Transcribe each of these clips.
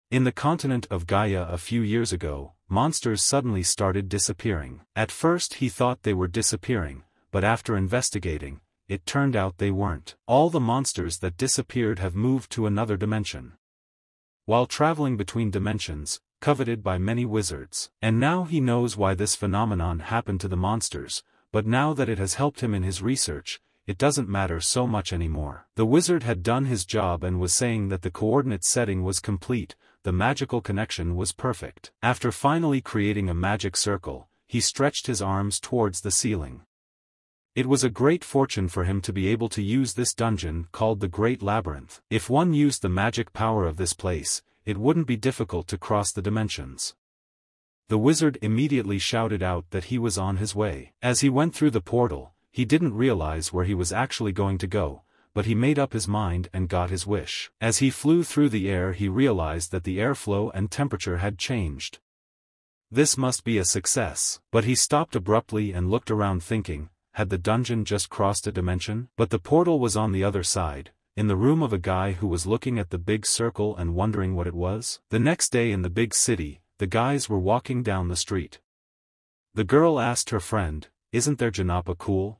In the continent of Gaia a few years ago, monsters suddenly started disappearing. At first he thought they were disappearing, but after investigating, it turned out they weren't. All the monsters that disappeared have moved to another dimension. While traveling between dimensions, coveted by many wizards. And now he knows why this phenomenon happened to the monsters, but now that it has helped him in his research, it doesn't matter so much anymore. The wizard had done his job and was saying that the coordinate setting was complete, the magical connection was perfect. After finally creating a magic circle, he stretched his arms towards the ceiling. It was a great fortune for him to be able to use this dungeon called the Great Labyrinth. If one used the magic power of this place, it wouldn't be difficult to cross the dimensions. The wizard immediately shouted out that he was on his way. As he went through the portal, he didn't realize where he was actually going to go, but he made up his mind and got his wish. As he flew through the air, he realized that the airflow and temperature had changed. This must be a success. But he stopped abruptly and looked around thinking, had the dungeon just crossed a dimension? But the portal was on the other side, in the room of a guy who was looking at the big circle and wondering what it was. The next day in the big city, the guys were walking down the street. The girl asked her friend, "Isn't their Janapa cool?"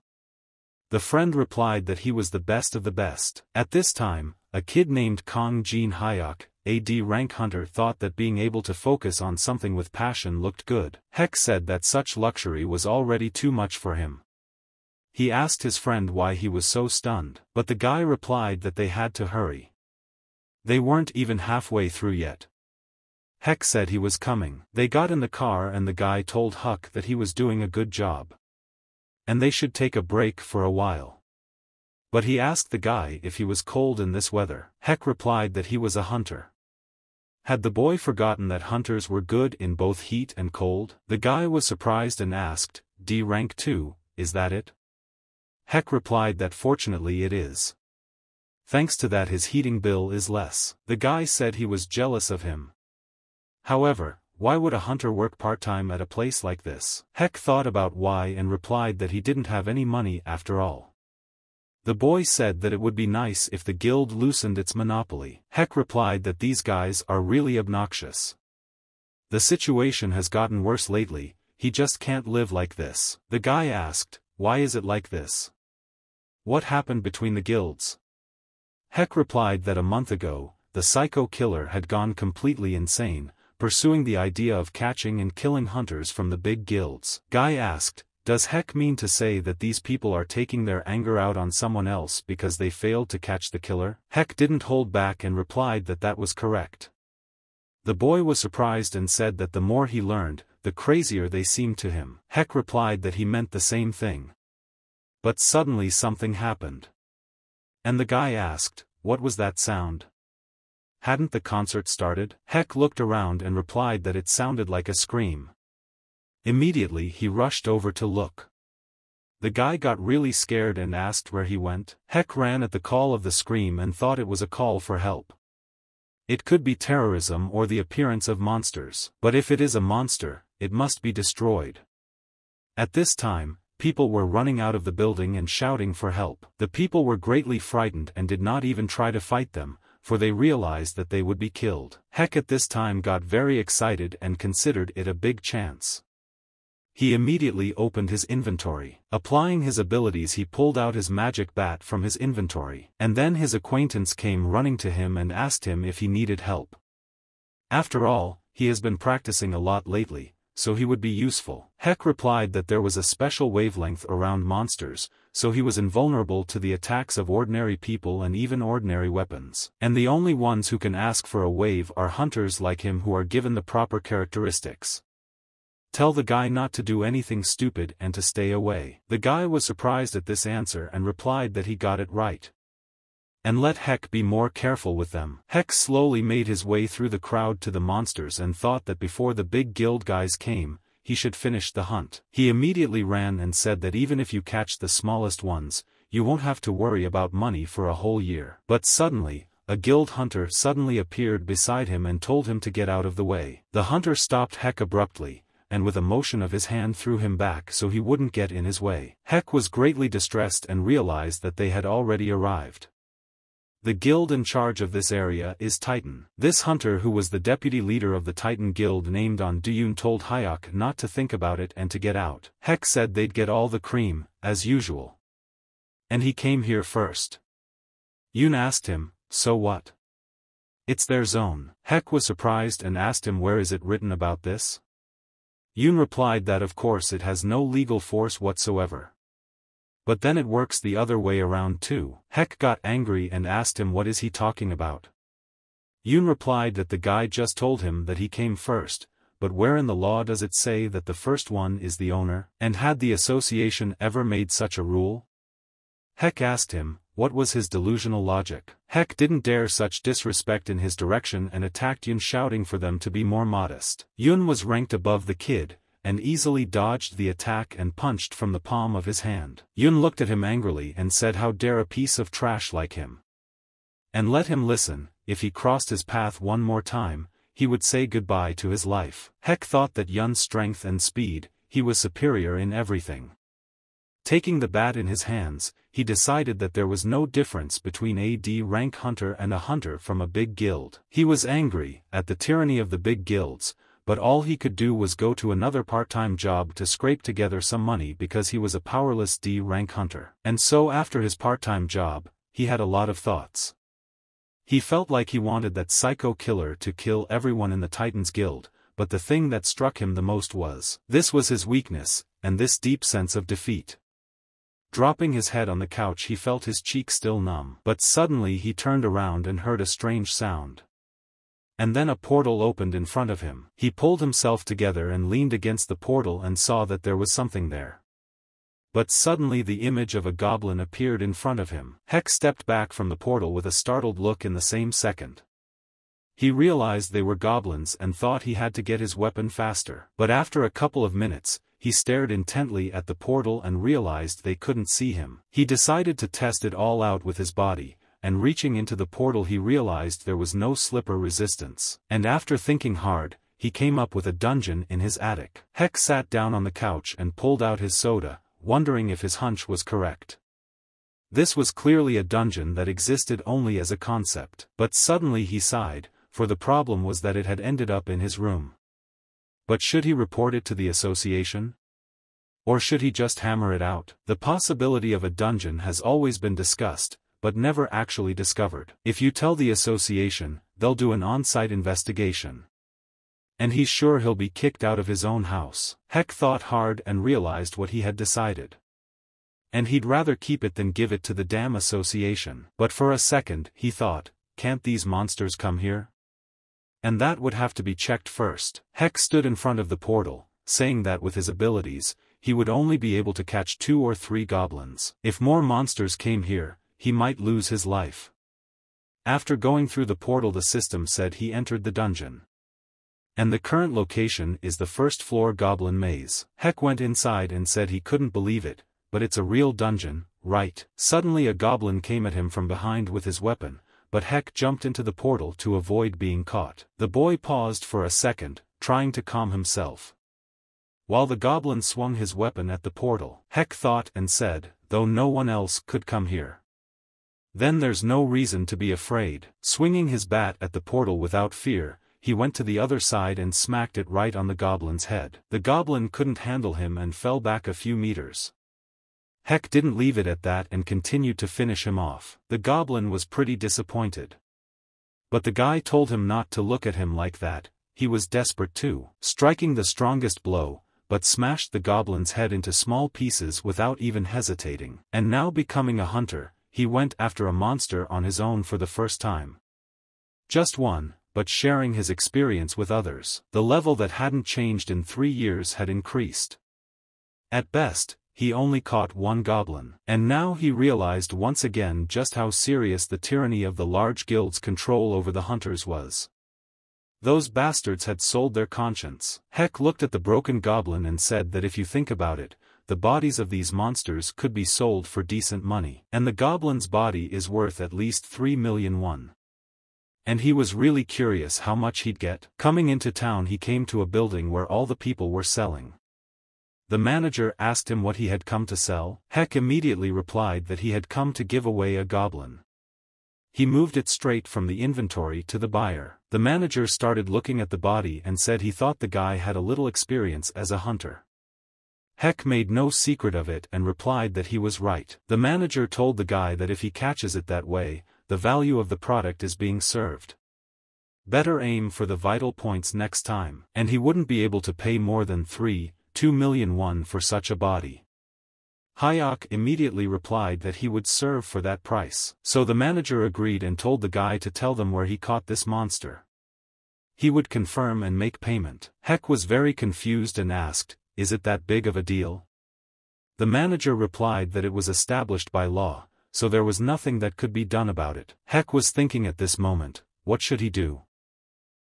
The friend replied that he was the best of the best. At this time, a kid named Kong Jin Hyuk, a D-rank hunter, thought that being able to focus on something with passion looked good. Heck said that such luxury was already too much for him. He asked his friend why he was so stunned, but the guy replied that they had to hurry. They weren't even halfway through yet. Heck said he was coming. They got in the car and the guy told Huck that he was doing a good job, and they should take a break for a while. But he asked the guy if he was cold in this weather. Heck replied that he was a hunter. Had the boy forgotten that hunters were good in both heat and cold? The guy was surprised and asked, "D-rank too, is that it?" Heck replied that fortunately it is. Thanks to that his heating bill is less. The guy said he was jealous of him. However, why would a hunter work part-time at a place like this? Heck thought about why and replied that he didn't have any money after all. The boy said that it would be nice if the guild loosened its monopoly. Heck replied that these guys are really obnoxious. The situation has gotten worse lately, he just can't live like this. The guy asked, "Why is it like this? What happened between the guilds?" Heck replied that a month ago, the psycho killer had gone completely insane, pursuing the idea of catching and killing hunters from the big guilds. Guy asked, "Does Heck mean to say that these people are taking their anger out on someone else because they failed to catch the killer?" Heck didn't hold back and replied that that was correct. The boy was surprised and said that the more he learned, the crazier they seemed to him. Heck replied that he meant the same thing. But suddenly something happened. And the guy asked, "What was that sound? Hadn't the concert started?" Heck looked around and replied that it sounded like a scream. Immediately he rushed over to look. The guy got really scared and asked where he went. Heck ran at the call of the scream and thought it was a call for help. It could be terrorism or the appearance of monsters. But if it is a monster, it must be destroyed. At this time, people were running out of the building and shouting for help. The people were greatly frightened and did not even try to fight them, for they realized that they would be killed. Heck at this time got very excited and considered it a big chance. He immediately opened his inventory. Applying his abilities, he pulled out his magic bat from his inventory. And then his acquaintance came running to him and asked him if he needed help. After all, he has been practicing a lot lately, so he would be useful. Heck replied that there was a special wavelength around monsters, so he was invulnerable to the attacks of ordinary people and even ordinary weapons. And the only ones who can ask for a wave are hunters like him who are given the proper characteristics. Tell the guy not to do anything stupid and to stay away. The guy was surprised at this answer and replied that he got it right. And let Heck be more careful with them. Heck slowly made his way through the crowd to the monsters and thought that before the big guild guys came, he should finish the hunt. He immediately ran and said that even if you catch the smallest ones, you won't have to worry about money for a whole year. But suddenly, a guild hunter suddenly appeared beside him and told him to get out of the way. The hunter stopped Heck abruptly, and with a motion of his hand threw him back so he wouldn't get in his way. Heck was greatly distressed and realized that they had already arrived. The guild in charge of this area is Titan. This hunter who was the deputy leader of the Titan guild named on Duyun told Hyuk not to think about it and to get out. Hek said they'd get all the cream, as usual. And he came here first. Yoon asked him, so what? It's their zone. Hek was surprised and asked him where is it written about this? Yoon replied that of course it has no legal force whatsoever. But then it works the other way around too. Hek got angry and asked him what is he talking about. Yoon replied that the guy just told him that he came first, but where in the law does it say that the first one is the owner, and had the association ever made such a rule? Hek asked him, what was his delusional logic? Hek didn't dare such disrespect in his direction and attacked Yoon shouting for them to be more modest. Yoon was ranked above the kid, and easily dodged the attack and punched from the palm of his hand. Yoon looked at him angrily and said how dare a piece of trash like him. And let him listen, if he crossed his path one more time, he would say goodbye to his life. Hek thought that Yoon's strength and speed, he was superior in everything. Taking the bat in his hands, he decided that there was no difference between a D-rank hunter and a hunter from a big guild. He was angry at the tyranny of the big guilds, but all he could do was go to another part-time job to scrape together some money because he was a powerless D-rank hunter. And so after his part-time job, he had a lot of thoughts. He felt like he wanted that psycho killer to kill everyone in the Titans Guild, but the thing that struck him the most was, this was his weakness, and this deep sense of defeat. Dropping his head on the couch he felt his cheek still numb. But suddenly he turned around and heard a strange sound. And then a portal opened in front of him. He pulled himself together and leaned against the portal and saw that there was something there. But suddenly the image of a goblin appeared in front of him. Hek stepped back from the portal with a startled look in the same second. He realized they were goblins and thought he had to get his weapon faster. But after a couple of minutes, he stared intently at the portal and realized they couldn't see him. He decided to test it all out with his body, and reaching into the portal he realized there was no slipper resistance. And after thinking hard, he came up with a dungeon in his attic. Hek sat down on the couch and pulled out his soda, wondering if his hunch was correct. This was clearly a dungeon that existed only as a concept. But suddenly he sighed, for the problem was that it had ended up in his room. But should he report it to the association? Or should he just hammer it out? The possibility of a dungeon has always been discussed, but never actually discovered. If you tell the association, they'll do an on-site investigation. And he's sure he'll be kicked out of his own house. Hek thought hard and realized what he had decided. And he'd rather keep it than give it to the damn association. But for a second, he thought, can't these monsters come here? And that would have to be checked first. Hek stood in front of the portal, saying that with his abilities, he would only be able to catch 2 or 3 goblins. If more monsters came here, he might lose his life. After going through the portal the system said he entered the dungeon. And the current location is the first-floor goblin maze. Hek went inside and said he couldn't believe it, but it's a real dungeon, right? Suddenly a goblin came at him from behind with his weapon, but Hek jumped into the portal to avoid being caught. The boy paused for a second, trying to calm himself. While the goblin swung his weapon at the portal, Hek thought and said, though no one else could come here. Then there's no reason to be afraid. Swinging his bat at the portal without fear, he went to the other side and smacked it right on the goblin's head. The goblin couldn't handle him and fell back a few meters. Hek didn't leave it at that and continued to finish him off. The goblin was pretty disappointed. But the guy told him not to look at him like that, he was desperate too. Striking the strongest blow, but smashed the goblin's head into small pieces without even hesitating. And now becoming a hunter, he went after a monster on his own for the first time. Just one, but sharing his experience with others. The level that hadn't changed in 3 years had increased. At best, he only caught 1 goblin. And now he realized once again just how serious the tyranny of the large guild's control over the hunters was. Those bastards had sold their conscience. Hek looked at the broken goblin and said that if you think about it, the bodies of these monsters could be sold for decent money. And the goblin's body is worth at least 3 million won. And he was really curious how much he'd get. Coming into town he came to a building where all the people were selling. The manager asked him what he had come to sell. Hek immediately replied that he had come to give away a goblin. He moved it straight from the inventory to the buyer. The manager started looking at the body and said he thought the guy had a little experience as a hunter. Heck made no secret of it and replied that he was right. The manager told the guy that if he catches it that way, the value of the product is being served. Better aim for the vital points next time, and he wouldn't be able to pay more than 2 million won for such a body. Hyok immediately replied that he would serve for that price. So the manager agreed and told the guy to tell them where he caught this monster. He would confirm and make payment. Heck was very confused and asked, "Is it that big of a deal?" The manager replied that it was established by law, so there was nothing that could be done about it. Heck was thinking at this moment, what should he do?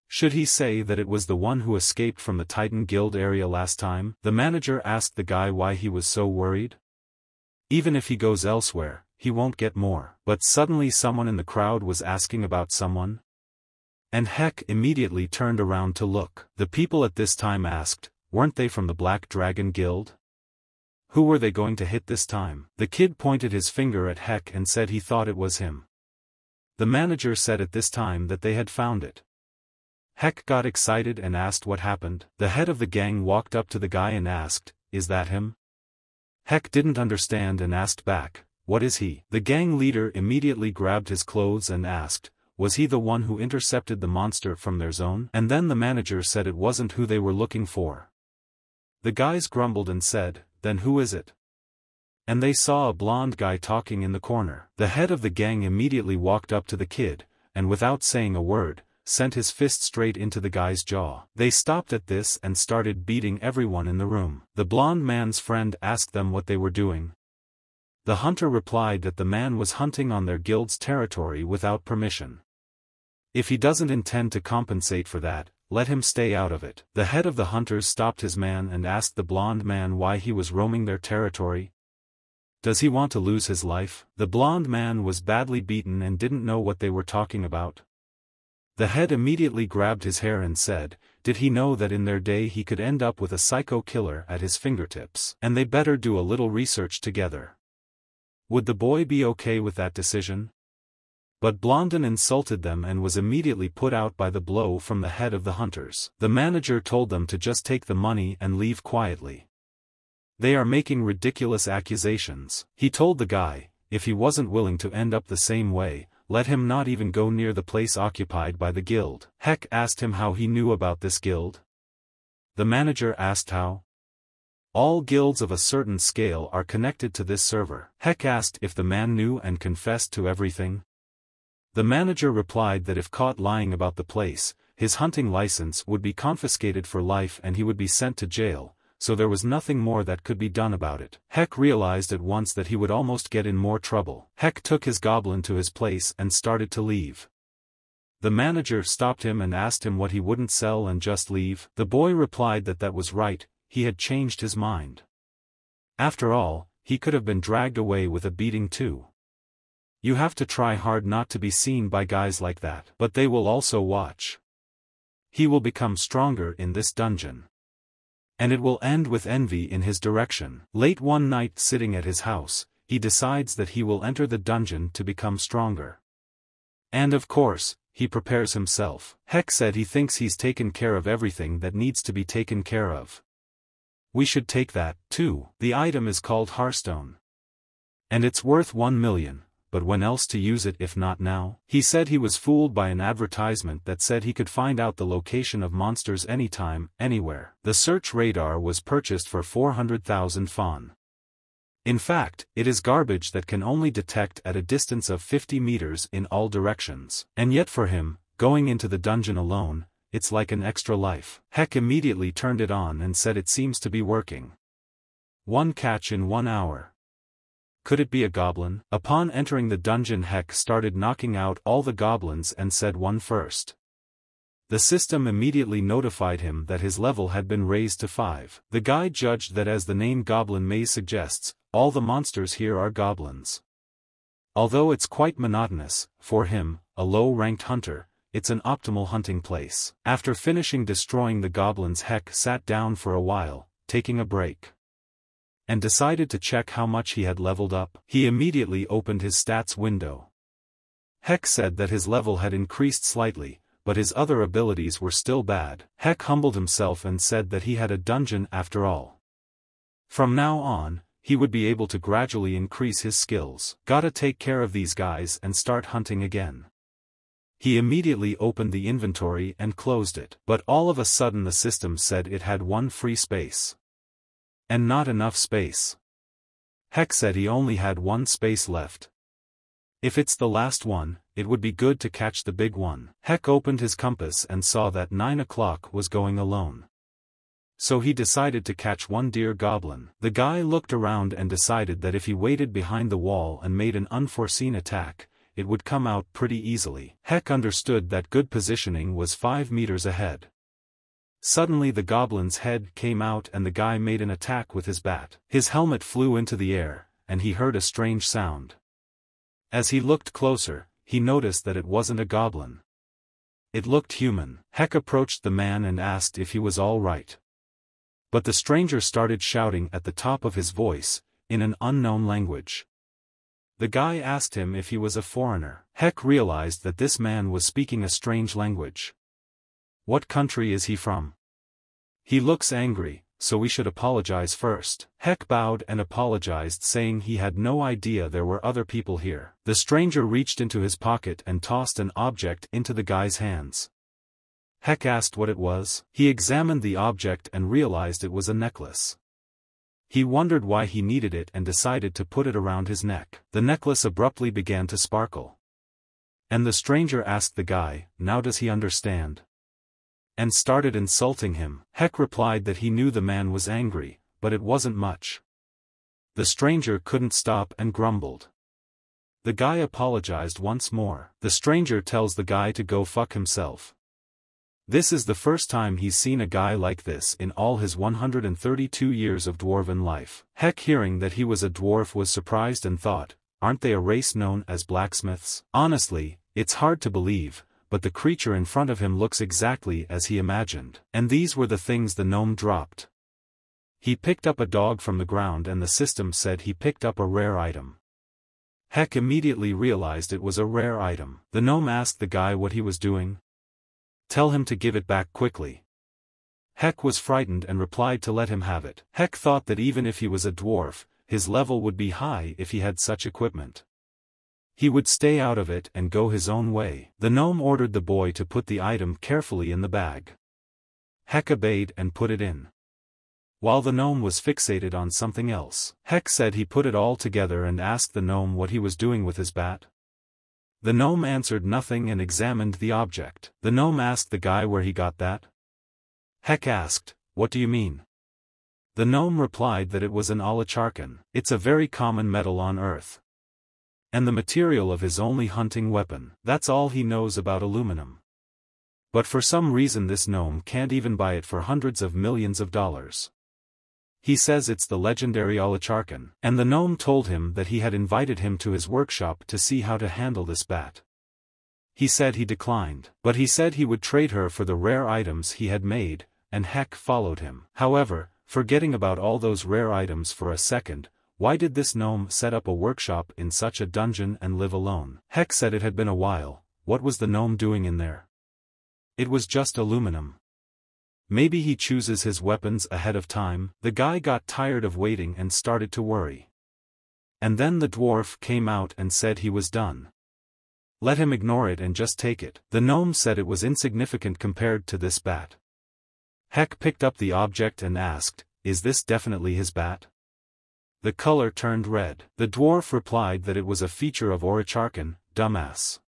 Should he say that it was the one who escaped from the Titan Guild area last time? The manager asked the guy why he was so worried. Even if he goes elsewhere, he won't get more. But suddenly someone in the crowd was asking about someone. And Heck immediately turned around to look. The people at this time asked, weren't they from the Black Dragon Guild? Who were they going to hit this time? The kid pointed his finger at Heck and said he thought it was him. The manager said at this time that they had found it. Heck got excited and asked what happened. The head of the gang walked up to the guy and asked, "Is that him?" Heck didn't understand and asked back, "What is he?" The gang leader immediately grabbed his clothes and asked, was he the one who intercepted the monster from their zone? And then the manager said it wasn't who they were looking for. The guys grumbled and said, "Then who is it?" And they saw a blonde guy talking in the corner. The head of the gang immediately walked up to the kid, and without saying a word, sent his fist straight into the guy's jaw. They stopped at this and started beating everyone in the room. The blonde man's friend asked them what they were doing. The hunter replied that the man was hunting on their guild's territory without permission. If he doesn't intend to compensate for that, let him stay out of it. The head of the hunters stopped his man and asked the blonde man why he was roaming their territory. Does he want to lose his life? The blonde man was badly beaten and didn't know what they were talking about. The head immediately grabbed his hair and said, did he know that in their day he could end up with a psycho killer at his fingertips? And they better do a little research together. Would the boy be okay with that decision? But Blondin insulted them and was immediately put out by the blow from the head of the hunters. The manager told them to just take the money and leave quietly. They are making ridiculous accusations. He told the guy, if he wasn't willing to end up the same way, let him not even go near the place occupied by the guild. Heck asked him how he knew about this guild. The manager asked how. All guilds of a certain scale are connected to this server. Heck asked if the man knew and confessed to everything. The manager replied that if caught lying about the place, his hunting license would be confiscated for life and he would be sent to jail, so there was nothing more that could be done about it. Heck realized at once that he would almost get in more trouble. Heck took his goblin to his place and started to leave. The manager stopped him and asked him what he wouldn't sell and just leave. The boy replied that that was right, he had changed his mind. After all, he could have been dragged away with a beating too. You have to try hard not to be seen by guys like that. But they will also watch. He will become stronger in this dungeon. And it will end with envy in his direction. Late one night sitting at his house, he decides that he will enter the dungeon to become stronger. And of course, he prepares himself. Heck said he thinks he's taken care of everything that needs to be taken care of. We should take that, too. The item is called Hearthstone. And it's worth 1 million. But when else to use it if not now? He said he was fooled by an advertisement that said he could find out the location of monsters anytime, anywhere. The search radar was purchased for 400,000 fon. In fact, it is garbage that can only detect at a distance of 50 meters in all directions. And yet for him, going into the dungeon alone, it's like an extra life. Heck immediately turned it on and said it seems to be working. 1 catch in 1 hour. Could it be a goblin? Upon entering the dungeon, Heck started knocking out all the goblins and said one first. The system immediately notified him that his level had been raised to 5. The guy judged that as the name Goblin Maze suggests, all the monsters here are goblins. Although it's quite monotonous, for him, a low-ranked hunter, it's an optimal hunting place. After finishing destroying the goblins, Heck sat down for a while, taking a break. And decided to check how much he had leveled up. He immediately opened his stats window. Heck said that his level had increased slightly, but his other abilities were still bad. Heck humbled himself and said that he had a dungeon after all. From now on, he would be able to gradually increase his skills. Gotta take care of these guys and start hunting again. He immediately opened the inventory and closed it. But all of a sudden the system said it had one free space. And not enough space. Heck said he only had one space left. If it's the last one, it would be good to catch the big one. Heck opened his compass and saw that 9 o'clock was going alone. So he decided to catch one deer goblin. The guy looked around and decided that if he waited behind the wall and made an unforeseen attack, it would come out pretty easily. Heck understood that good positioning was 5 meters ahead. Suddenly the goblin's head came out and the guy made an attack with his bat. His helmet flew into the air, and he heard a strange sound. As he looked closer, he noticed that it wasn't a goblin. It looked human. Heck approached the man and asked if he was all right. But the stranger started shouting at the top of his voice, in an unknown language. The guy asked him if he was a foreigner. Heck realized that this man was speaking a strange language. What country is he from? He looks angry, so we should apologize first. Heck bowed and apologized, saying he had no idea there were other people here. The stranger reached into his pocket and tossed an object into the guy's hands. Heck asked what it was. He examined the object and realized it was a necklace. He wondered why he needed it and decided to put it around his neck. The necklace abruptly began to sparkle. And the stranger asked the guy, "Now does he understand?" And started insulting him. Heck replied that he knew the man was angry, but it wasn't much. The stranger couldn't stop and grumbled. The guy apologized once more. The stranger tells the guy to go fuck himself. This is the first time he's seen a guy like this in all his 132 years of dwarven life. Heck, hearing that he was a dwarf, was surprised and thought, aren't they a race known as blacksmiths? Honestly, it's hard to believe, but the creature in front of him looks exactly as he imagined. And these were the things the gnome dropped. He picked up a dog from the ground and the system said he picked up a rare item. Heck immediately realized it was a rare item. The gnome asked the guy what he was doing. Tell him to give it back quickly. Heck was frightened and replied to let him have it. Heck thought that even if he was a dwarf, his level would be high if he had such equipment. He would stay out of it and go his own way. The gnome ordered the boy to put the item carefully in the bag. Heck obeyed and put it in. While the gnome was fixated on something else, Heck said he put it all together and asked the gnome what he was doing with his bat. The gnome answered nothing and examined the object. The gnome asked the guy where he got that. Heck asked, "What do you mean?" The gnome replied that it was an alicharkan. It's a very common metal on Earth. And the material of his only hunting weapon. That's all he knows about aluminum. But for some reason this gnome can't even buy it for hundreds of millions of dollars. He says it's the legendary alicharkan, and the gnome told him that he had invited him to his workshop to see how to handle this bat. He said he declined, but he said he would trade her for the rare items he had made, and Heck followed him. However, forgetting about all those rare items for a second, why did this gnome set up a workshop in such a dungeon and live alone? Heck said it had been a while. What was the gnome doing in there? It was just aluminum. Maybe he chooses his weapons ahead of time. The guy got tired of waiting and started to worry. And then the dwarf came out and said he was done. Let him ignore it and just take it. The gnome said it was insignificant compared to this bat. Heck picked up the object and asked, "Is this definitely his bat?" The color turned red. The dwarf replied that it was a feature of alicharkan, dumbass.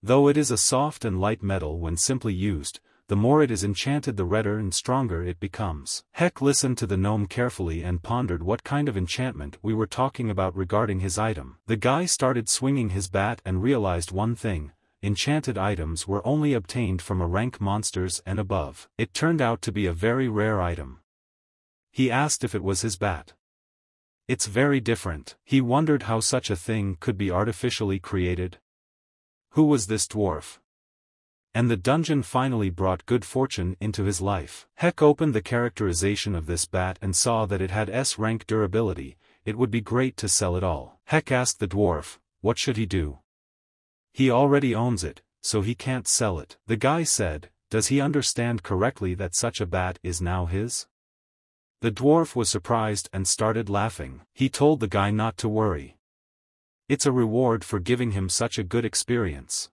Though it is a soft and light metal when simply used, the more it is enchanted the redder and stronger it becomes. Heck listened to the gnome carefully and pondered what kind of enchantment we were talking about regarding his item. The guy started swinging his bat and realized one thing: enchanted items were only obtained from a rank monsters and above. It turned out to be a very rare item. He asked if it was his bat. It's very different. He wondered how such a thing could be artificially created. Who was this dwarf? And the dungeon finally brought good fortune into his life. Heck opened the characterization of this bat and saw that it had S-rank durability. It would be great to sell it all. Heck asked the dwarf, what should he do? He already owns it, so he can't sell it. The guy said, does he understand correctly that such a bat is now his? The dwarf was surprised and started laughing. He told the guy not to worry. It's a reward for giving him such a good experience.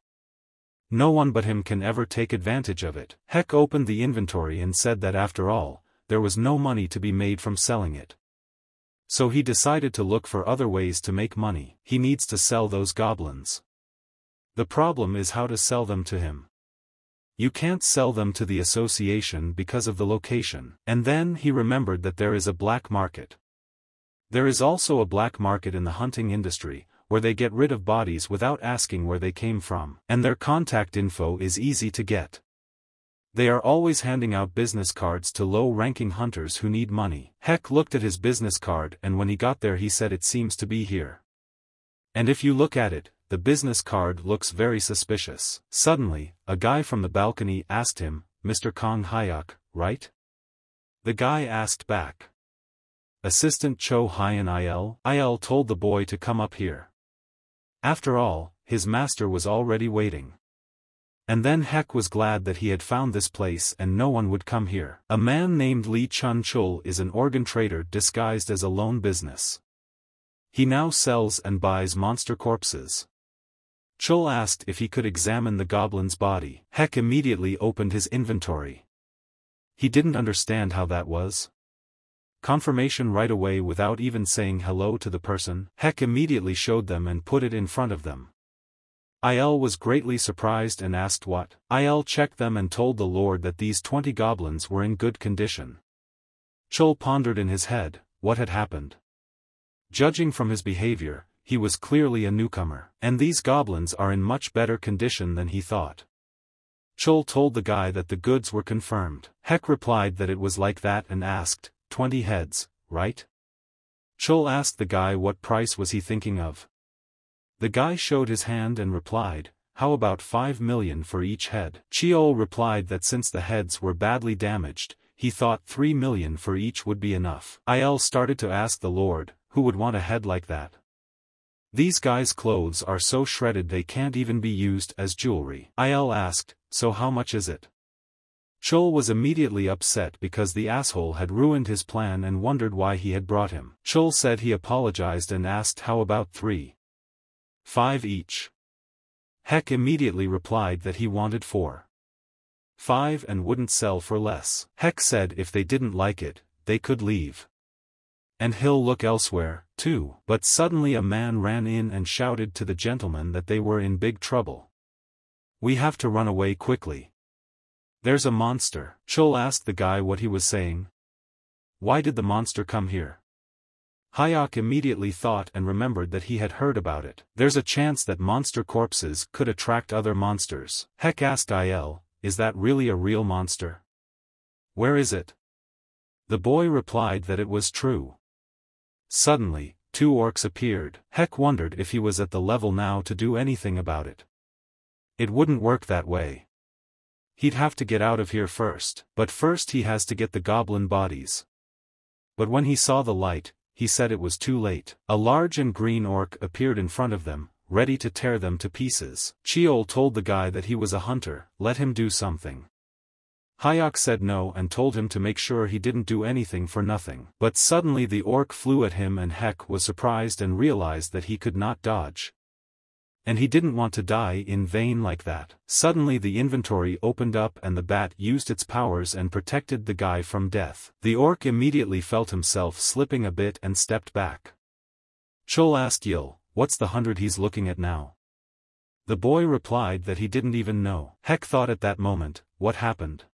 No one but him can ever take advantage of it. Heck opened the inventory and said that after all, there was no money to be made from selling it. So he decided to look for other ways to make money. He needs to sell those goblins. The problem is how to sell them to him. You can't sell them to the association because of the location. And then he remembered that there is a black market. There is also a black market in the hunting industry, where they get rid of bodies without asking where they came from. And their contact info is easy to get. They are always handing out business cards to low-ranking hunters who need money. Heck looked at his business card and when he got there he said it seems to be here. And if you look at it, the business card looks very suspicious. Suddenly, a guy from the balcony asked him, Mr. Kong Hyuk, right? The guy asked back. Assistant Cho Hyun Il? Il told the boy to come up here. After all, his master was already waiting. And then Heck was glad that he had found this place and no one would come here. A man named Lee Chun-chul is an organ trader disguised as a loan business. He now sells and buys monster corpses. Chul asked if he could examine the goblin's body. Heck immediately opened his inventory. He didn't understand how that was. Confirmation right away without even saying hello to the person. Heck immediately showed them and put it in front of them. Il was greatly surprised and asked what. Il checked them and told the Lord that these 20 goblins were in good condition. Chul pondered in his head, what had happened? Judging from his behavior, he was clearly a newcomer. And these goblins are in much better condition than he thought. Chul told the guy that the goods were confirmed. Heck replied that it was like that and asked, 20 heads, right? Chul asked the guy what price was he thinking of. The guy showed his hand and replied, how about 5 million for each head? Cheol replied that since the heads were badly damaged, he thought 3 million for each would be enough. Il started to ask the Lord, who would want a head like that? These guys' clothes are so shredded they can't even be used as jewelry. Il asked, so how much is it? Chul was immediately upset because the asshole had ruined his plan and wondered why he had brought him. Chul said he apologized and asked how about 3? 5 each. Heck immediately replied that he wanted 4. 5 and wouldn't sell for less. Heck said if they didn't like it, they could leave. And he'll look elsewhere, too. But suddenly a man ran in and shouted to the gentleman that they were in big trouble. We have to run away quickly. There's a monster. Chul asked the guy what he was saying. Why did the monster come here? Hyuk immediately thought and remembered that he had heard about it. There's a chance that monster corpses could attract other monsters. Heck asked Il, is that really a real monster? Where is it? The boy replied that it was true. Suddenly, 2 orcs appeared. Heck wondered if he was at the level now to do anything about it. It wouldn't work that way. He'd have to get out of here first. But first he has to get the goblin bodies. But when he saw the light, he said it was too late. A large and green orc appeared in front of them, ready to tear them to pieces. Cheol told the guy that he was a hunter, let him do something. Hyuk said no and told him to make sure he didn't do anything for nothing. But suddenly the orc flew at him and Heck was surprised and realized that he could not dodge. And he didn't want to die in vain like that. Suddenly the inventory opened up and the bat used its powers and protected the guy from death. The orc immediately felt himself slipping a bit and stepped back. Chul asked Yil, what's the 100 he's looking at now? The boy replied that he didn't even know. Heck thought at that moment, what happened?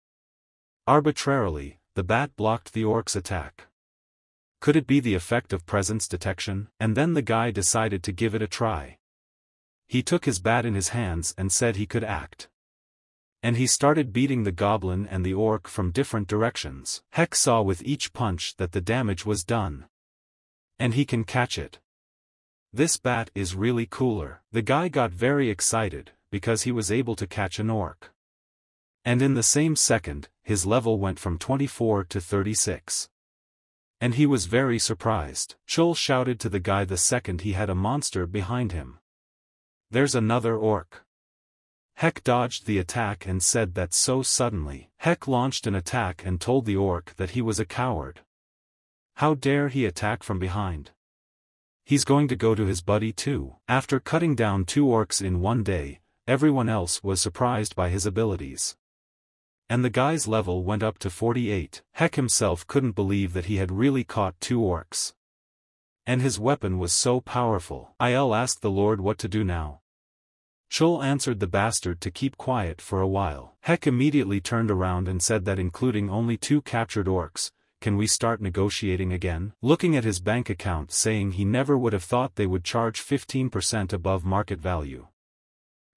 Arbitrarily, the bat blocked the orc's attack. Could it be the effect of presence detection? And then the guy decided to give it a try. He took his bat in his hands and said he could act. And he started beating the goblin and the orc from different directions. Heck saw with each punch that the damage was done. And he can catch it. This bat is really cooler. The guy got very excited, because he was able to catch an orc. And in the same second, his level went from 24 to 36. And he was very surprised. Chul shouted to the guy the second he had a monster behind him. There's another orc. Heck dodged the attack and said that so suddenly. Heck launched an attack and told the orc that he was a coward. How dare he attack from behind? He's going to go to his buddy too. After cutting down 2 orcs in one day, everyone else was surprised by his abilities. And the guy's level went up to 48. Heck himself couldn't believe that he had really caught 2 orcs. And his weapon was so powerful. I'll ask the Lord what to do now. Chul answered the bastard to keep quiet for a while. Heck immediately turned around and said that including only 2 captured orcs, can we start negotiating again? Looking at his bank account saying he never would have thought they would charge 15% above market value.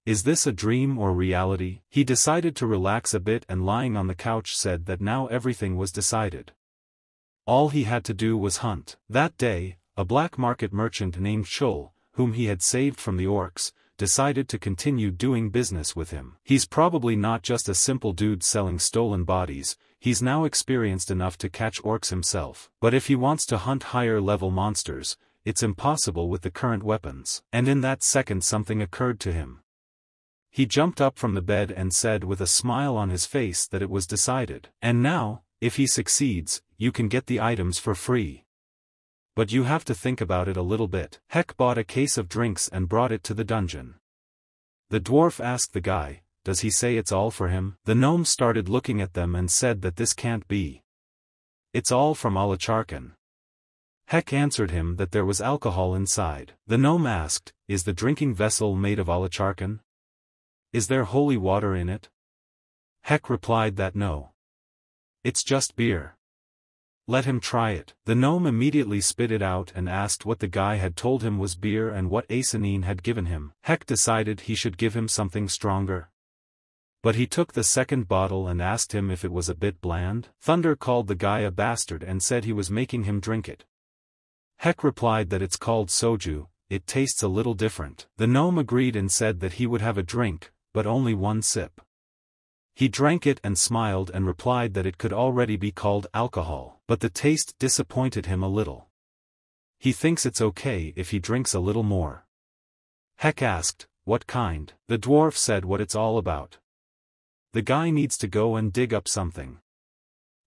Is this a dream or reality? He decided to relax a bit and lying on the couch said that now everything was decided. All he had to do was hunt. That day, a black market merchant named Chul, whom he had saved from the orcs, decided to continue doing business with him. He's probably not just a simple dude selling stolen bodies, he's now experienced enough to catch orcs himself. But if he wants to hunt higher level monsters, it's impossible with the current weapons. And in that second something occurred to him. He jumped up from the bed and said with a smile on his face that it was decided. And now, if he succeeds, you can get the items for free. But you have to think about it a little bit. Heck bought a case of drinks and brought it to the dungeon. The dwarf asked the guy, does he say it's all for him? The gnome started looking at them and said that this can't be. It's all from Alacharkan. Heck answered him that there was alcohol inside. The gnome asked, is the drinking vessel made of Alacharkan? Is there holy water in it? Heck replied that no. It's just beer. Let him try it. The gnome immediately spit it out and asked what the guy had told him was beer and what Asinine had given him. Heck decided he should give him something stronger. But he took the second bottle and asked him if it was a bit bland. Thunder called the guy a bastard and said he was making him drink it. Heck replied that it's called soju, it tastes a little different. The gnome agreed and said that he would have a drink, but only 1 sip. He drank it and smiled and replied that it could already be called alcohol, but the taste disappointed him a little. He thinks it's okay if he drinks a little more. Heck asked, what kind? The dwarf said what it's all about. The guy needs to go and dig up something.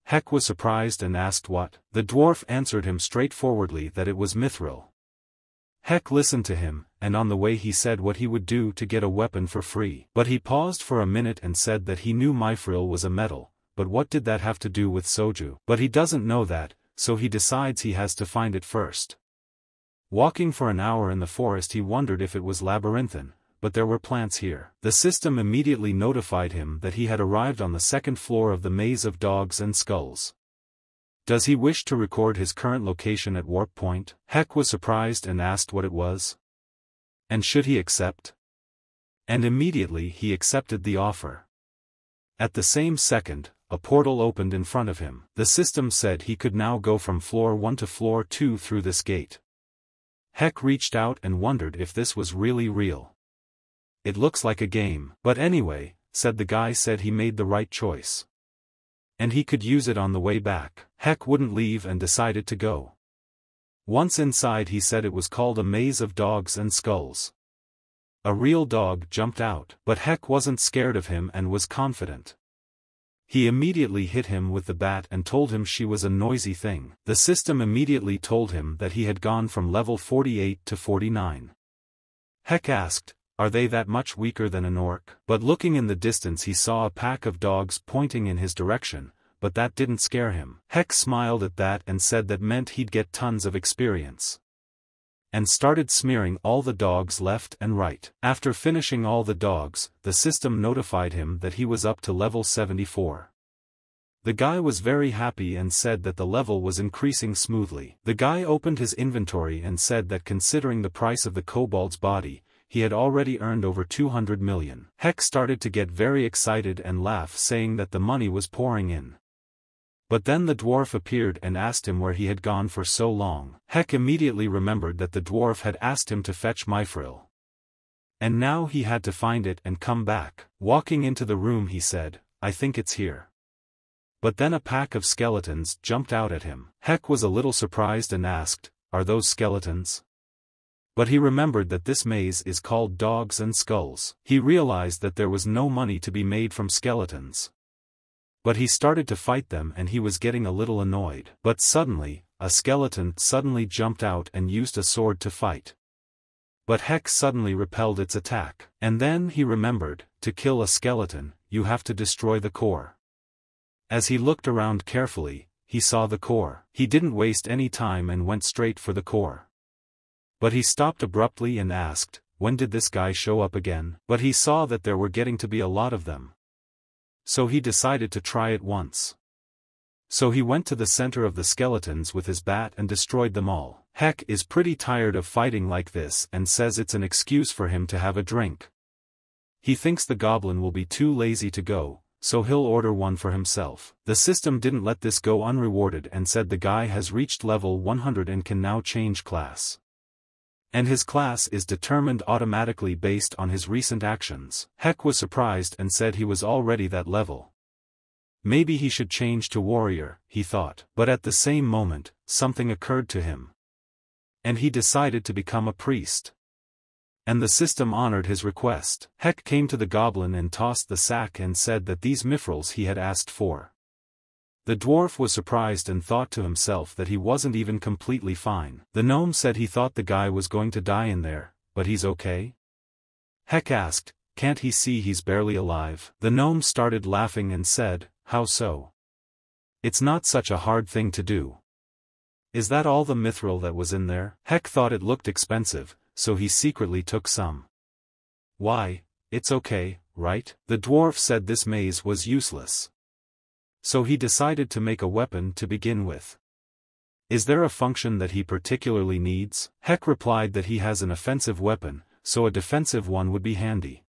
Heck was surprised and asked what. The dwarf answered him straightforwardly that it was mithril. Heck listened to him, and on the way he said what he would do to get a weapon for free. But he paused for a minute and said that he knew mithril was a metal, but what did that have to do with soju? But he doesn't know that, so he decides he has to find it first. Walking for an hour in the forest he wondered if it was labyrinthine, but there were plants here. The system immediately notified him that he had arrived on the 2nd floor of the maze of dogs and skulls. Does he wish to record his current location at Warp Point? Heck was surprised and asked what it was. And should he accept? And immediately he accepted the offer. At the same second, a portal opened in front of him. The system said he could now go from floor 1 to floor 2 through this gate. Heck reached out and wondered if this was really real. It looks like a game. But anyway, said the guy said he made the right choice. And he could use it on the way back. Heck wouldn't leave and decided to go. Once inside he said it was called a maze of dogs and skulls. A real dog jumped out, but Heck wasn't scared of him and was confident. He immediately hit him with the bat and told him she was a noisy thing. The system immediately told him that he had gone from level 48 to 49. Heck asked, are they that much weaker than an orc? But looking in the distance he saw a pack of dogs pointing in his direction, but that didn't scare him. Heck smiled at that and said that meant he'd get tons of experience. And started smearing all the dogs left and right. After finishing all the dogs, the system notified him that he was up to level 74. The guy was very happy and said that the level was increasing smoothly. The guy opened his inventory and said that considering the price of the kobold's body, he had already earned over 200 million. Heck started to get very excited and laugh saying that the money was pouring in. But then the dwarf appeared and asked him where he had gone for so long. Heck immediately remembered that the dwarf had asked him to fetch mithril. And now he had to find it and come back. Walking into the room he said, I think it's here. But then a pack of skeletons jumped out at him. Heck was a little surprised and asked, are those skeletons? But he remembered that this maze is called Dogs and Skulls. He realized that there was no money to be made from skeletons. But he started to fight them and he was getting a little annoyed. But suddenly, a skeleton suddenly jumped out and used a sword to fight. But Heck suddenly repelled its attack. And then he remembered, to kill a skeleton, you have to destroy the core. As he looked around carefully, he saw the core. He didn't waste any time and went straight for the core. But he stopped abruptly and asked, when did this guy show up again? But he saw that there were getting to be a lot of them. So he decided to try it once. So he went to the center of the skeletons with his bat and destroyed them all. Heck is pretty tired of fighting like this and says it's an excuse for him to have a drink. He thinks the goblin will be too lazy to go, so he'll order one for himself. The system didn't let this go unrewarded and said the guy has reached level 100 and can now change class. And his class is determined automatically based on his recent actions. Heck was surprised and said he was already that level. Maybe he should change to warrior, he thought. But at the same moment, something occurred to him. And he decided to become a priest. And the system honored his request. Heck came to the goblin and tossed the sack and said that these mithrils he had asked for. The dwarf was surprised and thought to himself that he wasn't even completely fine. The gnome said he thought the guy was going to die in there, but he's okay? Heck asked, can't he see he's barely alive? The gnome started laughing and said, how so? It's not such a hard thing to do. Is that all the mithril that was in there? Heck thought it looked expensive, so he secretly took some. Why, it's okay, right? The dwarf said this maze was useless. So he decided to make a weapon to begin with. Is there a function that he particularly needs? Heck replied that he has an offensive weapon, so a defensive one would be handy.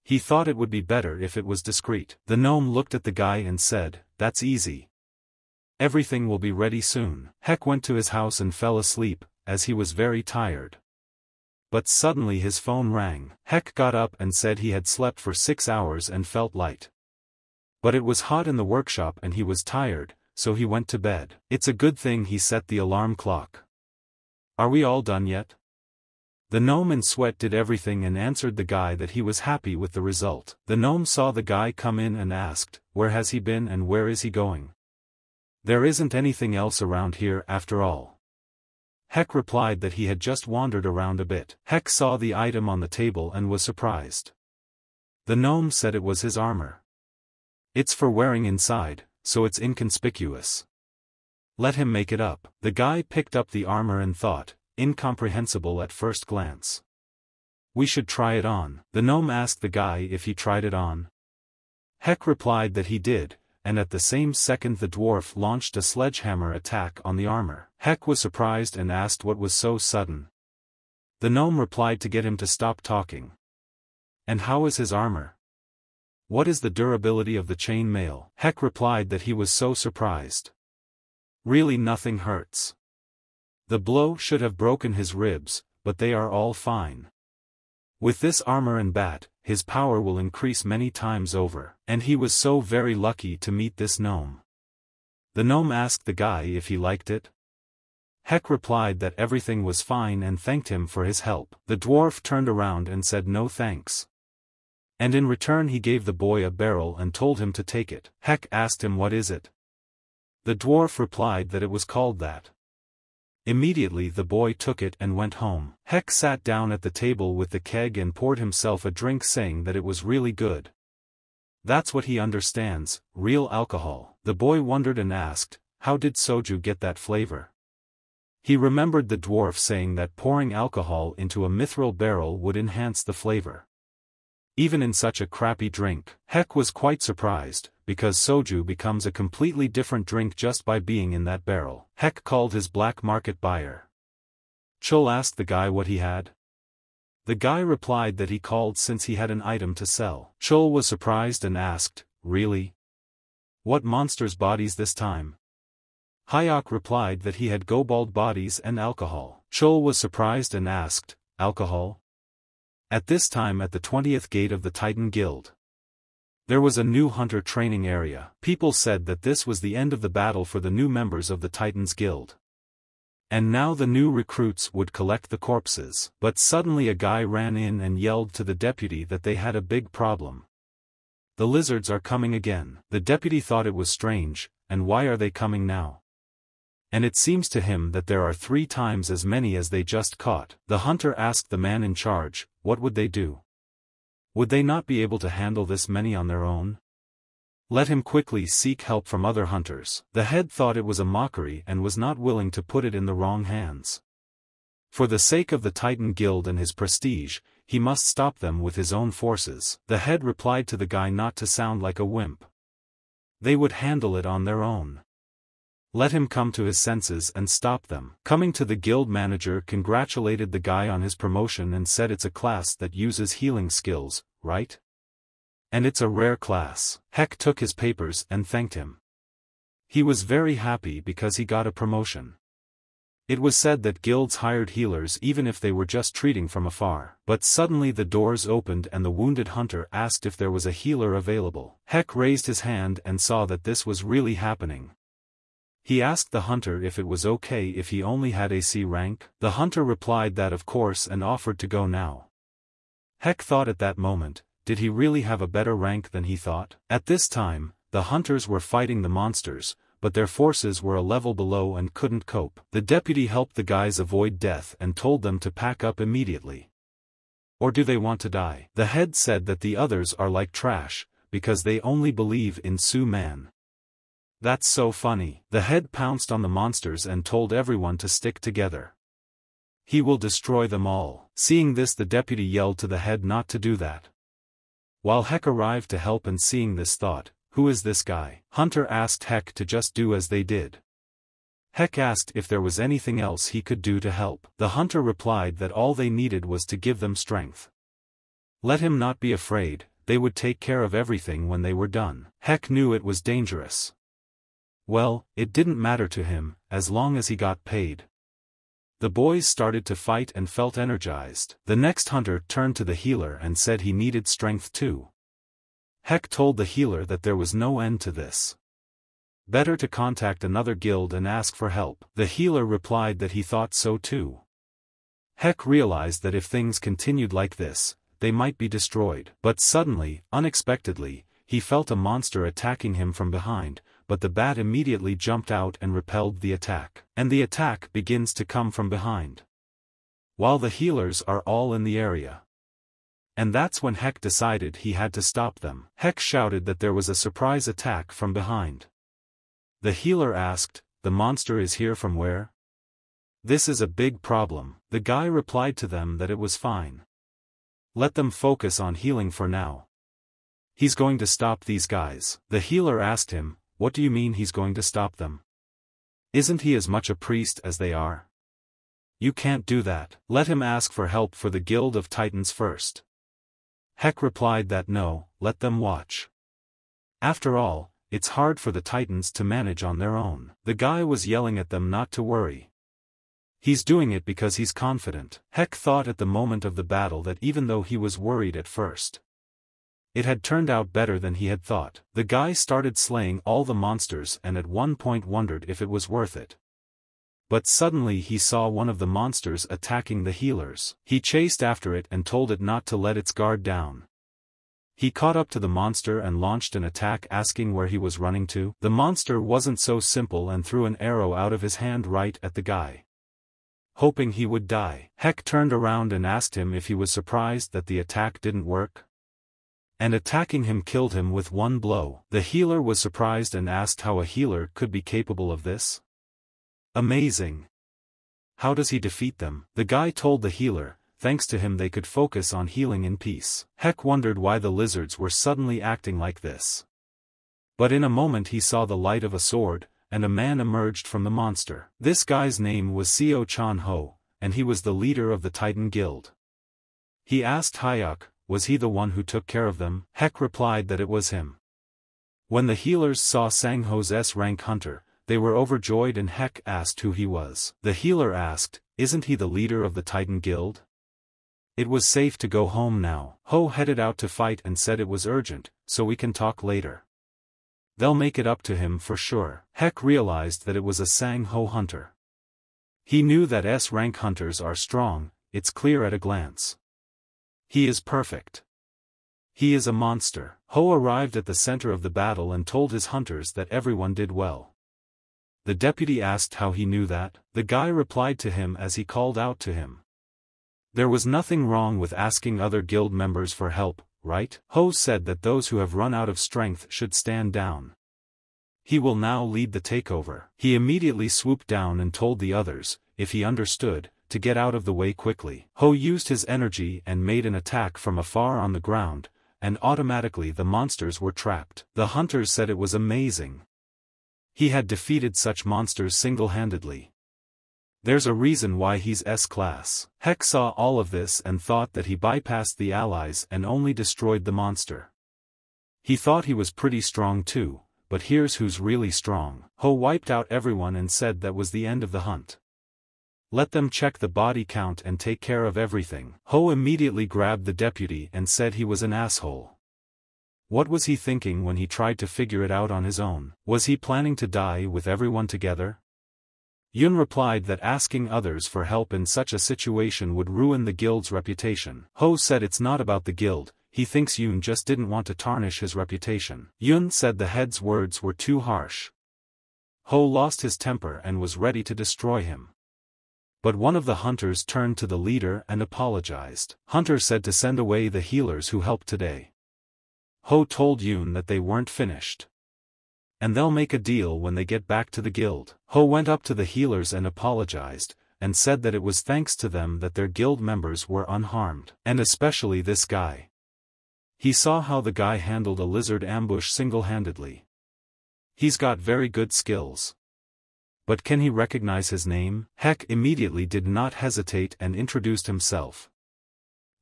He thought it would be better if it was discreet. The gnome looked at the guy and said, that's easy. Everything will be ready soon. Heck went to his house and fell asleep, as he was very tired. But suddenly his phone rang. Heck got up and said he had slept for 6 hours and felt light. But it was hot in the workshop and he was tired, so he went to bed. It's a good thing he set the alarm clock. Are we all done yet? The gnome in sweat did everything and answered the guy that he was happy with the result. The gnome saw the guy come in and asked, where has he been and where is he going? There isn't anything else around here after all. Heck replied that he had just wandered around a bit. Heck saw the item on the table and was surprised. The gnome said it was his armor. It's for wearing inside, so it's inconspicuous. Let him make it up. The guy picked up the armor and thought, incomprehensible at first glance. We should try it on. The gnome asked the guy if he tried it on. Heck replied that he did, and at the same second the dwarf launched a sledgehammer attack on the armor. Heck was surprised and asked what was so sudden. The gnome replied to get him to stop talking. And how is his armor? What is the durability of the chain mail? Heck replied that he was so surprised. Really nothing hurts. The blow should have broken his ribs, but they are all fine. With this armor and bat, his power will increase many times over. And he was so very lucky to meet this gnome. The gnome asked the guy if he liked it. Heck replied that everything was fine and thanked him for his help. The dwarf turned around and said no thanks. And in return he gave the boy a barrel and told him to take it. Heck asked him what is it. The dwarf replied that it was called that. Immediately the boy took it and went home. Heck sat down at the table with the keg and poured himself a drink saying that it was really good. That's what he understands, real alcohol. The boy wondered and asked, how did soju get that flavor? He remembered the dwarf saying that pouring alcohol into a mithril barrel would enhance the flavor. Even in such a crappy drink, Heck was quite surprised, because soju becomes a completely different drink just by being in that barrel. Heck called his black market buyer. Chul asked the guy what he had. The guy replied that he called since he had an item to sell. Chul was surprised and asked, really? What monsters' bodies this time? Hayok replied that he had kobold bodies and alcohol. Chul was surprised and asked, alcohol? At this time at the 20th gate of the Titan Guild. There was a new hunter training area. People said that this was the end of the battle for the new members of the Titans Guild. And now the new recruits would collect the corpses. But suddenly a guy ran in and yelled to the deputy that they had a big problem. The lizards are coming again. The deputy thought it was strange, and why are they coming now? And it seems to him that there are 3 times as many as they just caught. The hunter asked the man in charge, what would they do? Would they not be able to handle this many on their own? Let him quickly seek help from other hunters. The head thought it was a mockery and was not willing to put it in the wrong hands. For the sake of the Titan Guild and his prestige, he must stop them with his own forces. The head replied to the guy not to sound like a wimp. They would handle it on their own. Let him come to his senses and stop them. Coming to the guild manager congratulated the guy on his promotion and said it's a class that uses healing skills, right? And it's a rare class. Heck took his papers and thanked him. He was very happy because he got a promotion. It was said that guilds hired healers even if they were just treating from afar. But suddenly the doors opened and the wounded hunter asked if there was a healer available. Heck raised his hand and saw that this was really happening. He asked the hunter if it was okay if he only had a C rank. The hunter replied that of course and offered to go now. Heck thought at that moment, did he really have a better rank than he thought? At this time, the hunters were fighting the monsters, but their forces were a level below and couldn't cope. The deputy helped the guys avoid death and told them to pack up immediately. Or do they want to die? The head said that the others are like trash, because they only believe in Su-Man. That's so funny. The head pounced on the monsters and told everyone to stick together. He will destroy them all. Seeing this, the deputy yelled to the head not to do that. While Heck arrived to help and seeing this thought, who is this guy? Hunter asked Heck to just do as they did. Heck asked if there was anything else he could do to help. The hunter replied that all they needed was to give them strength. Let him not be afraid, they would take care of everything when they were done. Heck knew it was dangerous. Well, it didn't matter to him, as long as he got paid. The boys started to fight and felt energized. The next hunter turned to the healer and said he needed strength too. Heck told the healer that there was no end to this. Better to contact another guild and ask for help. The healer replied that he thought so too. Heck realized that if things continued like this, they might be destroyed. But suddenly, unexpectedly, he felt a monster attacking him from behind, but the bat immediately jumped out and repelled the attack. And the attack begins to come from behind, while the healers are all in the area. And that's when Heck decided he had to stop them. Heck shouted that there was a surprise attack from behind. The healer asked, "The monster is here from where?" "This is a big problem." The guy replied to them that it was fine. Let them focus on healing for now. He's going to stop these guys. The healer asked him, "What do you mean he's going to stop them? Isn't he as much a priest as they are? You can't do that. Let him ask for help for the Guild of Titans first." Heck replied that no, let them watch. After all, it's hard for the Titans to manage on their own. The guy was yelling at them not to worry. He's doing it because he's confident. Heck thought at the moment of the battle that even though he was worried at first, it had turned out better than he had thought. The guy started slaying all the monsters and at one point wondered if it was worth it. But suddenly he saw one of the monsters attacking the healers. He chased after it and told it not to let its guard down. He caught up to the monster and launched an attack asking where he was running to. The monster wasn't so simple and threw an arrow out of his hand right at the guy, hoping he would die. Heck turned around and asked him if he was surprised that the attack didn't work. And attacking him killed him with one blow. The healer was surprised and asked how a healer could be capable of this. Amazing. How does he defeat them? The guy told the healer, thanks to him they could focus on healing in peace. Heck wondered why the lizards were suddenly acting like this. But in a moment he saw the light of a sword, and a man emerged from the monster. This guy's name was Seo Chan Ho, and he was the leader of the Titan Guild. He asked Hyuk, was he the one who took care of them? Heck replied that it was him. When the healers saw Sang Ho's S-rank hunter, they were overjoyed and Heck asked who he was. The healer asked, isn't he the leader of the Titan Guild? It was safe to go home now. Ho headed out to fight and said it was urgent, so we can talk later. They'll make it up to him for sure. Heck realized that it was a Sang Ho hunter. He knew that S-rank hunters are strong, it's clear at a glance. He is perfect. He is a monster. Ho arrived at the center of the battle and told his hunters that everyone did well. The deputy asked how he knew that. The guy replied to him as he called out to him. There was nothing wrong with asking other guild members for help, right? Ho said that those who have run out of strength should stand down. He will now lead the takeover. He immediately swooped down and told the others, if he understood, to get out of the way quickly. Ho used his energy and made an attack from afar on the ground, and automatically the monsters were trapped. The hunters said it was amazing. He had defeated such monsters single-handedly. There's a reason why he's S-class. Heck saw all of this and thought that he bypassed the allies and only destroyed the monster. He thought he was pretty strong too, but here's who's really strong. Ho wiped out everyone and said that was the end of the hunt. Let them check the body count and take care of everything. Ho immediately grabbed the deputy and said he was an asshole. What was he thinking when he tried to figure it out on his own? Was he planning to die with everyone together? Yun replied that asking others for help in such a situation would ruin the guild's reputation. Ho said it's not about the guild, he thinks Yun just didn't want to tarnish his reputation. Yun said the head's words were too harsh. Ho lost his temper and was ready to destroy him. But one of the hunters turned to the leader and apologized. Hunter said to send away the healers who helped today. Ho told Yun that they weren't finished. And they'll make a deal when they get back to the guild. Ho went up to the healers and apologized, and said that it was thanks to them that their guild members were unharmed. And especially this guy. He saw how the guy handled a lizard ambush single-handedly. He's got very good skills. But can he recognize his name? Heck immediately did not hesitate and introduced himself.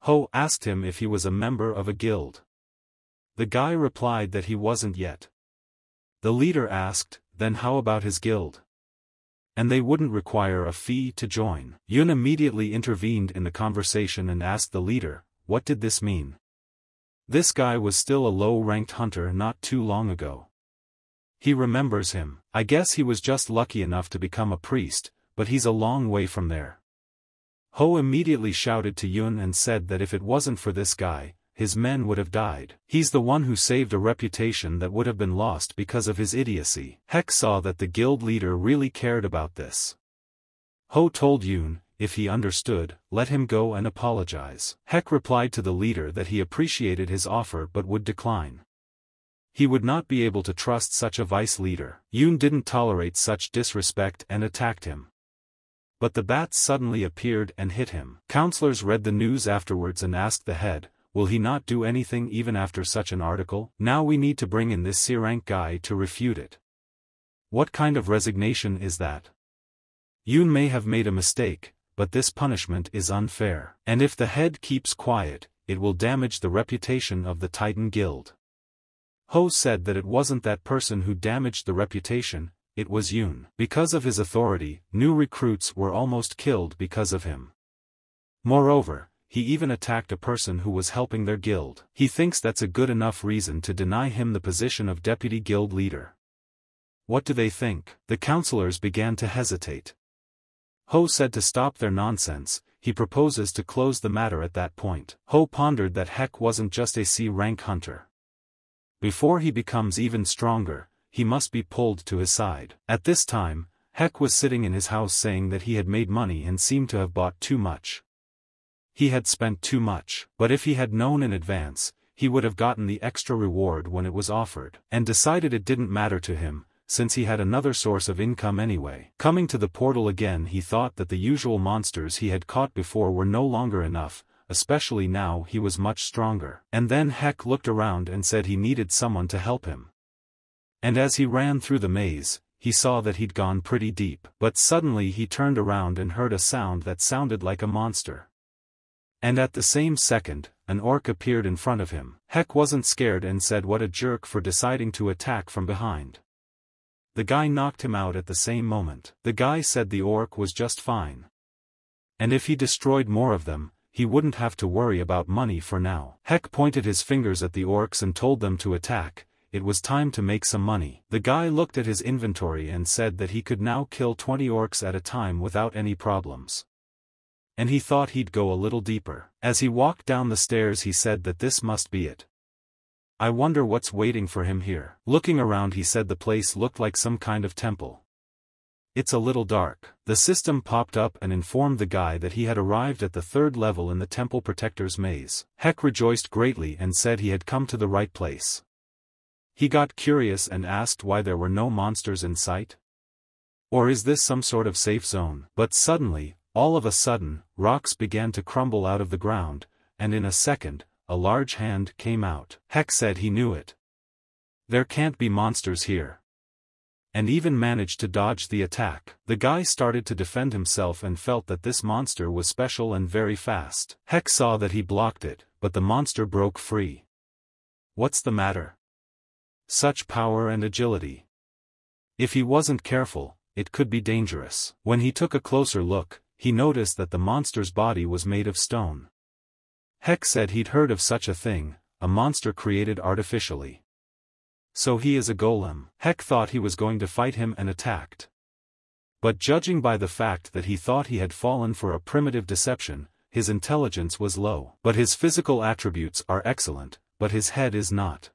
Ho asked him if he was a member of a guild. The guy replied that he wasn't yet. The leader asked, then how about his guild? And they wouldn't require a fee to join. Yun immediately intervened in the conversation and asked the leader, what did this mean? This guy was still a low-ranked hunter not too long ago. He remembers him. I guess he was just lucky enough to become a priest, but he's a long way from there. Ho immediately shouted to Yun and said that if it wasn't for this guy, his men would have died. He's the one who saved a reputation that would have been lost because of his idiocy. Heck saw that the guild leader really cared about this. Ho told Yun, if he understood, let him go and apologize. Heck replied to the leader that he appreciated his offer but would decline. He would not be able to trust such a vice leader. Yun didn't tolerate such disrespect and attacked him. But the bats suddenly appeared and hit him. Counselors read the news afterwards and asked the head, will he not do anything even after such an article? Now we need to bring in this C-rank guy to refute it. What kind of resignation is that? Yun may have made a mistake, but this punishment is unfair. And if the head keeps quiet, it will damage the reputation of the Titan Guild. Ho said that it wasn't that person who damaged the reputation, it was Yun. Because of his authority, new recruits were almost killed because of him. Moreover, he even attacked a person who was helping their guild. He thinks that's a good enough reason to deny him the position of deputy guild leader. What do they think? The counselors began to hesitate. Ho said to stop their nonsense, he proposes to close the matter at that point. Ho pondered that Heck wasn't just a C-rank hunter. Before he becomes even stronger, he must be pulled to his side. At this time, Heck was sitting in his house saying that he had made money and seemed to have bought too much. He had spent too much, but if he had known in advance, he would have gotten the extra reward when it was offered, and decided it didn't matter to him, since he had another source of income anyway. Coming to the portal again, he thought that the usual monsters he had caught before were no longer enough, especially now he was much stronger. And then Heck looked around and said he needed someone to help him. And as he ran through the maze, he saw that he'd gone pretty deep. But suddenly he turned around and heard a sound that sounded like a monster. And at the same second, an orc appeared in front of him. Heck wasn't scared and said what a jerk for deciding to attack from behind. The guy knocked him out at the same moment. The guy said the orc was just fine. And if he destroyed more of them, he wouldn't have to worry about money for now. Heck pointed his fingers at the orcs and told them to attack. it was time to make some money. The guy looked at his inventory and said that he could now kill 20 orcs at a time without any problems. And he thought he'd go a little deeper. As he walked down the stairs he said that this must be it. I wonder what's waiting for him here. Looking around he said the place looked like some kind of temple. It's a little dark. The system popped up and informed the guy that he had arrived at the 3rd level in the Temple Protector's maze. Heck rejoiced greatly and said he had come to the right place. He got curious and asked why there were no monsters in sight. Or is this some sort of safe zone? But suddenly, all of a sudden, rocks began to crumble out of the ground, and in a second, a large hand came out. Heck said he knew it. There can't be monsters here. And even managed to dodge the attack. The guy started to defend himself and felt that this monster was special and very fast. Heck saw that he blocked it, but the monster broke free. What's the matter? Such power and agility. If he wasn't careful, it could be dangerous. When he took a closer look, he noticed that the monster's body was made of stone. Heck said he'd heard of such a thing, a monster created artificially. So he is a golem. Heck thought he was going to fight him and attacked. But judging by the fact that he thought he had fallen for a primitive deception, his intelligence was low. But his physical attributes are excellent, but his head is not.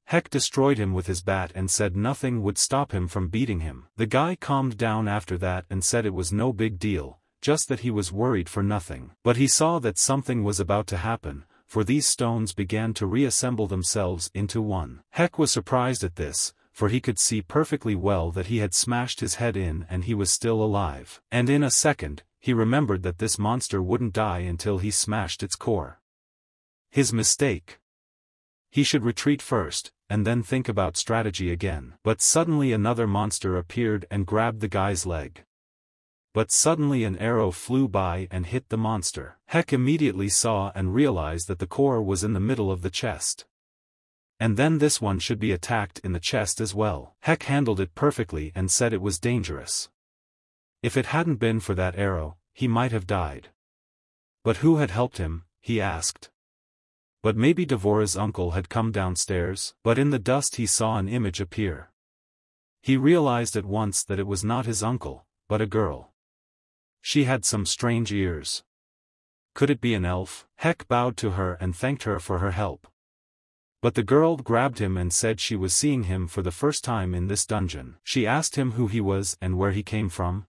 Heck destroyed him with his bat and said nothing would stop him from beating him. The guy calmed down after that and said it was no big deal, just that he was worried for nothing. But he saw that something was about to happen, for these stones began to reassemble themselves into one. Heck was surprised at this, for he could see perfectly well that he had smashed his head in and he was still alive. And in a second, he remembered that this monster wouldn't die until he smashed its core. His mistake. He should retreat first, and then think about strategy again. But suddenly another monster appeared and grabbed the guy's leg. But suddenly an arrow flew by and hit the monster. Heck immediately saw and realized that the core was in the middle of the chest. And then this one should be attacked in the chest as well. Heck handled it perfectly and said it was dangerous. If it hadn't been for that arrow, he might have died. But who had helped him, he asked. But maybe Devora's uncle had come downstairs. But in the dust he saw an image appear. He realized at once that it was not his uncle, but a girl. She had some strange ears. Could it be an elf? Heck bowed to her and thanked her for her help. But the girl grabbed him and said she was seeing him for the first time in this dungeon. She asked him who he was and where he came from.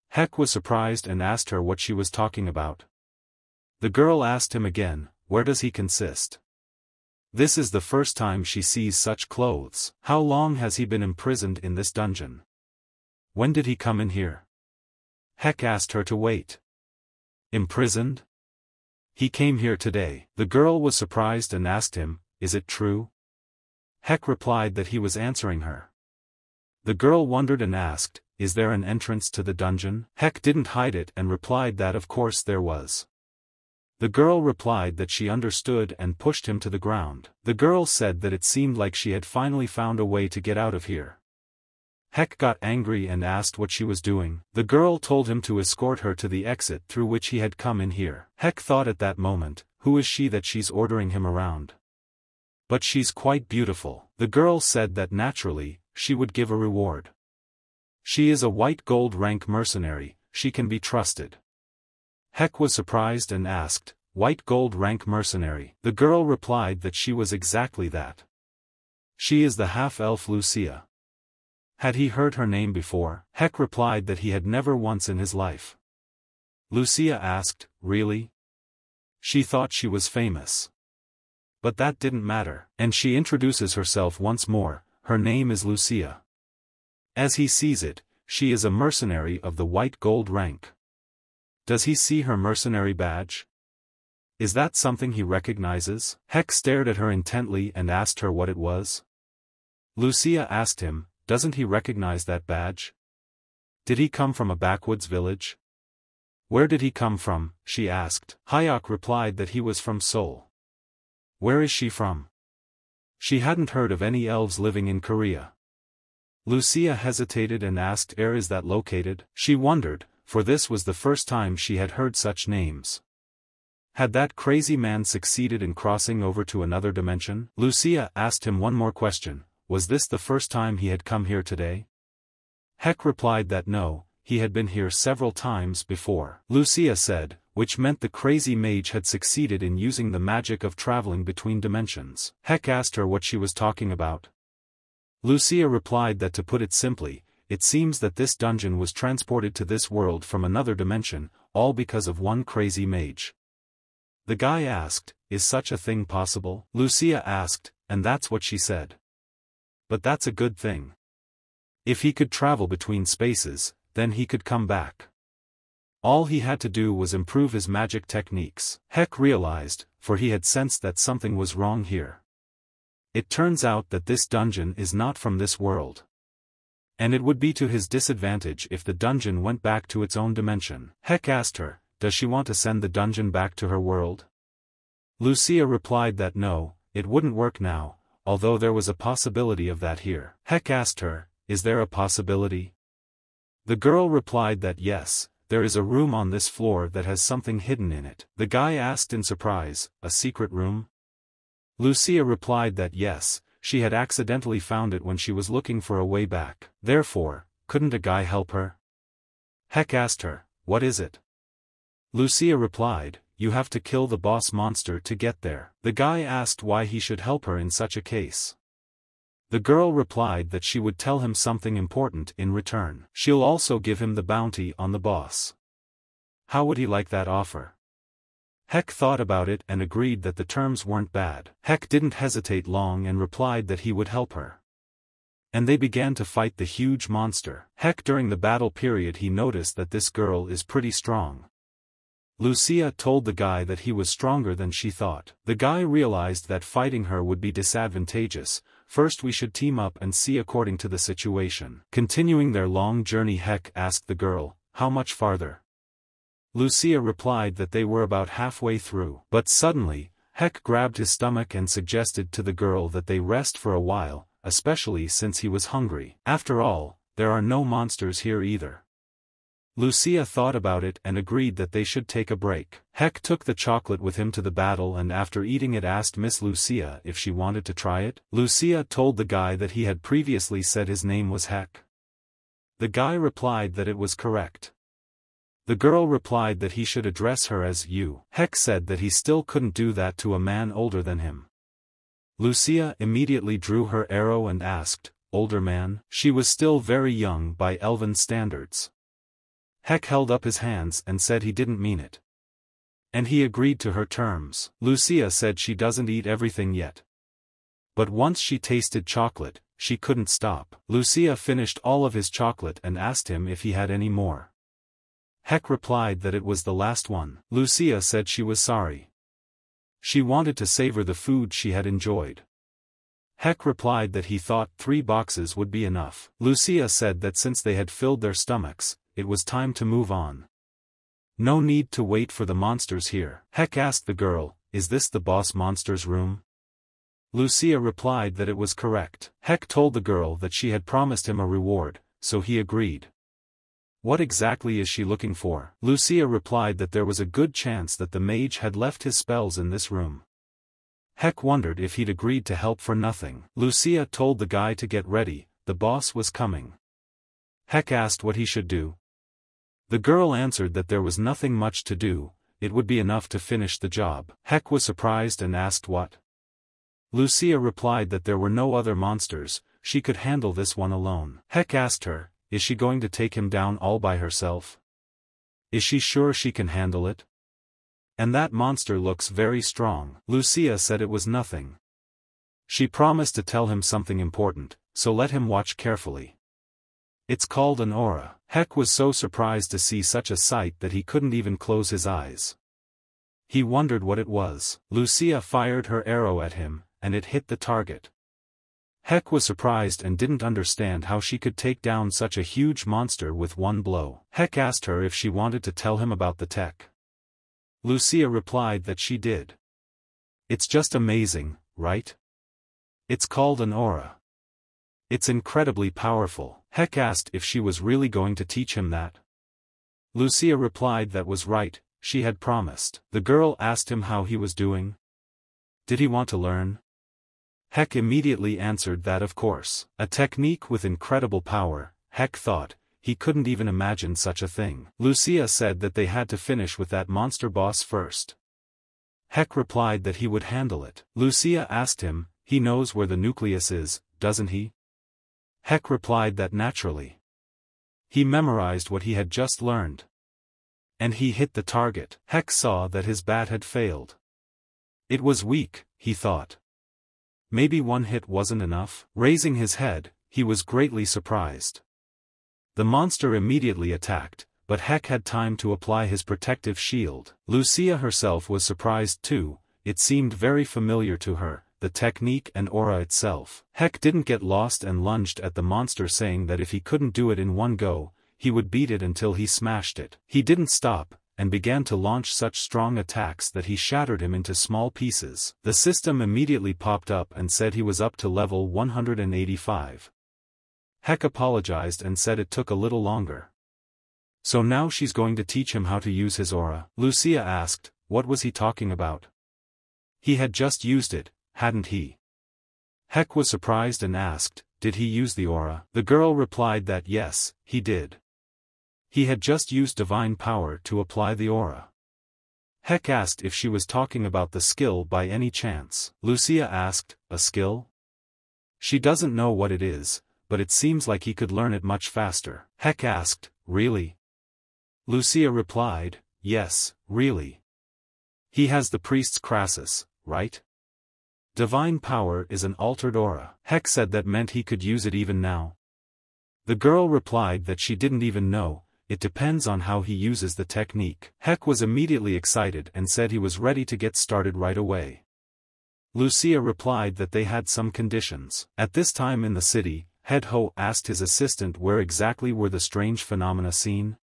Heck was surprised and asked her what she was talking about. The girl asked him again, where does he consist? This is the first time she sees such clothes. How long has he been imprisoned in this dungeon? When did he come in here? Heck asked her to wait. Imprisoned? He came here today. The girl was surprised and asked him, is it true? Heck replied that he was answering her. The girl wondered and asked, is there an entrance to the dungeon? Heck didn't hide it and replied that of course there was. The girl replied that she understood and pushed him to the ground. The girl said that it seemed like she had finally found a way to get out of here. Heck got angry and asked what she was doing. The girl told him to escort her to the exit through which he had come in here. Heck thought at that moment, who is she that she's ordering him around? But she's quite beautiful. The girl said that naturally, she would give a reward. She is a white gold rank mercenary, she can be trusted. Heck was surprised and asked, white gold rank mercenary? The girl replied that she was exactly that. She is the half-elf Lucia. Had he heard her name before? Heck replied that he had never once in his life. Lucia asked, really? She thought she was famous. But that didn't matter. And she introduces herself once more, her name is Lucia. As he sees it, she is a mercenary of the white gold rank. Does he see her mercenary badge? Is that something he recognizes? Heck stared at her intently and asked her what it was. Lucia asked him, doesn't he recognize that badge? Did he come from a backwoods village? Where did he come from? She asked. Hyok replied that he was from Seoul. Where is she from? She hadn't heard of any elves living in Korea. Lucia hesitated and asked where is that located? She wondered, for this was the first time she had heard such names. Had that crazy man succeeded in crossing over to another dimension? Lucia asked him one more question. Was this the first time he had come here today? Heck replied that no, he had been here several times before. Lucia said, which meant the crazy mage had succeeded in using the magic of traveling between dimensions. Heck asked her what she was talking about. Lucia replied that to put it simply, it seems that this dungeon was transported to this world from another dimension, all because of one crazy mage. The guy asked, is such a thing possible? Lucia asked, and that's what she said. But that's a good thing. If he could travel between spaces, then he could come back. All he had to do was improve his magic techniques. Heck realized, for he had sensed that something was wrong here. It turns out that this dungeon is not from this world. And it would be to his disadvantage if the dungeon went back to its own dimension. Heck asked her, does she want to send the dungeon back to her world? Lucia replied that no, it wouldn't work now, although there was a possibility of that here. Heck asked her, is there a possibility? The girl replied that yes, there is a room on this floor that has something hidden in it. The guy asked in surprise, a secret room? Lucia replied that yes, she had accidentally found it when she was looking for a way back. Therefore, couldn't a guy help her? Heck asked her, what is it? Lucia replied, you have to kill the boss monster to get there. The guy asked why he should help her in such a case. The girl replied that she would tell him something important in return. She'll also give him the bounty on the boss. How would he like that offer? Heck thought about it and agreed that the terms weren't bad. Heck didn't hesitate long and replied that he would help her. And they began to fight the huge monster. Heck during the battle period he noticed that this girl is pretty strong. Lucia told the guy that he was stronger than she thought. The guy realized that fighting her would be disadvantageous. First we should team up and see according to the situation. Continuing their long journey, Heck asked the girl, how much farther? Lucia replied that they were about halfway through. But suddenly, Heck grabbed his stomach and suggested to the girl that they rest for a while, especially since he was hungry. After all, there are no monsters here either. Lucia thought about it and agreed that they should take a break. Heck took the chocolate with him to the battle and after eating it asked Miss Lucia if she wanted to try it. Lucia told the guy that he had previously said his name was Heck. The guy replied that it was correct. The girl replied that he should address her as you. Heck said that he still couldn't do that to a man older than him. Lucia immediately drew her arrow and asked, older man? She was still very young by elven standards. Heck held up his hands and said he didn't mean it. And he agreed to her terms. Lucia said she doesn't eat everything yet. But once she tasted chocolate, she couldn't stop. Lucia finished all of his chocolate and asked him if he had any more. Heck replied that it was the last one. Lucia said she was sorry. She wanted to savor the food she had enjoyed. Heck replied that he thought 3 boxes would be enough. Lucia said that since they had filled their stomachs, it was time to move on. No need to wait for the monsters here. Heck asked the girl, is this the boss monster's room? Lucia replied that it was correct. Heck told the girl that she had promised him a reward, so he agreed. What exactly is she looking for? Lucia replied that there was a good chance that the mage had left his spells in this room. Heck wondered if he'd agreed to help for nothing. Lucia told the guy to get ready, the boss was coming. Heck asked what he should do. The girl answered that there was nothing much to do, it would be enough to finish the job. Heck was surprised and asked what. Lucia replied that there were no other monsters, she could handle this one alone. Heck asked her, is she going to take him down all by herself? Is she sure she can handle it? And that monster looks very strong. Lucia said it was nothing. She promised to tell him something important, so let him watch carefully. It's called an aura. Heck was so surprised to see such a sight that he couldn't even close his eyes. He wondered what it was. Lucia fired her arrow at him, and it hit the target. Heck was surprised and didn't understand how she could take down such a huge monster with one blow. Heck asked her if she wanted to tell him about the tech. Lucia replied that she did. It's just amazing, right? It's called an aura. It's incredibly powerful. Heck asked if she was really going to teach him that. Lucia replied that was right, she had promised. The girl asked him how he was doing. Did he want to learn? Heck immediately answered that of course. A technique with incredible power, Heck thought. He couldn't even imagine such a thing. Lucia said that they had to finish with that monster boss first. Heck replied that he would handle it. Lucia asked him, he knows where the nucleus is, doesn't he? Heck replied that naturally. He memorized what he had just learned. And he hit the target. Heck saw that his bat had failed. It was weak, he thought. Maybe one hit wasn't enough. Raising his head, he was greatly surprised. The monster immediately attacked, but Heck had time to apply his protective shield. Lucia herself was surprised too. It seemed very familiar to her, the technique and aura itself. Heck didn't get lost and lunged at the monster, saying that if he couldn't do it in one go, he would beat it until he smashed it. He didn't stop, and began to launch such strong attacks that he shattered him into small pieces. The system immediately popped up and said he was up to level 185. Heck apologized and said it took a little longer. So now she's going to teach him how to use his aura? Lucia asked. What was he talking about? He had just used it, hadn't he? Heck was surprised and asked, did he use the aura? The girl replied that yes, he did. He had just used divine power to apply the aura. Heck asked if she was talking about the skill by any chance. Lucia asked, a skill? She doesn't know what it is, but it seems like he could learn it much faster. Heck asked, really? Lucia replied, yes, really. He has the priest's Crassus, right? Divine power is an altered aura. Heck said that meant he could use it even now. The girl replied that she didn't even know, it depends on how he uses the technique. Heck was immediately excited and said he was ready to get started right away. Lucia replied that they had some conditions. At this time in the city, Head Ho asked his assistant where exactly were the strange phenomena seen.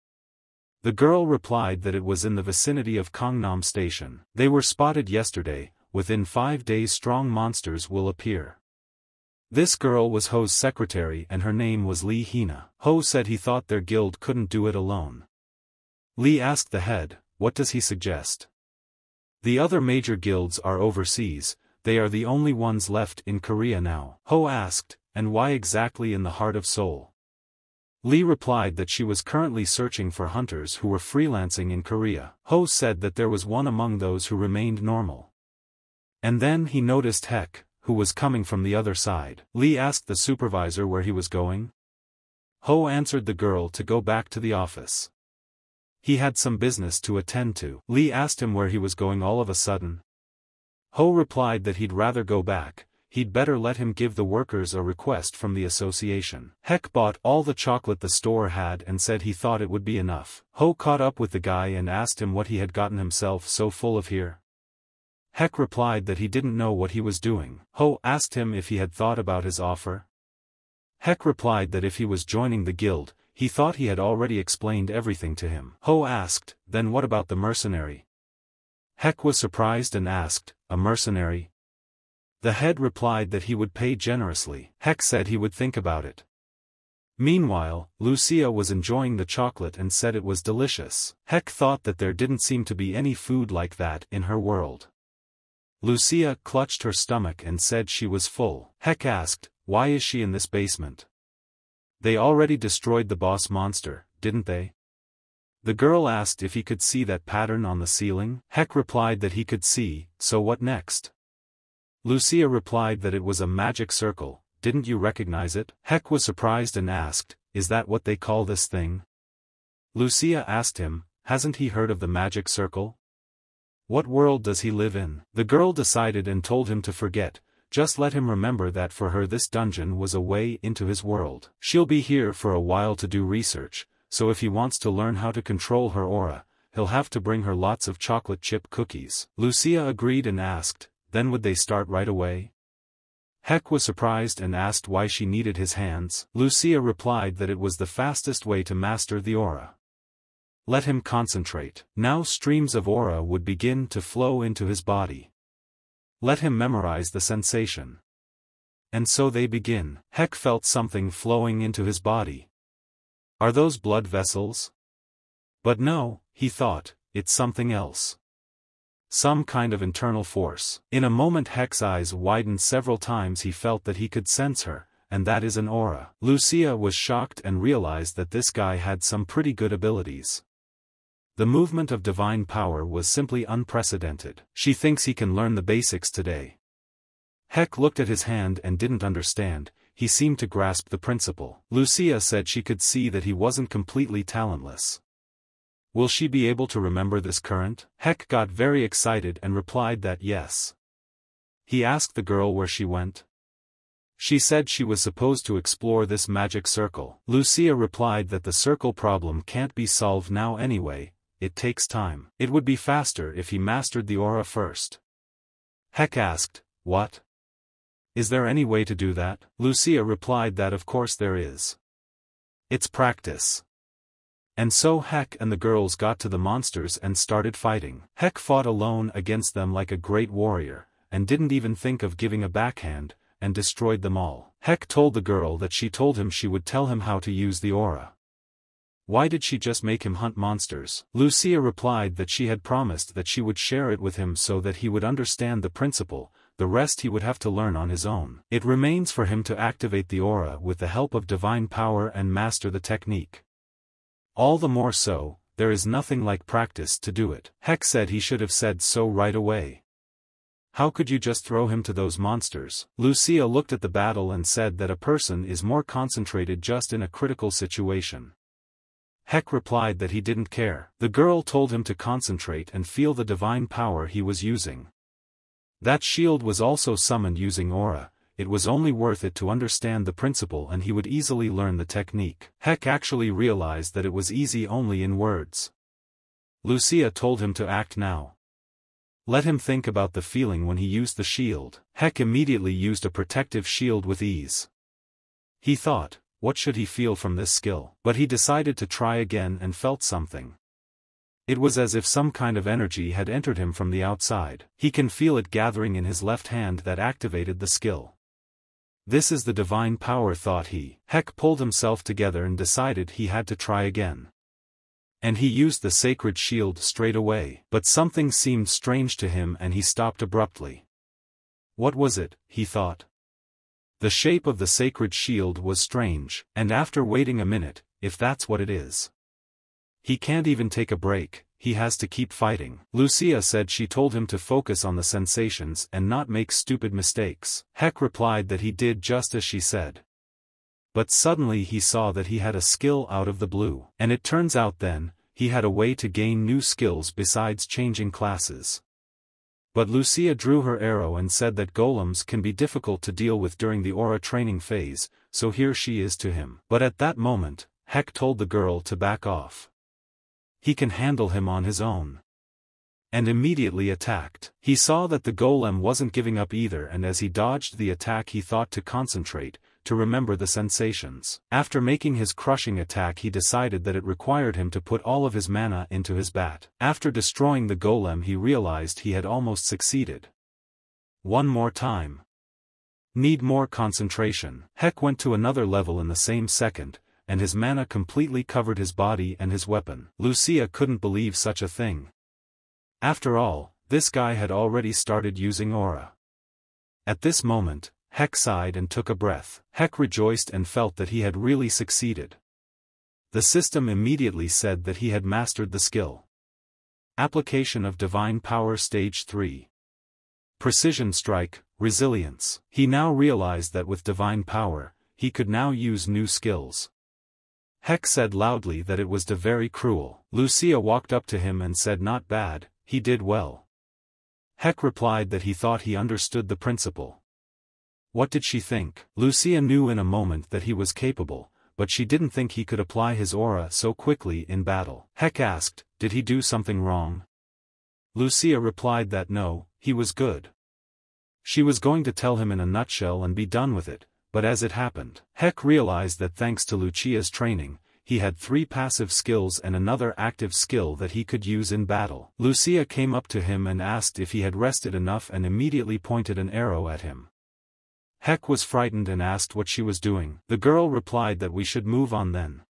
The girl replied that it was in the vicinity of Gangnam Station. They were spotted yesterday. Within 5 days strong monsters will appear. This girl was Ho's secretary and her name was Lee Hina. Ho said he thought their guild couldn't do it alone. Lee asked the head, what does he suggest? The other major guilds are overseas, they are the only ones left in Korea now. Ho asked, and why exactly in the heart of Seoul? Lee replied that she was currently searching for hunters who were freelancing in Korea. Ho said that there was one among those who remained normal. And then he noticed Heck, who was coming from the other side. Lee asked the supervisor where he was going. Ho answered the girl to go back to the office. He had some business to attend to. Lee asked him where he was going all of a sudden. Ho replied that he'd rather go back, he'd better let him give the workers a request from the association. Heck bought all the chocolate the store had and said he thought it would be enough. Ho caught up with the guy and asked him what he had gotten himself so full of here. Heck replied that he didn't know what he was doing. Ho asked him if he had thought about his offer. Heck replied that if he was joining the guild, he thought he had already explained everything to him. Ho asked, then what about the mercenary? Heck was surprised and asked, a mercenary? The head replied that he would pay generously. Heck said he would think about it. Meanwhile, Lucia was enjoying the chocolate and said it was delicious. Heck thought that there didn't seem to be any food like that in her world. Lucia clutched her stomach and said she was full. Heck asked, why is she in this basement? They already destroyed the boss monster, didn't they? The girl asked if he could see that pattern on the ceiling. Heck replied that he could see, so what next? Lucia replied that it was a magic circle, didn't you recognize it? Heck was surprised and asked, is that what they call this thing? Lucia asked him, hasn't he heard of the magic circle? What world does he live in? The girl decided and told him to forget, just let him remember that for her this dungeon was a way into his world. She'll be here for a while to do research, so if he wants to learn how to control her aura, he'll have to bring her lots of chocolate chip cookies. Lucia agreed and asked, then would they start right away? Heck was surprised and asked why she needed his hands. Lucia replied that it was the fastest way to master the aura. Let him concentrate. Now streams of aura would begin to flow into his body. Let him memorize the sensation. And so they begin. Heck felt something flowing into his body. Are those blood vessels? But no, he thought, it's something else. Some kind of internal force. In a moment Heck's eyes widened several times. He felt that he could sense her, and that is an aura. Lucia was shocked and realized that this guy had some pretty good abilities. The movement of divine power was simply unprecedented. She thinks he can learn the basics today. Heck looked at his hand and didn't understand. He seemed to grasp the principle. Lucia said she could see that he wasn't completely talentless. Will she be able to remember this current? Heck got very excited and replied that yes. He asked the girl where she went. She said she was supposed to explore this magic circle. Lucia replied that the circle problem can't be solved now anyway, it takes time. It would be faster if he mastered the aura first. Heck asked, what? Is there any way to do that? Lucia replied that of course there is. It's practice. And so Heck and the girls got to the monsters and started fighting. Heck fought alone against them like a great warrior, and didn't even think of giving a backhand, and destroyed them all. Heck told the girl that she told him she would tell him how to use the aura. Why did she just make him hunt monsters? Lucia replied that she had promised that she would share it with him so that he would understand the principle, the rest he would have to learn on his own. It remains for him to activate the aura with the help of divine power and master the technique. All the more so, there is nothing like practice to do it. Heck said he should have said so right away. How could you just throw him to those monsters? Lucia looked at the battle and said that a person is more concentrated just in a critical situation. Heck replied that he didn't care. The girl told him to concentrate and feel the divine power he was using. That shield was also summoned using aura. It was only worth it to understand the principle and he would easily learn the technique. Heck actually realized that it was easy only in words. Lucia told him to act now. Let him think about the feeling when he used the shield. Heck immediately used a protective shield with ease. He thought, what should he feel from this skill? But he decided to try again and felt something. It was as if some kind of energy had entered him from the outside. He can feel it gathering in his left hand that activated the skill. This is the divine power, thought he. Heck pulled himself together and decided he had to try again. And he used the sacred shield straight away. But something seemed strange to him and he stopped abruptly. What was it, he thought. The shape of the sacred shield was strange, and after waiting a minute, if that's what it is. He can't even take a break, he has to keep fighting. Lucia said she told him to focus on the sensations and not make stupid mistakes. Heck replied that he did just as she said. But suddenly he saw that he had a skill out of the blue. And it turns out then, he had a way to gain new skills besides changing classes. But Lucia drew her arrow and said that golems can be difficult to deal with during the aura training phase, so here she is to him. But at that moment, Heck told the girl to back off. He can handle him on his own. And immediately attacked. He saw that the golem wasn't giving up either, and as he dodged the attack he thought to concentrate, to remember the sensations. After making his crushing attack he decided that it required him to put all of his mana into his bat. After destroying the golem he realized he had almost succeeded. One more time. Need more concentration. Heck went to another level in the same second, and his mana completely covered his body and his weapon. Lucia couldn't believe such a thing. After all, this guy had already started using aura. At this moment, Heck sighed and took a breath. Heck rejoiced and felt that he had really succeeded. The system immediately said that he had mastered the skill. Application of Divine Power Stage 3. Precision Strike, Resilience. He now realized that with divine power, he could now use new skills. Heck said loudly that it was very cruel. Lucia walked up to him and said not bad, he did well. Heck replied that he thought he understood the principle. What did she think? Lucia knew in a moment that he was capable, but she didn't think he could apply his aura so quickly in battle. Heck asked, did he do something wrong? Lucia replied that no, he was good. She was going to tell him in a nutshell and be done with it. But as it happened, Heck realized that thanks to Lucia's training, he had 3 passive skills and another active skill that he could use in battle. Lucia came up to him and asked if he had rested enough and immediately pointed an arrow at him. Heck was frightened and asked what she was doing. The girl replied that we should move on then.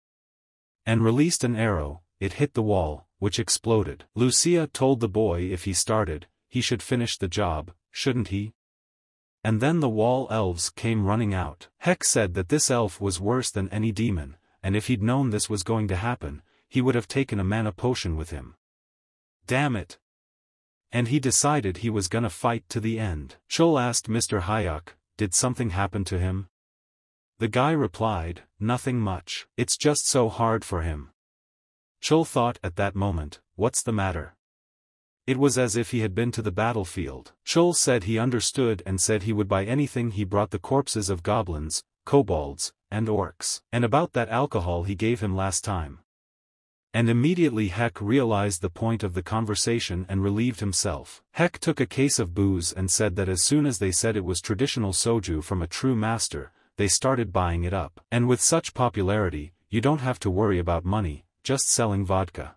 And released an arrow. it hit the wall, which exploded. Lucia told the boy if he started, he should finish the job, shouldn't he? And then the wall elves came running out. Heck said that this elf was worse than any demon, and if he'd known this was going to happen, he would have taken a mana potion with him. Damn it! And he decided he was gonna fight to the end. Chul asked Mr. Hayuk, did something happen to him? The guy replied, nothing much. It's just so hard for him. Chul thought at that moment, what's the matter? It was as if he had been to the battlefield. Chul said he understood and said he would buy anything. He brought the corpses of goblins, kobolds, and orcs, and about that alcohol he gave him last time. And immediately Heck realized the point of the conversation and relieved himself. Heck took a case of booze and said that as soon as they said it was traditional soju from a true master, they started buying it up. And with such popularity, you don't have to worry about money, just selling vodka.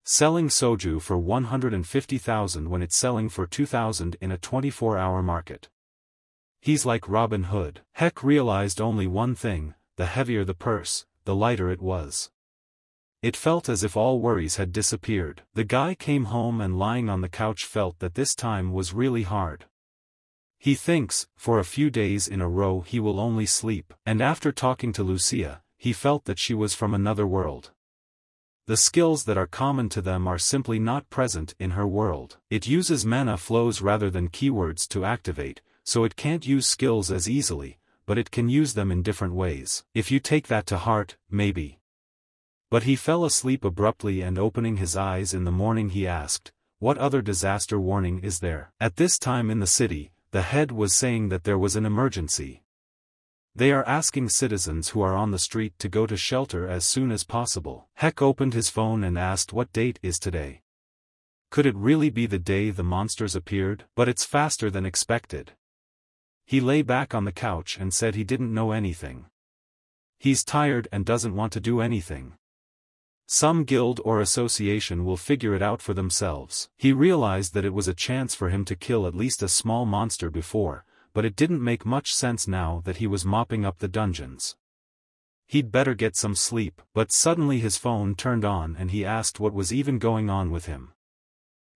Selling soju for 150,000 when it's selling for 2,000 in a 24-hour market. He's like Robin Hood. Heck realized only one thing, the heavier the purse, the lighter it was. It felt as if all worries had disappeared. The guy came home and lying on the couch felt that this time was really hard. He thinks, for a few days in a row he will only sleep. And after talking to Lucia, he felt that she was from another world. The skills that are common to them are simply not present in her world. It uses mana flows rather than keywords to activate, so it can't use skills as easily, but it can use them in different ways. If you take that to heart, maybe. But he fell asleep abruptly, and opening his eyes in the morning he asked, what other disaster warning is there? At this time in the city, the head was saying that there was an emergency. They are asking citizens who are on the street to go to shelter as soon as possible. Heck opened his phone and asked what date is today. Could it really be the day the monsters appeared? But it's faster than expected. He lay back on the couch and said he didn't know anything. He's tired and doesn't want to do anything. Some guild or association will figure it out for themselves. He realized that it was a chance for him to kill at least a small monster before, but it didn't make much sense now that he was mopping up the dungeons. He'd better get some sleep. But suddenly his phone turned on and he asked what was even going on with him.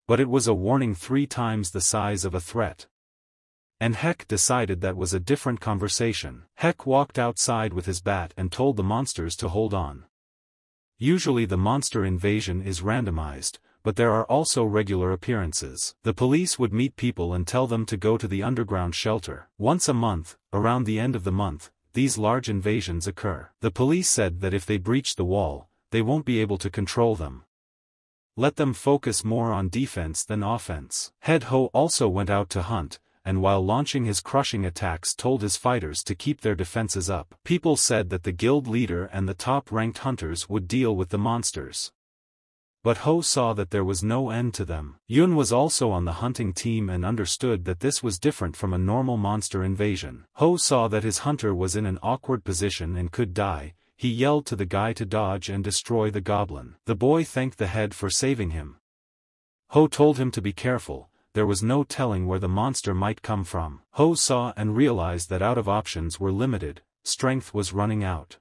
But it was a warning 3 times the size of a threat. And Heck decided that was a different conversation. Heck walked outside with his bat and told the monsters to hold on. Usually the monster invasion is randomized, but there are also regular appearances. The police would meet people and tell them to go to the underground shelter. Once a month, around the end of the month, these large invasions occur. The police said that if they breach the wall, they won't be able to control them. Let them focus more on defense than offense. Head Ho also went out to hunt, and while launching his crushing attacks told his fighters to keep their defenses up. People said that the guild leader and the top-ranked hunters would deal with the monsters. But Ho saw that there was no end to them. Yun was also on the hunting team and understood that this was different from a normal monster invasion. Ho saw that his hunter was in an awkward position and could die. He yelled to the guy to dodge and destroy the goblin. The boy thanked the head for saving him. Ho told him to be careful. There was no telling where the monster might come from. Ho saw and realized that out of options were limited, strength was running out.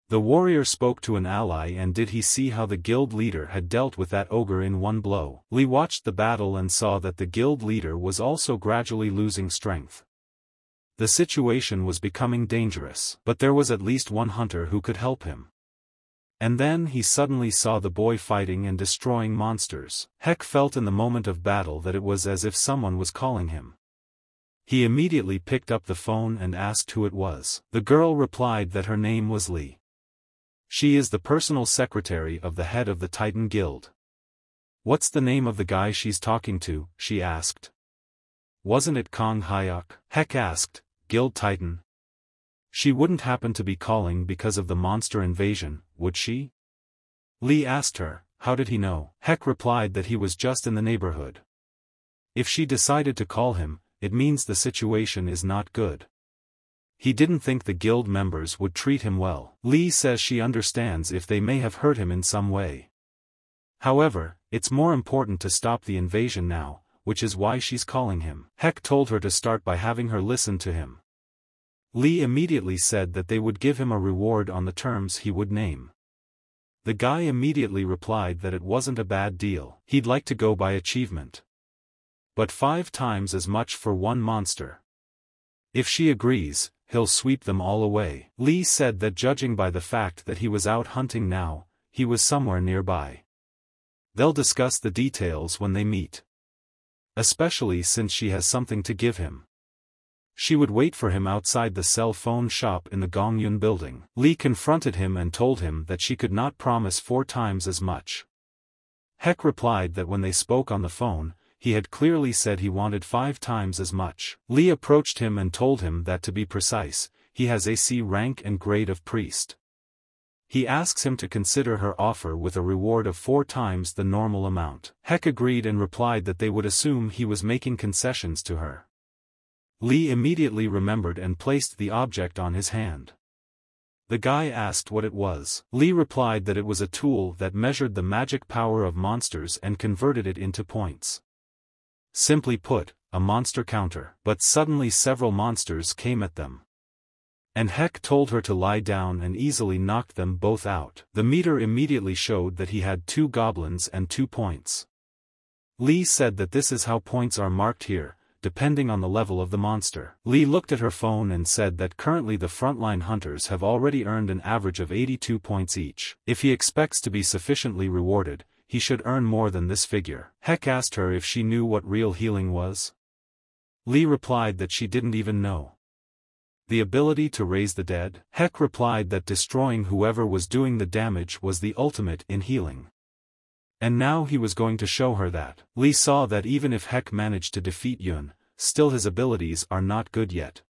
The warrior spoke to an ally and did he see how the guild leader had dealt with that ogre in one blow. Lee watched the battle and saw that the guild leader was also gradually losing strength. The situation was becoming dangerous, but there was at least one hunter who could help him. And then he suddenly saw the boy fighting and destroying monsters. Heck felt in the moment of battle that it was as if someone was calling him. He immediately picked up the phone and asked who it was. The girl replied that her name was Lee. She is the personal secretary of the head of the Titan Guild. What's the name of the guy she's talking to? She asked. Wasn't it Kong Hyuk? Heck asked, Guild Titan. She wouldn't happen to be calling because of the monster invasion, would she? Lee asked her, how did he know? Heck replied that he was just in the neighborhood. If she decided to call him, it means the situation is not good. He didn't think the guild members would treat him well. Lee says she understands if they may have hurt him in some way. However, it's more important to stop the invasion now, which is why she's calling him. Heck told her to start by having her listen to him. Lee immediately said that they would give him a reward on the terms he would name. The guy immediately replied that it wasn't a bad deal. He'd like to go by achievement. But 5 times as much for one monster. If she agrees, he'll sweep them all away. Lee said that judging by the fact that he was out hunting now, he was somewhere nearby. They'll discuss the details when they meet. Especially since she has something to give him. She would wait for him outside the cell phone shop in the Gongyun building. Lee confronted him and told him that she could not promise 4 times as much. Heck replied that when they spoke on the phone, he had clearly said he wanted 5 times as much. Lee approached him and told him that to be precise, he has AC rank and grade of priest. He asks him to consider her offer with a reward of 4 times the normal amount. Heck agreed and replied that they would assume he was making concessions to her. Lee immediately remembered and placed the object on his hand. The guy asked what it was. Lee replied that it was a tool that measured the magic power of monsters and converted it into points. Simply put, a monster counter. But suddenly several monsters came at them. And Heck told her to lie down and easily knocked them both out. The meter immediately showed that he had 2 goblins and 2 points. Lee said that this is how points are marked here, depending on the level of the monster. Lee looked at her phone and said that currently the frontline hunters have already earned an average of 82 points each. If he expects to be sufficiently rewarded, he should earn more than this figure. Heck asked her if she knew what real healing was. Lee replied that she didn't even know. The ability to raise the dead? Heck replied that destroying whoever was doing the damage was the ultimate in healing. And now he was going to show her that. Lee saw that even if Heck managed to defeat Yun, still his abilities are not good yet.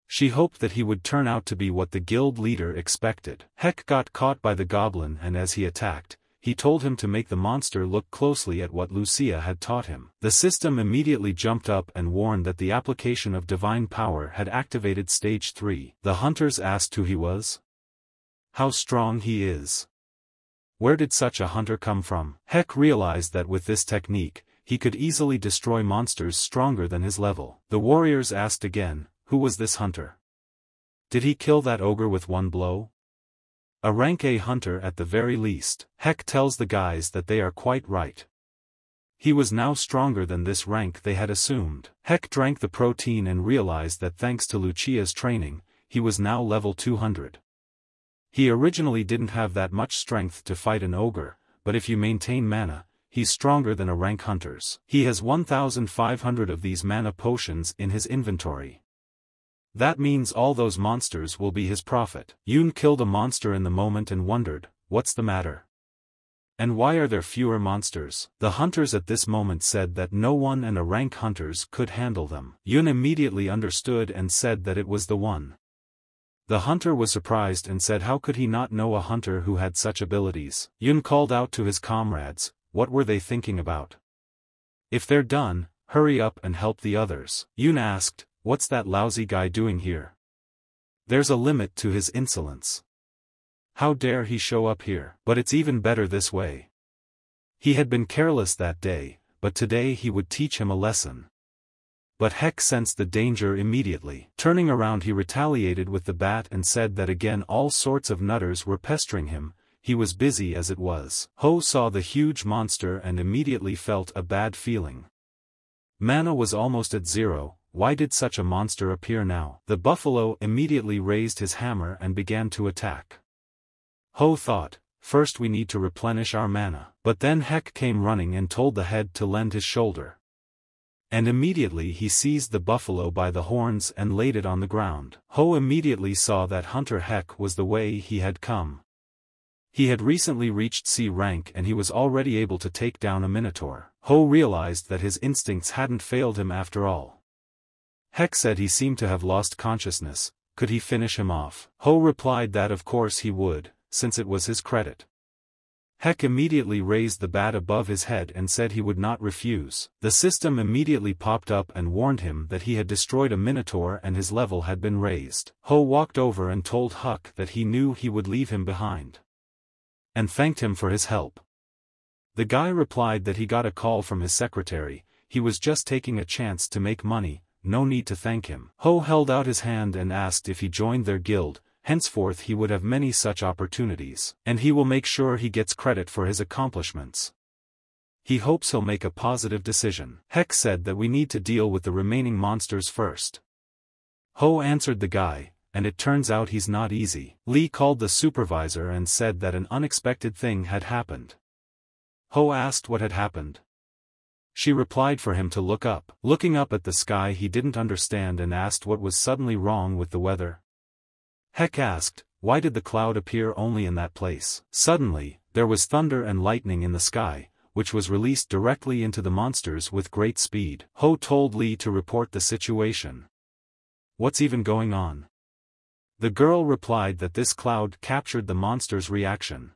She hoped that he would turn out to be what the guild leader expected. Heck got caught by the goblin and as he attacked, he told him to make the monster look closely at what Lucia had taught him. The system immediately jumped up and warned that the application of divine power had activated stage 3. The hunters asked who he was. How strong he is. Where did such a hunter come from? Heck realized that with this technique, he could easily destroy monsters stronger than his level. The warriors asked again, who was this hunter? Did he kill that ogre with 1 blow? A rank A hunter at the very least. Heck tells the guys that they are quite right. He was now stronger than this rank they had assumed. Heck drank the protein and realized that thanks to Lucia's training, he was now level 200. He originally didn't have that much strength to fight an ogre, but if you maintain mana, he's stronger than a rank hunter's. He has 1,500 of these mana potions in his inventory. That means all those monsters will be his profit. Yoon killed a monster in the moment and wondered, what's the matter? And why are there fewer monsters? The hunters at this moment said that no one and a rank hunters could handle them. Yoon immediately understood and said that it was the one. The hunter was surprised and said how could he not know a hunter who had such abilities. Yun called out to his comrades, what were they thinking about? If they're done, hurry up and help the others. Yun asked, what's that lousy guy doing here? There's a limit to his insolence. How dare he show up here? But it's even better this way. He had been careless that day, but today he would teach him a lesson. But Heck sensed the danger immediately. Turning around he retaliated with the bat and said that again all sorts of nutters were pestering him, he was busy as it was. Ho saw the huge monster and immediately felt a bad feeling. Mana was almost at 0, why did such a monster appear now? The buffalo immediately raised his hammer and began to attack. Ho thought, first we need to replenish our mana. But then Heck came running and told the head to lend his shoulder. And immediately he seized the buffalo by the horns and laid it on the ground. Ho immediately saw that Hunter Heck was the way he had come. He had recently reached C rank and he was already able to take down a minotaur. Ho realized that his instincts hadn't failed him after all. Heck said he seemed to have lost consciousness, could he finish him off? Ho replied that of course he would, since it was his credit. Heck immediately raised the bat above his head and said he would not refuse. The system immediately popped up and warned him that he had destroyed a minotaur and his level had been raised. Ho walked over and told Huck that he knew he would leave him behind. And thanked him for his help. The guy replied that he got a call from his secretary, he was just taking a chance to make money, no need to thank him. Ho held out his hand and asked if he joined their guild, henceforth he would have many such opportunities, and he will make sure he gets credit for his accomplishments. He hopes he'll make a positive decision. Heck said that we need to deal with the remaining monsters first. Ho answered the guy, and it turns out he's not easy. Lee called the supervisor and said that an unexpected thing had happened. Ho asked what had happened. She replied for him to look up. Looking up at the sky, he didn't understand and asked what was suddenly wrong with the weather. Heck asked, why did the cloud appear only in that place? Suddenly, there was thunder and lightning in the sky, which was released directly into the monsters with great speed. Ho told Lee to report the situation. What's even going on? The girl replied that this cloud captured the monster's reaction.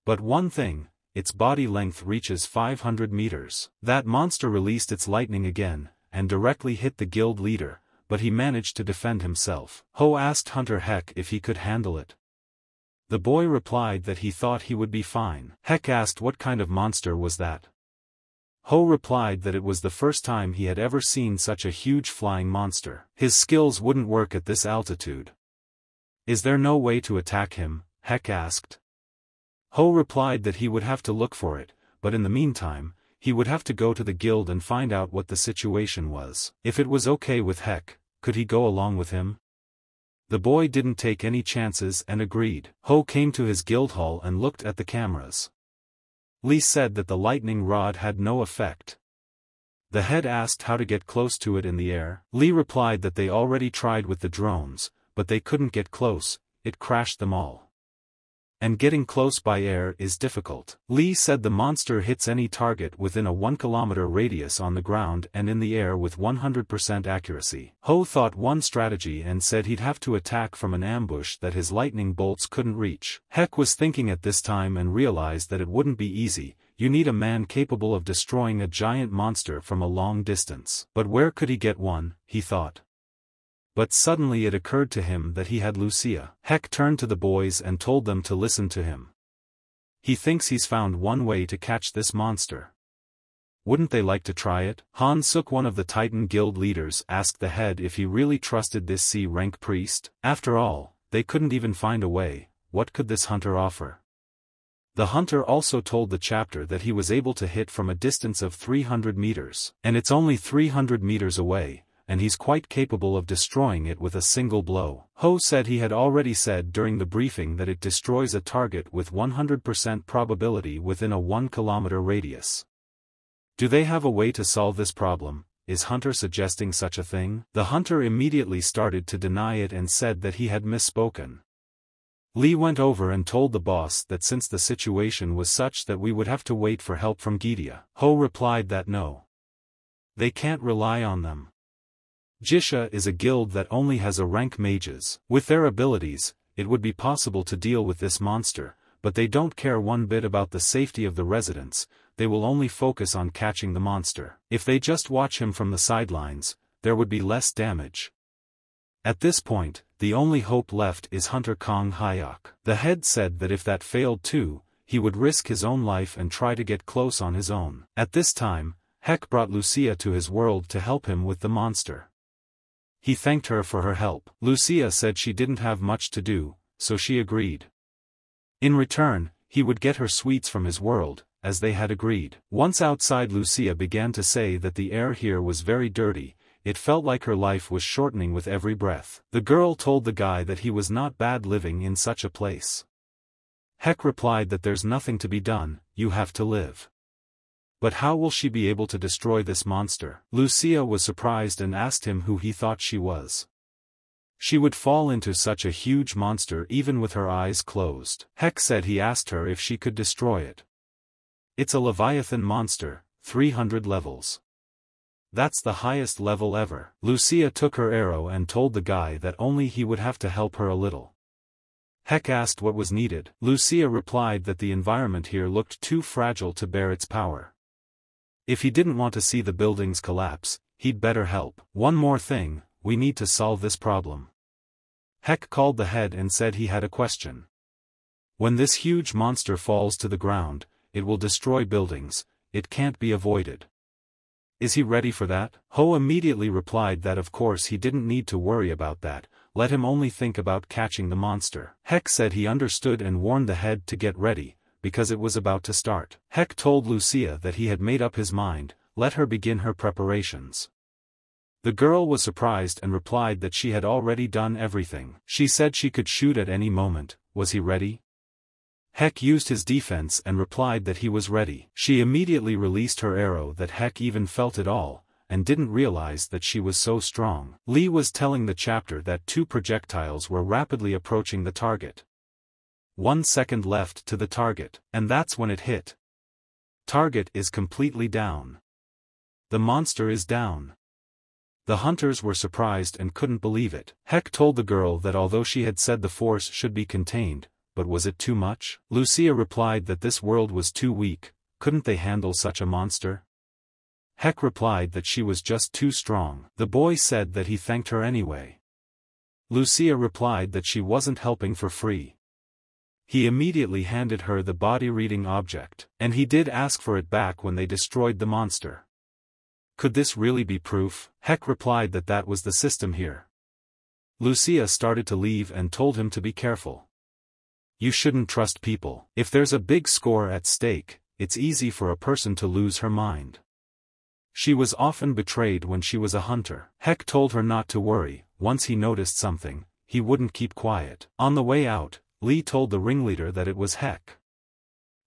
But one thing, its body length reaches 500 meters. That monster released its lightning again, and directly hit the guild leader, but he managed to defend himself. Ho asked Hunter Heck if he could handle it. The boy replied that he thought he would be fine. Heck asked what kind of monster was that. Ho replied that it was the first time he had ever seen such a huge flying monster. His skills wouldn't work at this altitude. Is there no way to attack him? Heck asked. Ho replied that he would have to look for it, but in the meantime, he would have to go to the guild and find out what the situation was. If it was okay with Heck, could he go along with him? The boy didn't take any chances and agreed. Ho came to his guild hall and looked at the cameras. Lee said that the lightning rod had no effect. The head asked how to get close to it in the air. Lee replied that they already tried with the drones, but they couldn't get close, it crashed them all. And getting close by air is difficult. Lee said the monster hits any target within a 1 kilometer radius on the ground and in the air with 100% accuracy. Ho thought one strategy and said he'd have to attack from an ambush that his lightning bolts couldn't reach. Heck was thinking at this time and realized that it wouldn't be easy. You need a man capable of destroying a giant monster from a long distance. But where could he get one, he thought. But suddenly it occurred to him that he had Lucia. Heck turned to the boys and told them to listen to him. He thinks he's found one way to catch this monster. Wouldn't they like to try it? Han Suk, one of the Titan Guild leaders, asked the head if he really trusted this C-rank priest. After all, they couldn't even find a way. What could this hunter offer? The hunter also told the chapter that he was able to hit from a distance of 300 meters. And it's only 300 meters away, and he's quite capable of destroying it with a single blow. Ho said he had already said during the briefing that it destroys a target with 100% probability within a 1 kilometer radius. Do they have a way to solve this problem? Is Hunter suggesting such a thing? The hunter immediately started to deny it and said that he had misspoken. Lee went over and told the boss that since the situation was such that we would have to wait for help from Gidia. Ho replied that no. They can't rely on them. Jisha is a guild that only has a rank mages. With their abilities, it would be possible to deal with this monster, but they don't care one bit about the safety of the residents. They will only focus on catching the monster. If they just watch him from the sidelines, there would be less damage. At this point, the only hope left is Hunter Kong Hyok. The head said that if that failed too, he would risk his own life and try to get close on his own. At this time, Heck brought Lucia to his world to help him with the monster. He thanked her for her help. Lucia said she didn't have much to do, so she agreed. In return, he would get her sweets from his world, as they had agreed. Once outside, Lucia began to say that the air here was very dirty. It felt like her life was shortening with every breath. The girl told the guy that he was not bad living in such a place. Heck replied that there's nothing to be done, you have to live. But how will she be able to destroy this monster? Lucia was surprised and asked him who he thought she was. She would fall into such a huge monster even with her eyes closed. Heck said he asked her if she could destroy it. It's a Leviathan monster, 300 levels. That's the highest level ever. Lucia took her arrow and told the guy that only he would have to help her a little. Heck asked what was needed. Lucia replied that the environment here looked too fragile to bear its power. If he didn't want to see the buildings collapse, he'd better help. One more thing, we need to solve this problem. Heck called the head and said he had a question. When this huge monster falls to the ground, it will destroy buildings. It can't be avoided. Is he ready for that? Ho immediately replied that of course he didn't need to worry about that. let him only think about catching the monster. Heck said he understood and warned the head to get ready, because it was about to start. Heck told Lucia that he had made up his mind, let her begin her preparations. The girl was surprised and replied that she had already done everything. She said she could shoot at any moment. Was he ready? Heck used his defense and replied that he was ready. She immediately released her arrow that Heck even felt it all, and didn't realize that she was so strong. Lee was telling the chapter that 2 projectiles were rapidly approaching the target. 1 second left to the target, and that's when it hit. Target is completely down. The monster is down. The hunters were surprised and couldn't believe it. Heck told the girl that although she had said the force should be contained, but was it too much? Lucia replied that this world was too weak, couldn't they handle such a monster? Heck replied that she was just too strong. The boy said that he thanked her anyway. Lucia replied that she wasn't helping for free. He immediately handed her the body-reading object, and he did ask for it back when they destroyed the monster. Could this really be proof? Heck replied that that was the system here. Lucia started to leave and told him to be careful. You shouldn't trust people. If there's a big score at stake, it's easy for a person to lose her mind. She was often betrayed when she was a hunter. Heck told her not to worry, once he noticed something, he wouldn't keep quiet. On the way out, Lee told the ringleader that it was Heck.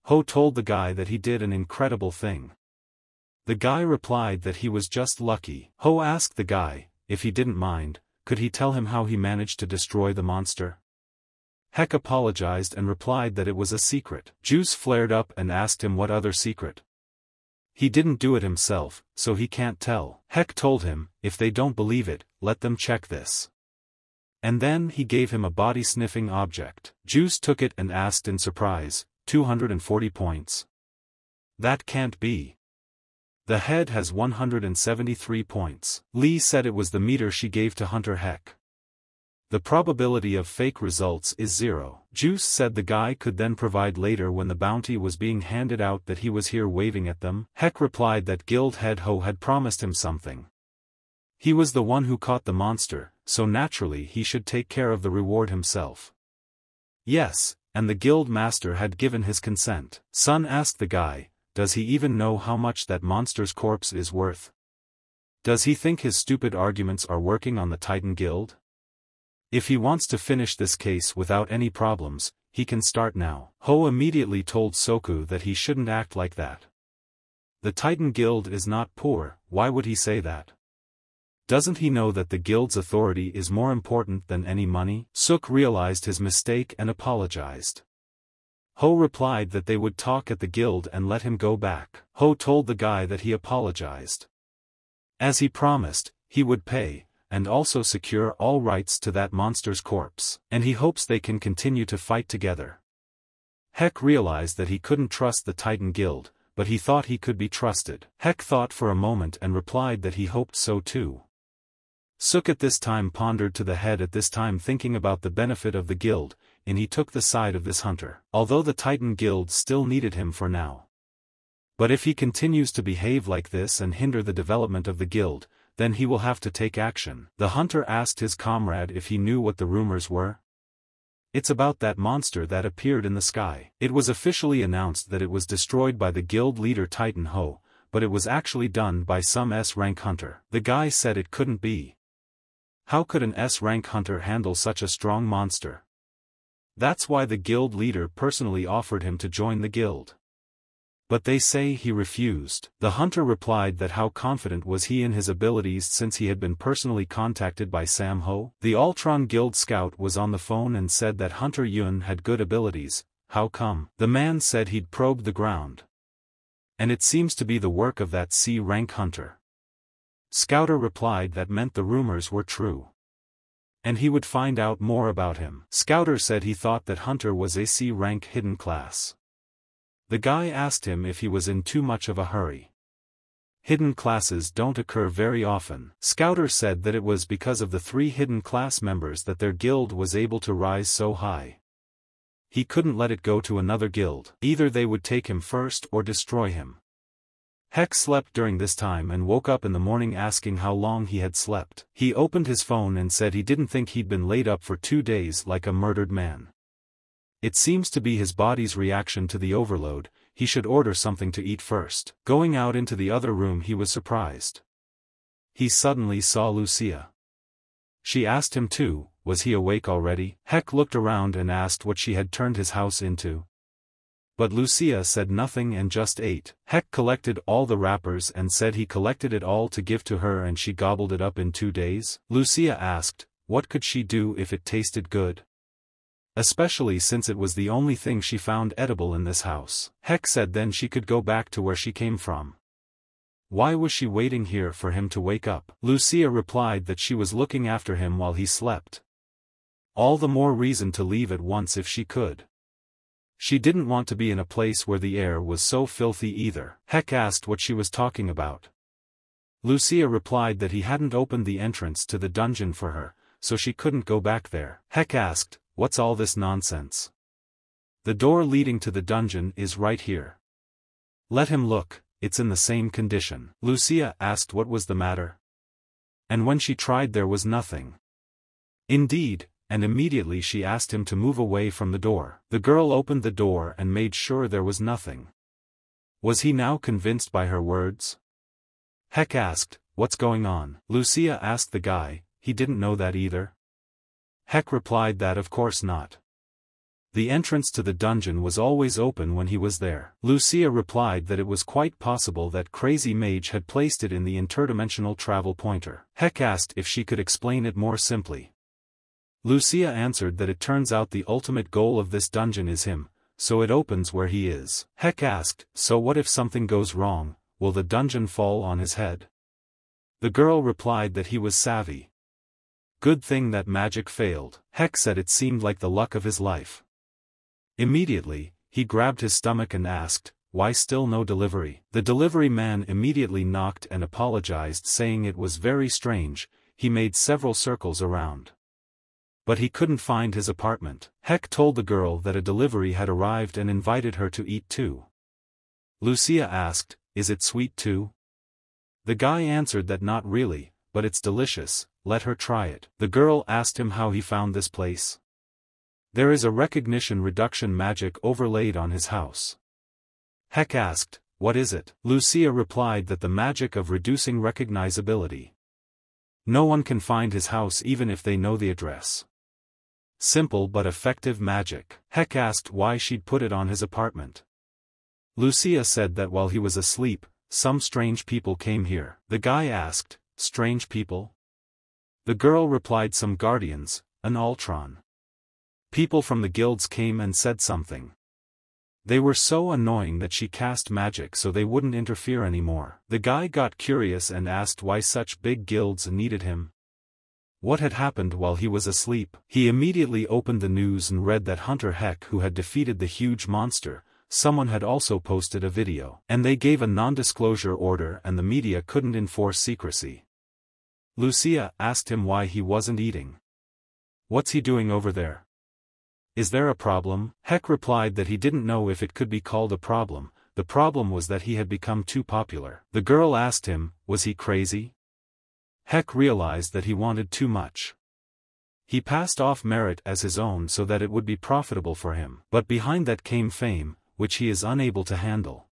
Ho told the guy that he did an incredible thing. The guy replied that he was just lucky. Ho asked the guy, if he didn't mind, could he tell him how he managed to destroy the monster? Heck apologized and replied that it was a secret. Juice flared up and asked him what other secret. He didn't do it himself, so he can't tell. Heck told him, if they don't believe it, let them check this. And then he gave him a body-sniffing object. Juice took it and asked in surprise, 240 points. That can't be. The head has 173 points. Lee said it was the meter she gave to Hunter Heck. The probability of fake results is 0. Juice said the guy could then provide later when the bounty was being handed out that he was here waving at them. Heck replied that guild head Ho had promised him something. He was the one who caught the monster, so naturally he should take care of the reward himself. Yes, and the guild master had given his consent. Sun asked the guy, does he even know how much that monster's corpse is worth? Does he think his stupid arguments are working on the Titan Guild? If he wants to finish this case without any problems, he can start now. Ho immediately told Soku that he shouldn't act like that. The Titan Guild is not poor, why would he say that? Doesn't he know that the guild's authority is more important than any money? Suk realized his mistake and apologized. Ho replied that they would talk at the guild and let him go back. Ho told the guy that he apologized. As he promised, he would pay, and also secure all rights to that monster's corpse, and he hopes they can continue to fight together. Heck realized that he couldn't trust the Titan Guild, but he thought he could be trusted. Heck thought for a moment and replied that he hoped so too. Suk at this time pondered to the head at this time thinking about the benefit of the guild, and he took the side of this hunter. Although the Titan Guild still needed him for now. But if he continues to behave like this and hinder the development of the guild, then he will have to take action. The hunter asked his comrade if he knew what the rumors were. It's about that monster that appeared in the sky. It was officially announced that it was destroyed by the guild leader Titan Ho, but it was actually done by some S-rank hunter. The guy said it couldn't be. How could an S-rank hunter handle such a strong monster? That's why the guild leader personally offered him to join the guild. But they say he refused. The hunter replied that how confident was he in his abilities since he had been personally contacted by Sam Ho. The Ultron Guild scout was on the phone and said that Hunter Yun had good abilities. How come? The man said he'd probed the ground. And it seems to be the work of that C-rank hunter. Scouter replied that meant the rumors were true. And he would find out more about him. Scouter said he thought that Hunter was a C-rank hidden class. The guy asked him if he was in too much of a hurry. Hidden classes don't occur very often. Scouter said that it was because of the 3 hidden class members that their guild was able to rise so high. He couldn't let it go to another guild. Either they would take him first or destroy him. Heck slept during this time and woke up in the morning asking how long he had slept. He opened his phone and said he didn't think he'd been laid up for 2 days like a murdered man. It seems to be his body's reaction to the overload. He should order something to eat first. Going out into the other room, he was surprised. He suddenly saw Lucia. She asked him too, was he awake already? Heck looked around and asked what she had turned his house into. But Lucia said nothing and just ate. Heck collected all the wrappers and said he collected it all to give to her and she gobbled it up in 2 days. Lucia asked, what could she do if it tasted good? Especially since it was the only thing she found edible in this house. Heck said then she could go back to where she came from. Why was she waiting here for him to wake up? Lucia replied that she was looking after him while he slept. All the more reason to leave at once if she could. She didn't want to be in a place where the air was so filthy either. Heck asked what she was talking about. Lucia replied that he hadn't opened the entrance to the dungeon for her, so she couldn't go back there. Heck asked, what's all this nonsense? The door leading to the dungeon is right here. Let him look, it's in the same condition. Lucia asked what was the matter. And when she tried there was nothing. Indeed, and immediately she asked him to move away from the door. The girl opened the door and made sure there was nothing. Was he now convinced by her words? Heck asked, what's going on? Lucia asked the guy, he didn't know that either. Heck replied that of course not. The entrance to the dungeon was always open when he was there. Lucia replied that it was quite possible that Crazy Mage had placed it in the interdimensional travel pointer. Heck asked if she could explain it more simply. Lucia answered that it turns out the ultimate goal of this dungeon is him, so it opens where he is. Heck asked, so what if something goes wrong, will the dungeon fall on his head? The girl replied that he was savvy. Good thing that magic failed. Heck said it seemed like the luck of his life. Immediately, he grabbed his stomach and asked, why still no delivery? The delivery man immediately knocked and apologized saying it was very strange, he made several circles around. But he couldn't find his apartment. Heck told the girl that a delivery had arrived and invited her to eat too. Lucia asked, is it sweet too? The guy answered that not really, but it's delicious, let her try it. The girl asked him how he found this place. There is a recognition reduction magic overlaid on his house. Heck asked, what is it? Lucia replied that the magic of reducing recognizability. No one can find his house even if they know the address. Simple but effective magic. Heck asked why she'd put it on his apartment. Lucia said that while he was asleep, some strange people came here. The guy asked, strange people? The girl replied some guardians, an Ultron. People from the guilds came and said something. They were so annoying that she cast magic so they wouldn't interfere anymore. The guy got curious and asked why such big guilds needed him. What had happened while he was asleep? He immediately opened the news and read that Hunter Heck, who had defeated the huge monster, someone had also posted a video. And they gave a non-disclosure order and the media couldn't enforce secrecy. Lucia asked him why he wasn't eating. What's he doing over there? Is there a problem? Heck replied that he didn't know if it could be called a problem, the problem was that he had become too popular. The girl asked him, was he crazy? Heck realized that he wanted too much. He passed off merit as his own so that it would be profitable for him. But behind that came fame, which he is unable to handle.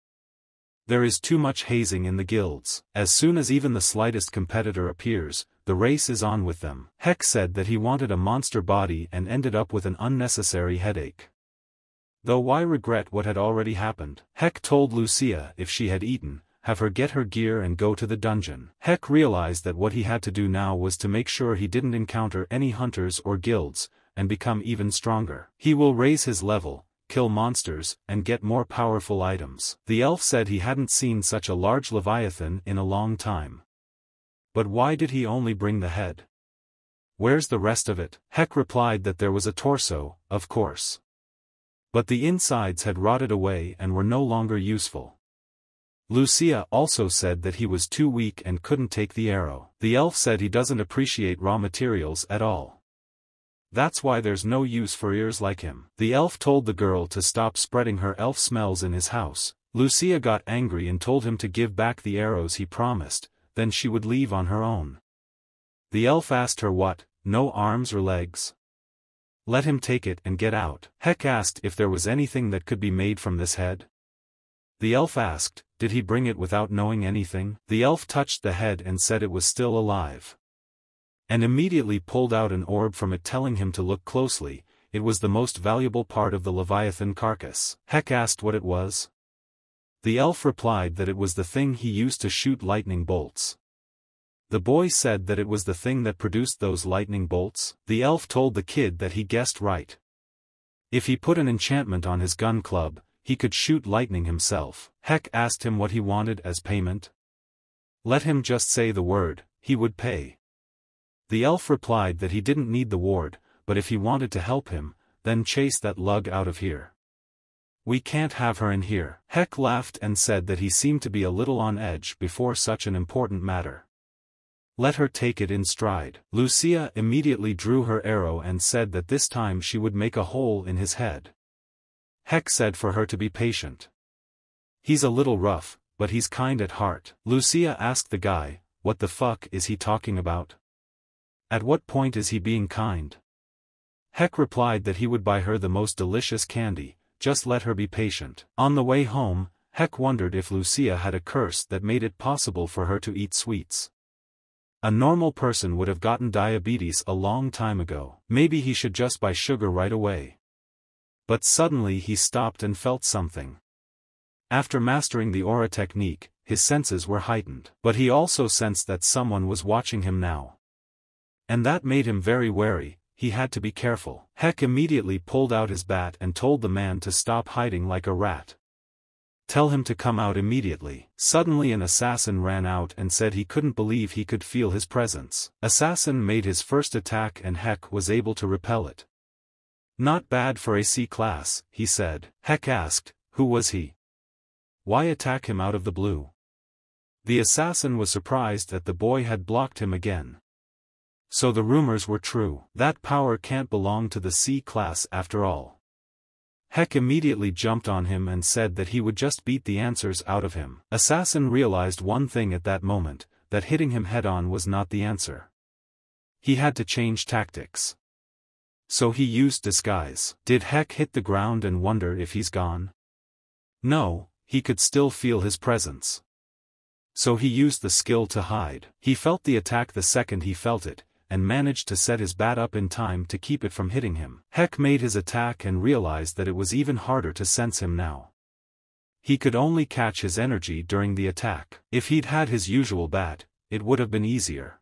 There is too much hazing in the guilds. As soon as even the slightest competitor appears, the race is on with them. Heck said that he wanted a monster body and ended up with an unnecessary headache. Though why regret what had already happened? Heck told Lucia if she had eaten, have her get her gear and go to the dungeon. Heck realized that what he had to do now was to make sure he didn't encounter any hunters or guilds, and become even stronger. He will raise his level, kill monsters, and get more powerful items. The elf said he hadn't seen such a large leviathan in a long time. But why did he only bring the head? Where's the rest of it? Heck replied that there was a torso, of course. But the insides had rotted away and were no longer useful. Lucia also said that he was too weak and couldn't take the arrow. The elf said he doesn't appreciate raw materials at all. That's why there's no use for ears like him. The elf told the girl to stop spreading her elf smells in his house, Lucia got angry and told him to give back the arrows he promised, then she would leave on her own. The elf asked her what, no arms or legs? Let him take it and get out. Heck asked if there was anything that could be made from this head. The elf asked, did he bring it without knowing anything? The elf touched the head and said it was still alive. And immediately pulled out an orb from it, telling him to look closely. It was the most valuable part of the Leviathan carcass. Heck asked what it was. The elf replied that it was the thing he used to shoot lightning bolts. The boy said that it was the thing that produced those lightning bolts. The elf told the kid that he guessed right. If he put an enchantment on his gun club, he could shoot lightning himself. Heck asked him what he wanted as payment. Let him just say the word, he would pay. The elf replied that he didn't need the ward, but if he wanted to help him, then chase that lug out of here. We can't have her in here. Heck laughed and said that he seemed to be a little on edge before such an important matter. Let her take it in stride. Lucia immediately drew her arrow and said that this time she would make a hole in his head. Heck said for her to be patient. He's a little rough, but he's kind at heart. Lucia asked the guy, what the fuck is he talking about? At what point is he being kind? Heck replied that he would buy her the most delicious candy, just let her be patient. On the way home, Heck wondered if Lucia had a curse that made it possible for her to eat sweets. A normal person would have gotten diabetes a long time ago. Maybe he should just buy sugar right away. But suddenly he stopped and felt something. After mastering the aura technique, his senses were heightened. But he also sensed that someone was watching him now. And that made him very wary. He had to be careful. Heck immediately pulled out his bat and told the man to stop hiding like a rat. Tell him to come out immediately. Suddenly an assassin ran out and said he couldn't believe he could feel his presence. Assassin made his first attack and Heck was able to repel it. Not bad for a C class, he said. Heck asked, who was he? Why attack him out of the blue? The assassin was surprised that the boy had blocked him again. So the rumors were true. That power can't belong to the C class after all. Heck immediately jumped on him and said that he would just beat the answers out of him. Assassin realized one thing at that moment, that hitting him head-on was not the answer. He had to change tactics. So he used disguise. Did Heck hit the ground and wonder if he's gone? No, he could still feel his presence. So he used the skill to hide. He felt the attack the second he felt it, and managed to set his bat up in time to keep it from hitting him. Heck made his attack and realized that it was even harder to sense him now. He could only catch his energy during the attack. If he'd had his usual bat, it would have been easier.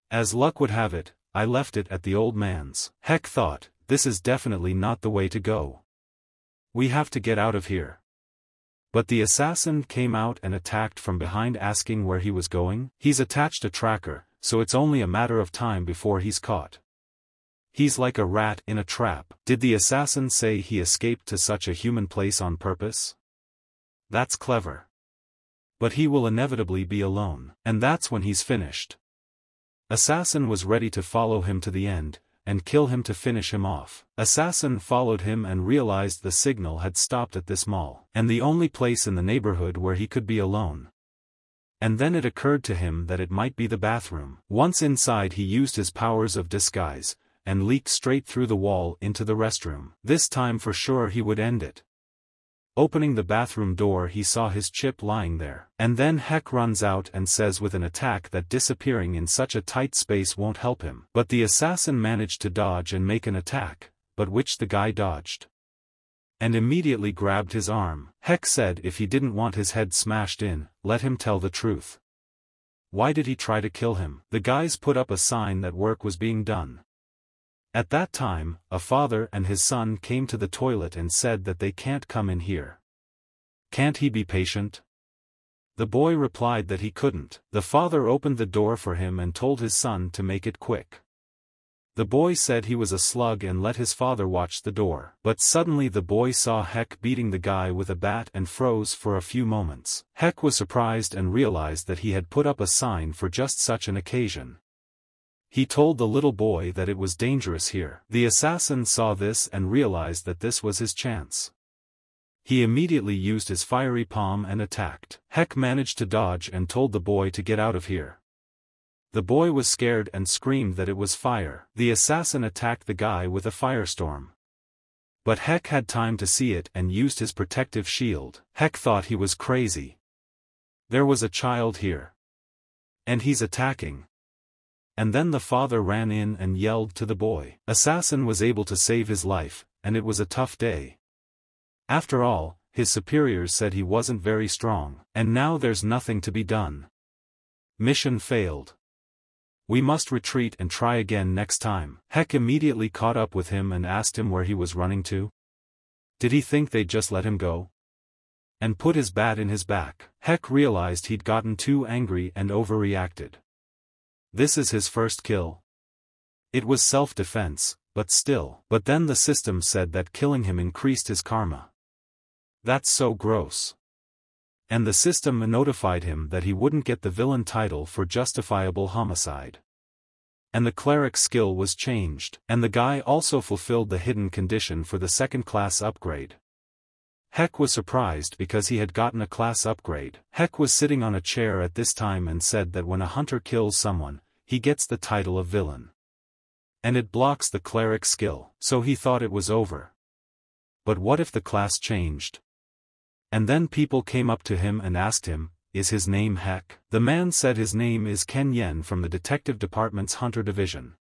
As luck would have it, I left it at the old man's. Heck thought, this is definitely not the way to go. We have to get out of here. But the assassin came out and attacked from behind, asking where he was going. He's attached a tracker, so it's only a matter of time before he's caught. He's like a rat in a trap. Did the assassin say he escaped to such a human place on purpose? That's clever. But he will inevitably be alone, and that's when he's finished. Assassin was ready to follow him to the end, and kill him to finish him off. Assassin followed him and realized the signal had stopped at this mall, and the only place in the neighborhood where he could be alone. And then it occurred to him that it might be the bathroom. Once inside he used his powers of disguise, and leaked straight through the wall into the restroom. This time for sure he would end it. Opening the bathroom door he saw his chip lying there. And then Heck runs out and says with an attack that disappearing in such a tight space won't help him. But the assassin managed to dodge and make an attack, but which the guy dodged. And immediately grabbed his arm. Heck said if he didn't want his head smashed in, let him tell the truth. Why did he try to kill him? The guys put up a sign that work was being done. At that time, a father and his son came to the toilet and said that they can't come in here. Can't he be patient? The boy replied that he couldn't. The father opened the door for him and told his son to make it quick. The boy said he was a slug and let his father watch the door. But suddenly the boy saw Heck beating the guy with a bat and froze for a few moments. Heck was surprised and realized that he had put up a sign for just such an occasion. He told the little boy that it was dangerous here. The assassin saw this and realized that this was his chance. He immediately used his fiery palm and attacked. Heck managed to dodge and told the boy to get out of here. The boy was scared and screamed that it was fire. The assassin attacked the guy with a firestorm. But Heck had time to see it and used his protective shield. Heck thought he was crazy. There was a child here. And he's attacking. And then the father ran in and yelled to the boy. Assassin was able to save his life, and it was a tough day. After all, his superiors said he wasn't very strong, and now there's nothing to be done. Mission failed. We must retreat and try again next time. Heck immediately caught up with him and asked him where he was running to. Did he think they'd just let him go? And put his bat in his back. Heck realized he'd gotten too angry and overreacted. This is his first kill. It was self-defense, but still. But then the system said that killing him increased his karma. That's so gross. And the system notified him that he wouldn't get the villain title for justifiable homicide. And the cleric skill was changed, and the guy also fulfilled the hidden condition for the second-class upgrade. Heck was surprised because he had gotten a class upgrade. Heck was sitting on a chair at this time and said that when a hunter kills someone, he gets the title of villain. And it blocks the cleric skill, so he thought it was over. But what if the class changed? And then people came up to him and asked him, "Is his name Heck?" The man said his name is Ken Yen from the Detective Department's Hunter Division.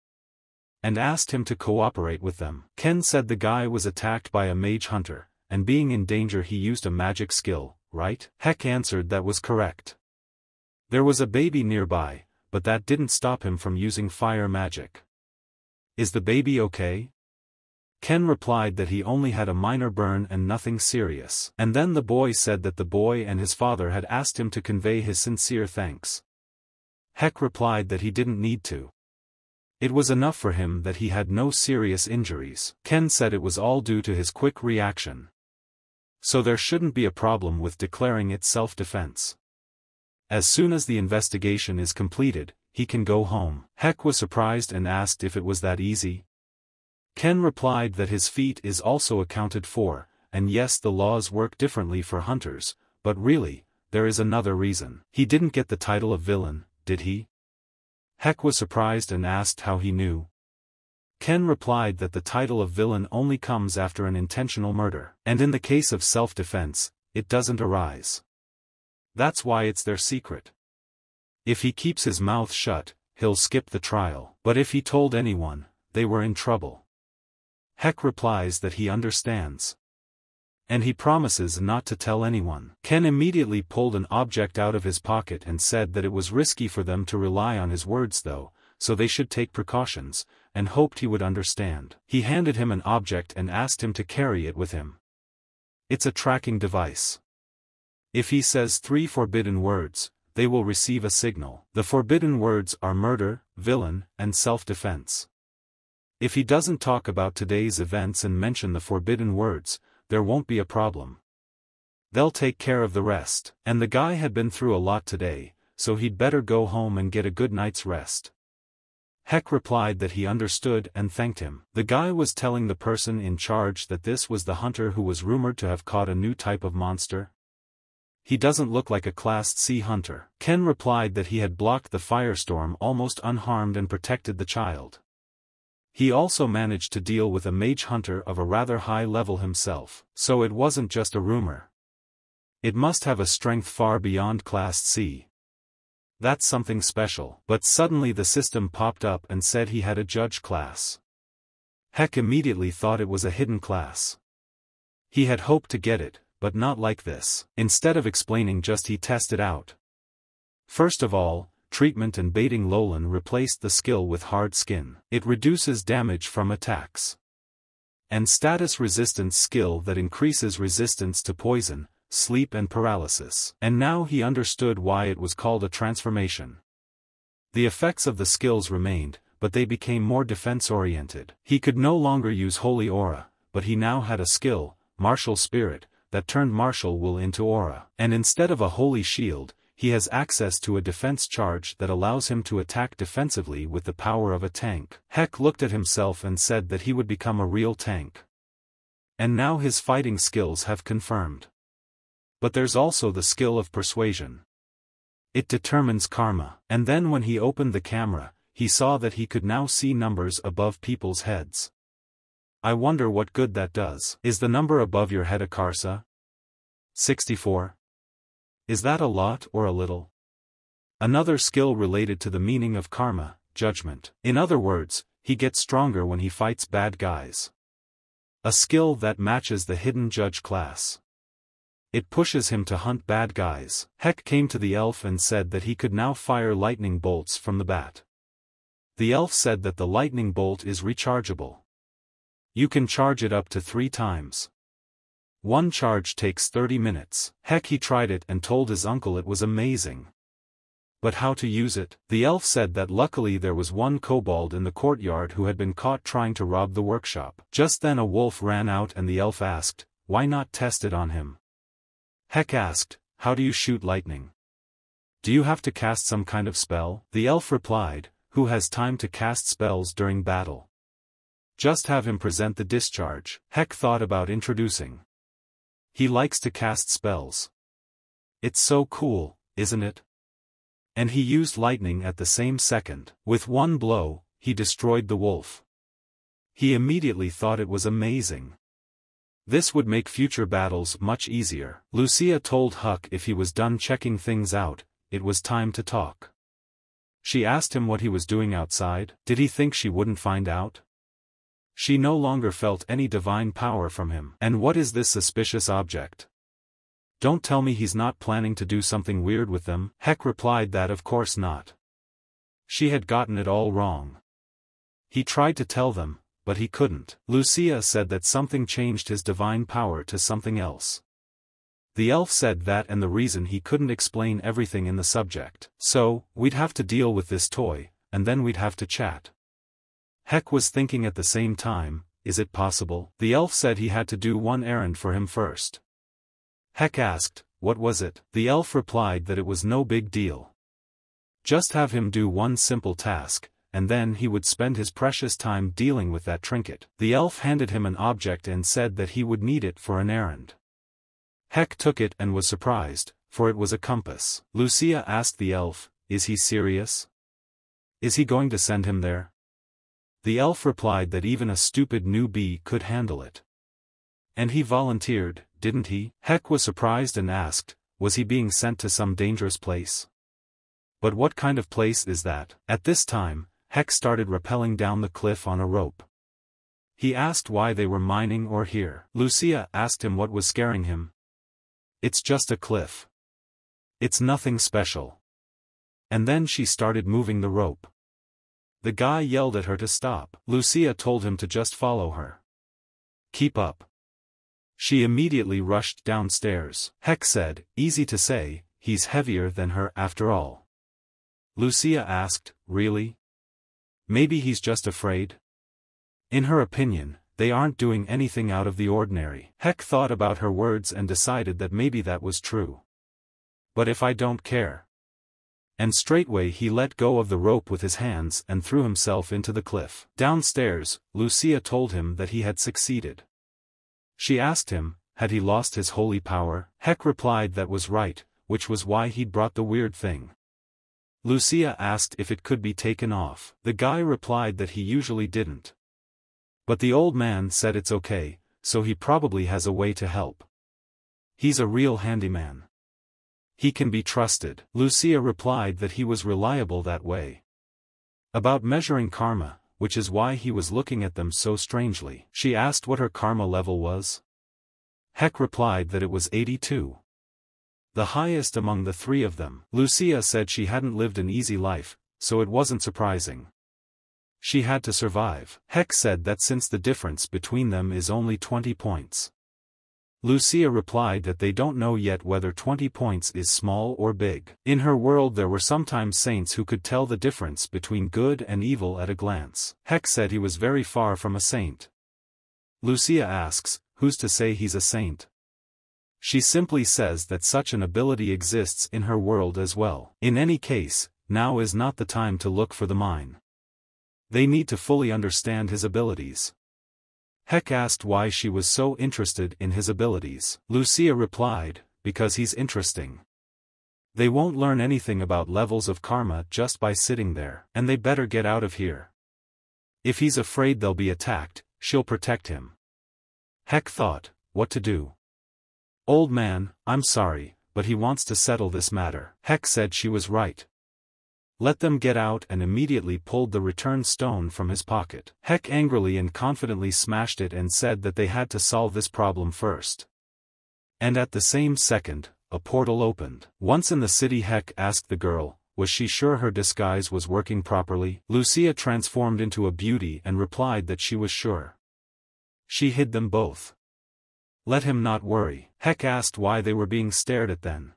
And asked him to cooperate with them. Ken said the guy was attacked by a mage hunter, and being in danger he used a magic skill, right? Heck answered that was correct. There was a baby nearby, but that didn't stop him from using fire magic. Is the baby okay? Ken replied that he only had a minor burn and nothing serious. And then the boy said that the boy and his father had asked him to convey his sincere thanks. Heck replied that he didn't need to. It was enough for him that he had no serious injuries. Ken said it was all due to his quick reaction. So there shouldn't be a problem with declaring it self-defense. As soon as the investigation is completed, he can go home. Heck was surprised and asked if it was that easy. Ken replied that his feat is also accounted for, and yes, the laws work differently for hunters, but really, there is another reason. He didn't get the title of villain, did he? Heck was surprised and asked how he knew. Ken replied that the title of villain only comes after an intentional murder, and in the case of self-defense, it doesn't arise. That's why it's their secret. If he keeps his mouth shut, he'll skip the trial. But if he told anyone, they were in trouble. Heck replies that he understands. And he promises not to tell anyone. Ken immediately pulled an object out of his pocket and said that it was risky for them to rely on his words though, so they should take precautions, and hoped he would understand. He handed him an object and asked him to carry it with him. It's a tracking device. If he says 3 forbidden words, they will receive a signal. The forbidden words are murder, villain, and self-defense. If he doesn't talk about today's events and mention the forbidden words, there won't be a problem. They'll take care of the rest. And the guy had been through a lot today, so he'd better go home and get a good night's rest. Heck replied that he understood and thanked him. The guy was telling the person in charge that this was the hunter who was rumored to have caught a new type of monster. He doesn't look like a Class C hunter. Ken replied that he had blocked the firestorm almost unharmed and protected the child. He also managed to deal with a mage hunter of a rather high level himself, so it wasn't just a rumor. It must have a strength far beyond Class C. That's something special. But suddenly the system popped up and said he had a judge class. Heck immediately thought it was a hidden class. He had hoped to get it, but not like this. Instead of explaining he tested out. First of all, treatment and baiting Lolan replaced the skill with hard skin. It reduces damage from attacks. And status resistance skill that increases resistance to poison, sleep and paralysis. And now he understood why it was called a transformation. The effects of the skills remained, but they became more defense-oriented. He could no longer use Holy Aura, but he now had a skill, Martial Spirit, that turned martial will into aura. And instead of a holy shield, he has access to a defense charge that allows him to attack defensively with the power of a tank. Heck looked at himself and said that he would become a real tank. And now his fighting skills have confirmed. But there's also the skill of persuasion. It determines karma. And then when he opened the camera, he saw that he could now see numbers above people's heads. I wonder what good that does. Is the number above your head a karsa? 64. Is that a lot or a little? Another skill related to the meaning of karma, judgment. In other words, he gets stronger when he fights bad guys. A skill that matches the hidden judge class. It pushes him to hunt bad guys. Heck came to the elf and said that he could now fire lightning bolts from the bat. The elf said that the lightning bolt is rechargeable. You can charge it up to 3 times. One charge takes 30 minutes. Heck, he tried it and told his uncle it was amazing. But how to use it? The elf said that luckily there was one kobold in the courtyard who had been caught trying to rob the workshop. Just then a wolf ran out and the elf asked, why not test it on him? Heck asked, how do you shoot lightning? Do you have to cast some kind of spell? The elf replied, who has time to cast spells during battle? Just have him present the discharge. Heck thought about introducing. He likes to cast spells. It's so cool, isn't it? And he used lightning at the same second. With one blow, he destroyed the wolf. He immediately thought it was amazing. This would make future battles much easier. Lucia told Huck if he was done checking things out, it was time to talk. She asked him what he was doing outside. Did he think she wouldn't find out? She no longer felt any divine power from him. And what is this suspicious object? Don't tell me he's not planning to do something weird with them. Heck replied that of course not. She had gotten it all wrong. He tried to tell them, but he couldn't. Lucia said that something changed his divine power to something else. The elf said that and the reason he couldn't explain everything in the subject. So, we'd have to deal with this toy, and then we'd have to chat. Heck was thinking at the same time, is it possible? The elf said he had to do one errand for him first. Heck asked, what was it? The elf replied that it was no big deal. Just have him do one simple task, and then he would spend his precious time dealing with that trinket. The elf handed him an object and said that he would need it for an errand. Heck took it and was surprised, for it was a compass. Lucia asked the elf, is he serious? Is he going to send him there? The elf replied that even a stupid newbie could handle it. And he volunteered, didn't he? Heck was surprised and asked, was he being sent to some dangerous place? But what kind of place is that? At this time, Heck started rappelling down the cliff on a rope. He asked why they were mining or here. Lucia asked him what was scaring him. It's just a cliff. It's nothing special. And then she started moving the rope. The guy yelled at her to stop. Lucia told him to just follow her. Keep up. She immediately rushed downstairs. Heck said, easy to say, he's heavier than her after all. Lucia asked, really? Maybe he's just afraid? In her opinion, they aren't doing anything out of the ordinary. Heck thought about her words and decided that maybe that was true. But if I don't care? And straightway he let go of the rope with his hands and threw himself into the cliff. Downstairs, Lucia told him that he had succeeded. She asked him, had he lost his holy power? Heck replied that was right, which was why he'd brought the weird thing. Lucia asked if it could be taken off. The guy replied that he usually didn't. But the old man said it's okay, so he probably has a way to help. He's a real handyman. He can be trusted. Lucia replied that he was reliable that way. About measuring karma, which is why he was looking at them so strangely. She asked what her karma level was. Heck replied that it was 82. The highest among the 3 of them. Lucia said she hadn't lived an easy life, so it wasn't surprising. She had to survive. Heck said that since the difference between them is only 20 points. Lucia replied that they don't know yet whether 20 points is small or big. In her world there were sometimes saints who could tell the difference between good and evil at a glance. Heck said he was very far from a saint. Lucia asks, who's to say he's a saint? She simply says that such an ability exists in her world as well. In any case, now is not the time to look for the mine. They need to fully understand his abilities. Heck asked why she was so interested in his abilities. Lucia replied, because he's interesting. They won't learn anything about levels of karma just by sitting there, and they better get out of here. If he's afraid they'll be attacked, she'll protect him. Heck thought, what to do. Old man, I'm sorry, but he wants to settle this matter. Heck said she was right. Let them get out, and immediately pulled the return stone from his pocket. Heck angrily and confidently smashed it and said that they had to solve this problem first. And at the same second, a portal opened. Once in the city, Heck asked the girl, was she sure her disguise was working properly? Lucia transformed into a beauty and replied that she was sure. She hid them both. Let him not worry. Heck asked why they were being stared at then.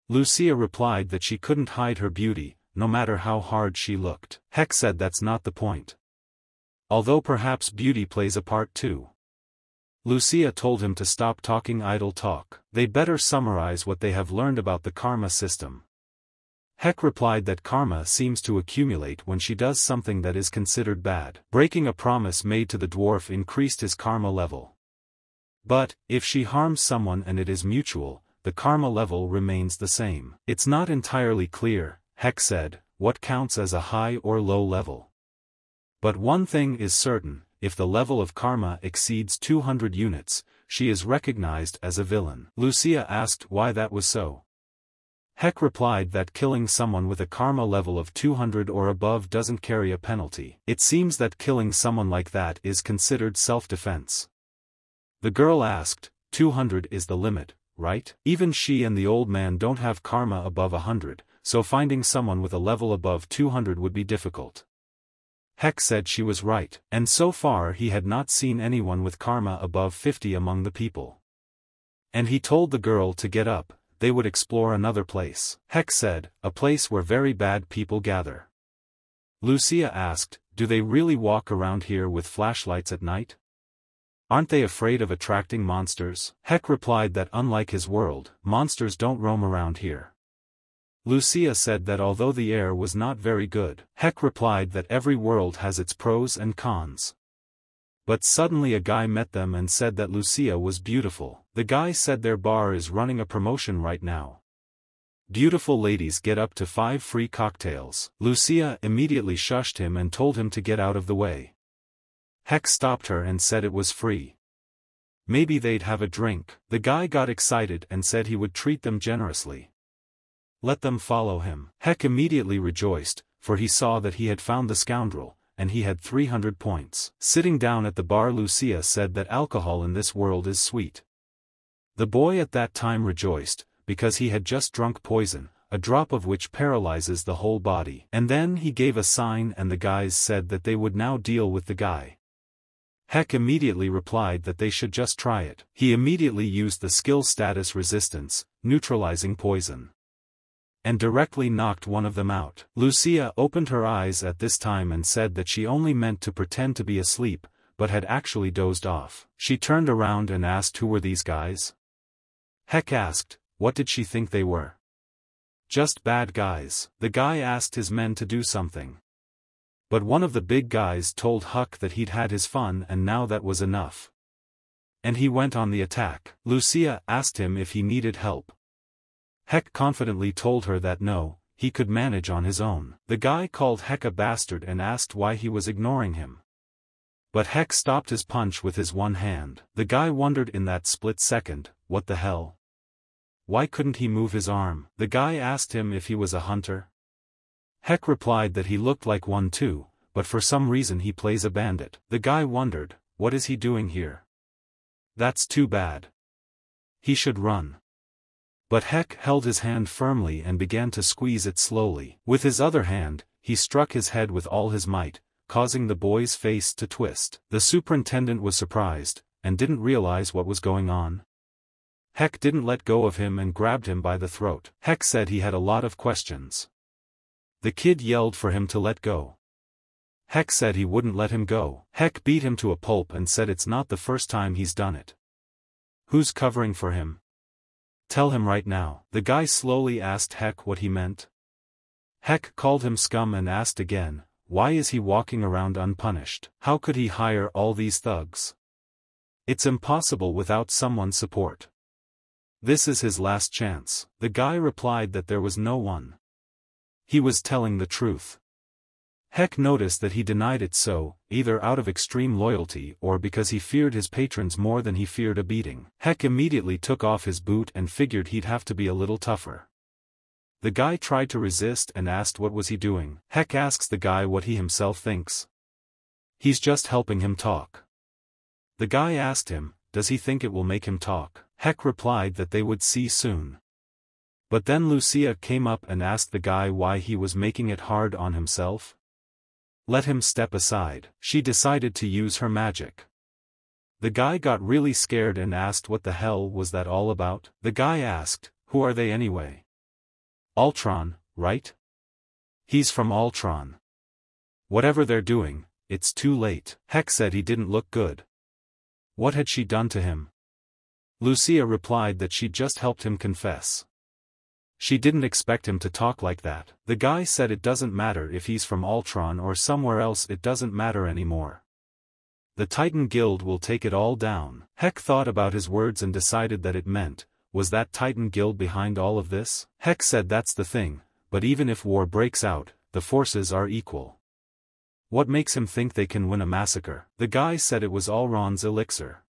Lucia replied that she couldn't hide her beauty, no matter how hard she looked. Heck said that's not the point. Although perhaps beauty plays a part too. Lucia told him to stop talking idle talk. They better summarize what they have learned about the karma system. Heck replied that karma seems to accumulate when she does something that is considered bad. Breaking a promise made to the dwarf increased his karma level. But, if she harms someone and it is mutual, the karma level remains the same. It's not entirely clear, Heck said, what counts as a high or low level. But one thing is certain, if the level of karma exceeds 200 units, she is recognized as a villain. Lucia asked why that was so. Heck replied that killing someone with a karma level of 200 or above doesn't carry a penalty. It seems that killing someone like that is considered self-defense. The girl asked, 200 is the limit, right? Even she and the old man don't have karma above 100, so finding someone with a level above 200 would be difficult. Heck said she was right, and so far he had not seen anyone with karma above 50 among the people. And he told the girl to get up, they would explore another place. Heck said, a place where very bad people gather. Lucia asked, do they really walk around here with flashlights at night? Aren't they afraid of attracting monsters? Heck replied that unlike his world, monsters don't roam around here. Lucia said that although the air was not very good, Heck replied that every world has its pros and cons. But suddenly a guy met them and said that Lucia was beautiful. The guy said their bar is running a promotion right now. Beautiful ladies get up to 5 free cocktails. Lucia immediately shushed him and told him to get out of the way. Heck stopped her and said it was free. Maybe they'd have a drink. The guy got excited and said he would treat them generously. Let them follow him. Heck immediately rejoiced, for he saw that he had found the scoundrel, and he had 300 points. Sitting down at the bar, Lucia said that alcohol in this world is sweet. The boy at that time rejoiced, because he had just drunk poison, a drop of which paralyzes the whole body. And then he gave a sign and the guys said that they would now deal with the guy. Heck immediately replied that they should just try it. He immediately used the skill status resistance, neutralizing poison, and directly knocked one of them out. Lucia opened her eyes at this time and said that she only meant to pretend to be asleep, but had actually dozed off. She turned around and asked who were these guys? Heck asked, what did she think they were? Just bad guys. The guy asked his men to do something. But one of the big guys told Huck that he'd had his fun and now that was enough. And he went on the attack. Lucia asked him if he needed help. Heck confidently told her that no, he could manage on his own. The guy called Heck a bastard and asked why he was ignoring him. But Heck stopped his punch with his one hand. The guy wondered in that split second, what the hell? Why couldn't he move his arm? The guy asked him if he was a hunter. Heck replied that he looked like one too, but for some reason he plays a bandit. The guy wondered, what is he doing here? That's too bad. He should run. But Heck held his hand firmly and began to squeeze it slowly. With his other hand, he struck his head with all his might, causing the boy's face to twist. The superintendent was surprised, and didn't realize what was going on. Heck didn't let go of him and grabbed him by the throat. Heck said he had a lot of questions. The kid yelled for him to let go. Heck said he wouldn't let him go. Heck beat him to a pulp and said it's not the first time he's done it. Who's covering for him? Tell him right now. The guy slowly asked Heck what he meant. Heck called him scum and asked again, why is he walking around unpunished? How could he hire all these thugs? It's impossible without someone's support. This is his last chance. The guy replied that there was no one. He was telling the truth. Heck noticed that he denied it so, either out of extreme loyalty or because he feared his patrons more than he feared a beating. Heck immediately took off his boot and figured he'd have to be a little tougher. The guy tried to resist and asked what was he doing. Heck asks the guy what he himself thinks. He's just helping him talk. The guy asked him, does he think it will make him talk? Heck replied that they would see soon. But then Lucia came up and asked the guy why he was making it hard on himself. Let him step aside. She decided to use her magic. The guy got really scared and asked what the hell was that all about? The guy asked, who are they anyway? Ultron, right? He's from Ultron. Whatever they're doing, it's too late. Heck said he didn't look good. What had she done to him? Lucia replied that she'd just helped him confess. She didn't expect him to talk like that. The guy said it doesn't matter if he's from Ultron or somewhere else, it doesn't matter anymore. The Titan Guild will take it all down. Heck thought about his words and decided that it meant, was that Titan Guild behind all of this? Heck said that's the thing, but even if war breaks out, the forces are equal. What makes him think they can win a massacre? The guy said it was Ulron's elixir.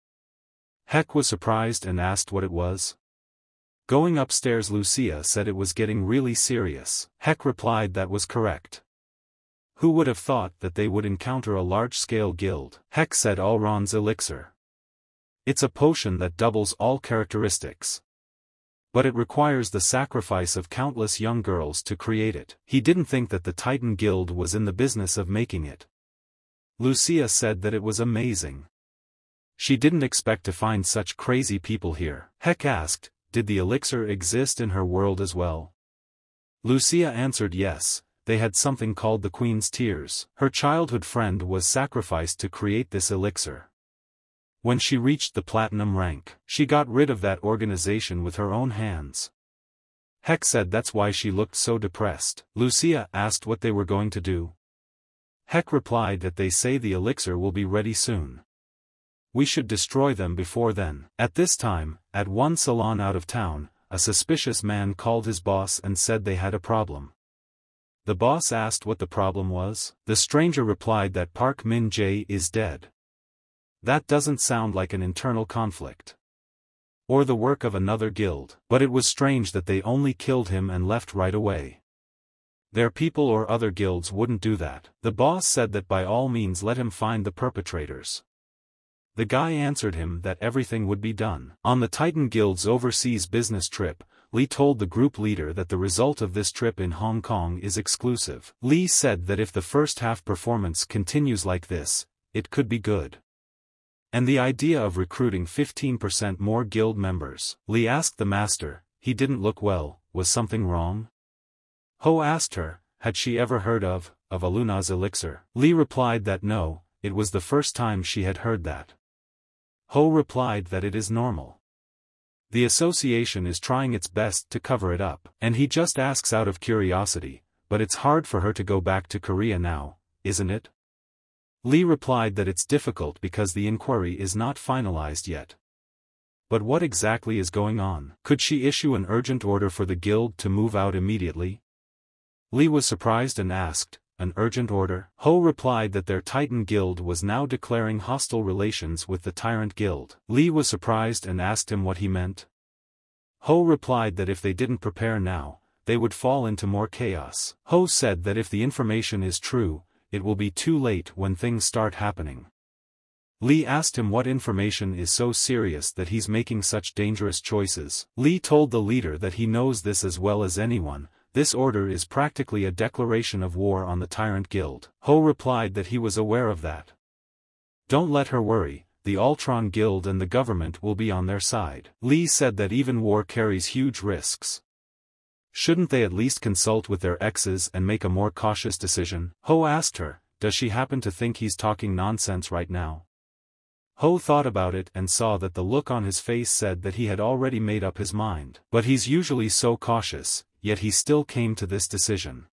Heck was surprised and asked what it was. Going upstairs, Lucia said it was getting really serious. Heck replied that was correct. Who would have thought that they would encounter a large-scale guild? Heck said Ulron's elixir. It's a potion that doubles all characteristics. But it requires the sacrifice of countless young girls to create it. He didn't think that the Titan Guild was in the business of making it. Lucia said that it was amazing. She didn't expect to find such crazy people here. Heck asked, did the elixir exist in her world as well? Lucia answered yes, they had something called the Queen's Tears. Her childhood friend was sacrificed to create this elixir. When she reached the platinum rank, she got rid of that organization with her own hands. Heck said that's why she looked so depressed. Lucia asked what they were going to do. Heck replied that they say the elixir will be ready soon. We should destroy them before then. At this time, at one salon out of town, a suspicious man called his boss and said they had a problem. The boss asked what the problem was. The stranger replied that Park Min-jae is dead. That doesn't sound like an internal conflict. Or the work of another guild. But it was strange that they only killed him and left right away. Their people or other guilds wouldn't do that. The boss said that by all means let him find the perpetrators. The guy answered him that everything would be done. On the Titan Guild's overseas business trip, Lee told the group leader that the result of this trip in Hong Kong is exclusive. Lee said that if the first half performance continues like this, it could be good. And the idea of recruiting 15% more guild members. Lee asked the master, he didn't look well, was something wrong? Ho asked her, had she ever heard of Aluna's elixir? Lee replied that no, it was the first time she had heard that. Ho replied that it is normal. The association is trying its best to cover it up, and he just asks out of curiosity, but it's hard for her to go back to Korea now, isn't it? Lee replied that it's difficult because the inquiry is not finalized yet. But what exactly is going on? Could she issue an urgent order for the guild to move out immediately? Lee was surprised and asked, an urgent order? Ho replied that their Titan Guild was now declaring hostile relations with the Tyrant Guild. Lee was surprised and asked him what he meant. Ho replied that if they didn't prepare now, they would fall into more chaos. Ho said that if the information is true, it will be too late when things start happening. Lee asked him what information is so serious that he's making such dangerous choices. Lee told the leader that he knows this as well as anyone, this order is practically a declaration of war on the Tyrant Guild. Ho replied that he was aware of that. Don't let her worry, the Ultron Guild and the government will be on their side. Lee said that even war carries huge risks. Shouldn't they at least consult with their exes and make a more cautious decision? Ho asked her, does she happen to think he's talking nonsense right now? Ho thought about it and saw that the look on his face said that he had already made up his mind. But he's usually so cautious, yet he still came to this decision.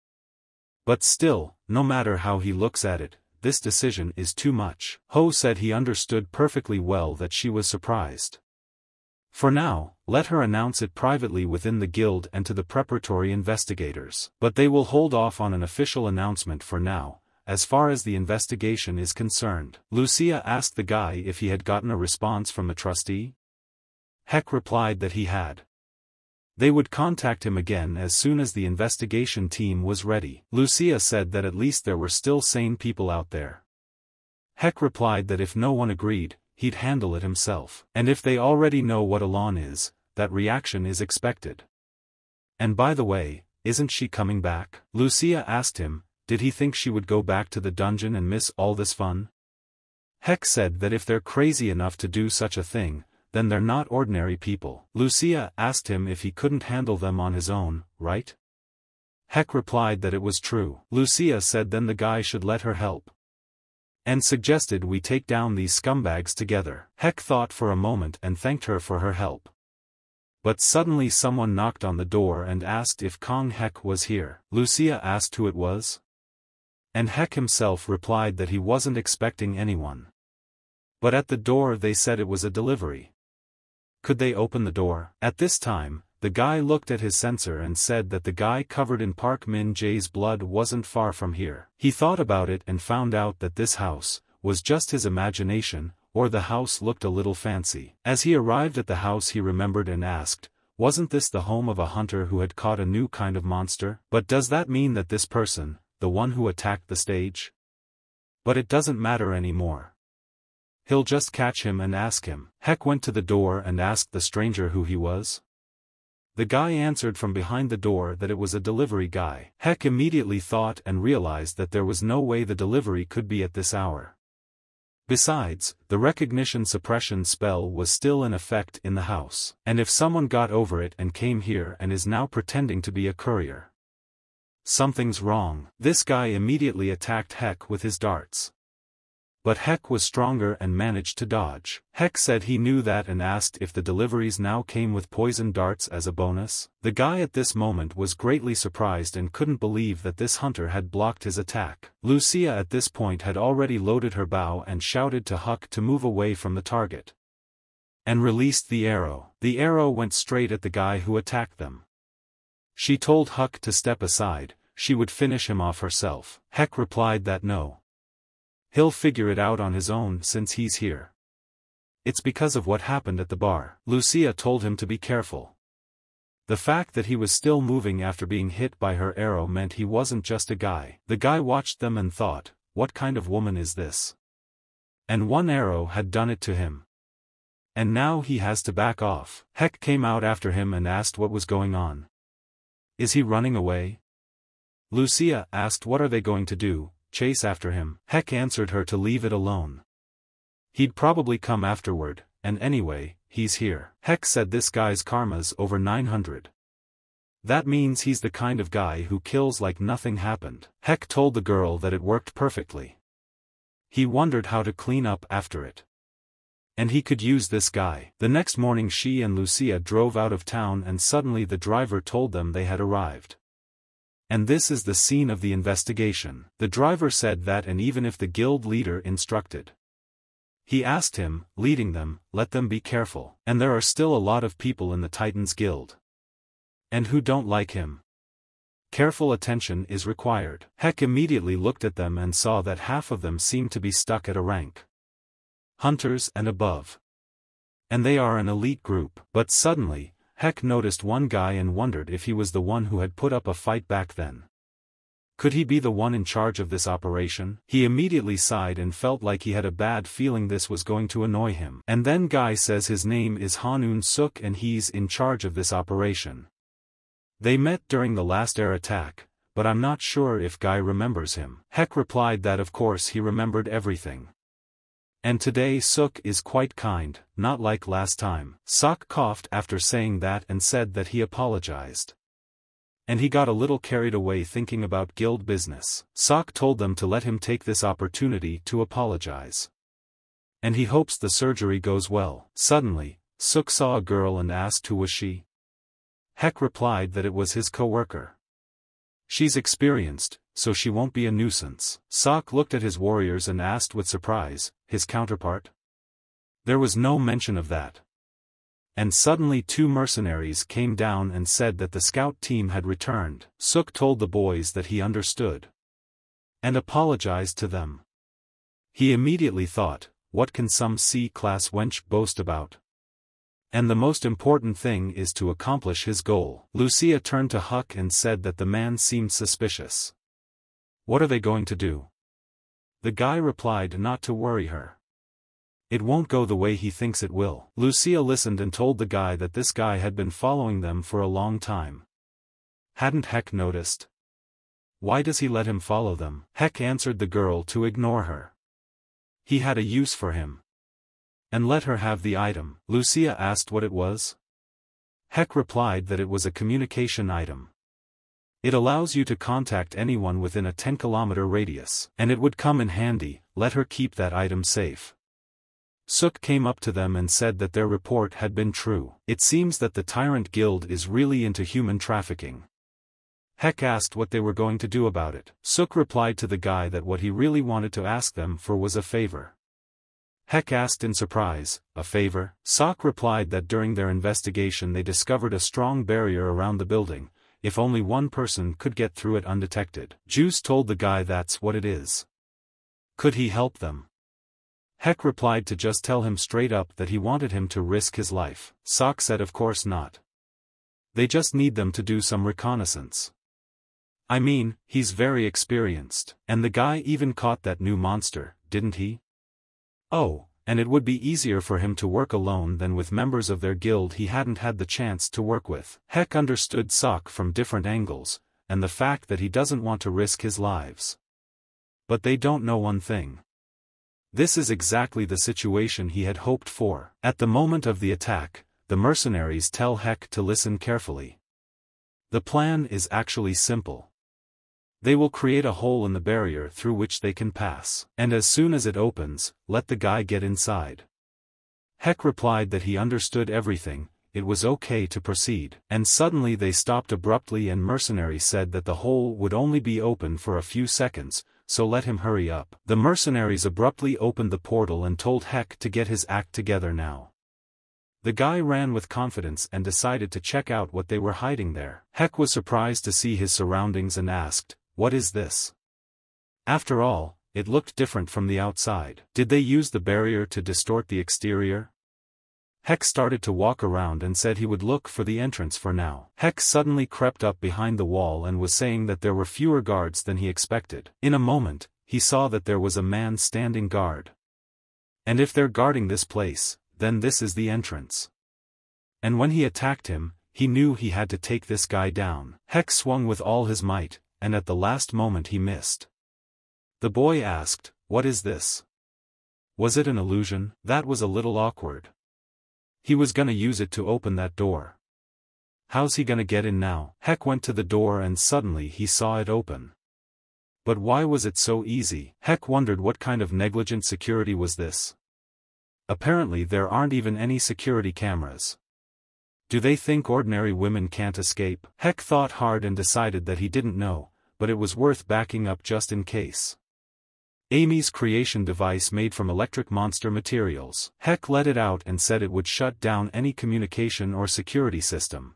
But still, no matter how he looks at it, this decision is too much. Ho said he understood perfectly well that she was surprised. For now, let her announce it privately within the guild and to the preparatory investigators. But they will hold off on an official announcement for now, as far as the investigation is concerned. Lucia asked the guy if he had gotten a response from the trustee. Heck replied that he had. They would contact him again as soon as the investigation team was ready. Lucia said that at least there were still sane people out there. Heck replied that if no one agreed, he'd handle it himself. And if they already know what Elan is, that reaction is expected. And by the way, isn't she coming back? Lucia asked him, did he think she would go back to the dungeon and miss all this fun? Heck said that if they're crazy enough to do such a thing, then they're not ordinary people. Lucia asked him if he couldn't handle them on his own, right? Heck replied that it was true. Lucia said then the guy should let her help. And suggested we take down these scumbags together. Heck thought for a moment and thanked her for her help. But suddenly someone knocked on the door and asked if Kong Heck was here. Lucia asked who it was. And Heck himself replied that he wasn't expecting anyone. But at the door they said it was a delivery. Could they open the door? At this time, the guy looked at his sensor and said that the guy covered in Park Min Jae's blood wasn't far from here. He thought about it and found out that this house was just his imagination, or the house looked a little fancy. As he arrived at the house he remembered and asked, wasn't this the home of a hunter who had caught a new kind of monster? But does that mean that this person, the one who attacked the stage? But it doesn't matter anymore. He'll just catch him and ask him. Heck went to the door and asked the stranger who he was. The guy answered from behind the door that it was a delivery guy. Heck immediately thought and realized that there was no way the delivery could be at this hour. Besides, the recognition suppression spell was still in effect in the house. And if someone got over it and came here and is now pretending to be a courier, something's wrong. This guy immediately attacked Heck with his darts. But Heck was stronger and managed to dodge. Heck said he knew that and asked if the deliveries now came with poison darts as a bonus. The guy at this moment was greatly surprised and couldn't believe that this hunter had blocked his attack. Lucia at this point had already loaded her bow and shouted to Huck to move away from the target. And released the arrow. The arrow went straight at the guy who attacked them. She told Huck to step aside, she would finish him off herself. Heck replied that no. He'll figure it out on his own since he's here. It's because of what happened at the bar. Lucia told him to be careful. The fact that he was still moving after being hit by her arrow meant he wasn't just a guy. The guy watched them and thought, what kind of woman is this? And one arrow had done it to him. And now he has to back off. Heck came out after him and asked what was going on. Is he running away? Lucia asked what are they going to do? Chase after him. Heck answered her to leave it alone. He'd probably come afterward, and anyway, he's here. Heck said this guy's karma's over 900. That means he's the kind of guy who kills like nothing happened. Heck told the girl that it worked perfectly. He wondered how to clean up after it. And he could use this guy. The next morning she and Lucia drove out of town and suddenly the driver told them they had arrived. And this is the scene of the investigation. The driver said that and even if the guild leader instructed. He asked him, leading them, let them be careful. And there are still a lot of people in the Titans Guild. And who don't like him. Careful attention is required. Heck immediately looked at them and saw that half of them seemed to be stuck at a rank hunters and above. And they are an elite group. But suddenly, Heck noticed one guy and wondered if he was the one who had put up a fight back then. Could he be the one in charge of this operation? He immediately sighed and felt like he had a bad feeling this was going to annoy him. And then Guy says his name is Hanun Suk and he's in charge of this operation. They met during the last air attack, but I'm not sure if Guy remembers him. Heck replied that of course he remembered everything. And today Suk is quite kind, not like last time. Sok coughed after saying that and said that he apologized. And he got a little carried away thinking about guild business. Sok told them to let him take this opportunity to apologize. And he hopes the surgery goes well. Suddenly, Suk saw a girl and asked who was she. Heck replied that it was his co-worker. She's experienced, so she won't be a nuisance. Sok looked at his warriors and asked with surprise, his counterpart? There was no mention of that. And suddenly 2 mercenaries came down and said that the scout team had returned. Sok told the boys that he understood. And apologized to them. He immediately thought, what can some C-class wench boast about? And the most important thing is to accomplish his goal. Lucia turned to Huck and said that the man seemed suspicious. What are they going to do? The guy replied not to worry her. It won't go the way he thinks it will. Lucia listened and told the guy that this guy had been following them for a long time. Hadn't Heck noticed? Why does he let him follow them? Heck answered the girl to ignore her. He had a use for him. And let her have the item. Lucia asked what it was. Heck replied that it was a communication item. It allows you to contact anyone within a 10-kilometer radius. And it would come in handy. Let her keep that item safe. Suk came up to them and said that their report had been true. It seems that the Tyrant Guild is really into human trafficking. Heck asked what they were going to do about it. Suk replied to the guy that what he really wanted to ask them for was a favor. Heck asked in surprise, a favor? Sok replied that during their investigation they discovered a strong barrier around the building. If only one person could get through it undetected. Juice told the guy that's what it is. Could he help them? Heck replied to just tell him straight up that he wanted him to risk his life. Sok said of course not. They just need them to do some reconnaissance. I mean, he's very experienced. And the guy even caught that new monster, didn't he? Oh, and it would be easier for him to work alone than with members of their guild he hadn't had the chance to work with. Heck understood Sok from different angles, and the fact that he doesn't want to risk his lives. But they don't know one thing. This is exactly the situation he had hoped for. At the moment of the attack, the mercenaries tell Heck to listen carefully. The plan is actually simple. They will create a hole in the barrier through which they can pass. And as soon as it opens, let the guy get inside. Heck replied that he understood everything, it was okay to proceed. And suddenly they stopped abruptly and mercenary said that the hole would only be open for a few seconds, so let him hurry up. The mercenaries abruptly opened the portal and told Heck to get his act together now. The guy ran with confidence and decided to check out what they were hiding there. Heck was surprised to see his surroundings and asked, "What is this?" After all, it looked different from the outside. Did they use the barrier to distort the exterior? Heck started to walk around and said he would look for the entrance for now. Heck suddenly crept up behind the wall and was saying that there were fewer guards than he expected. In a moment, he saw that there was a man standing guard. And if they're guarding this place, then this is the entrance. And when he attacked him, he knew he had to take this guy down. Heck swung with all his might, and at the last moment he missed. The boy asked, "What is this? Was it an illusion?" That was a little awkward. He was gonna use it to open that door. How's he gonna get in now? Heck went to the door and suddenly he saw it open. But why was it so easy? Heck wondered what kind of negligent security was this. Apparently there aren't even any security cameras. Do they think ordinary women can't escape? Heck thought hard and decided that he didn't know, but it was worth backing up just in case. Amy's creation device made from electric monster materials. Heck let it out and said it would shut down any communication or security system.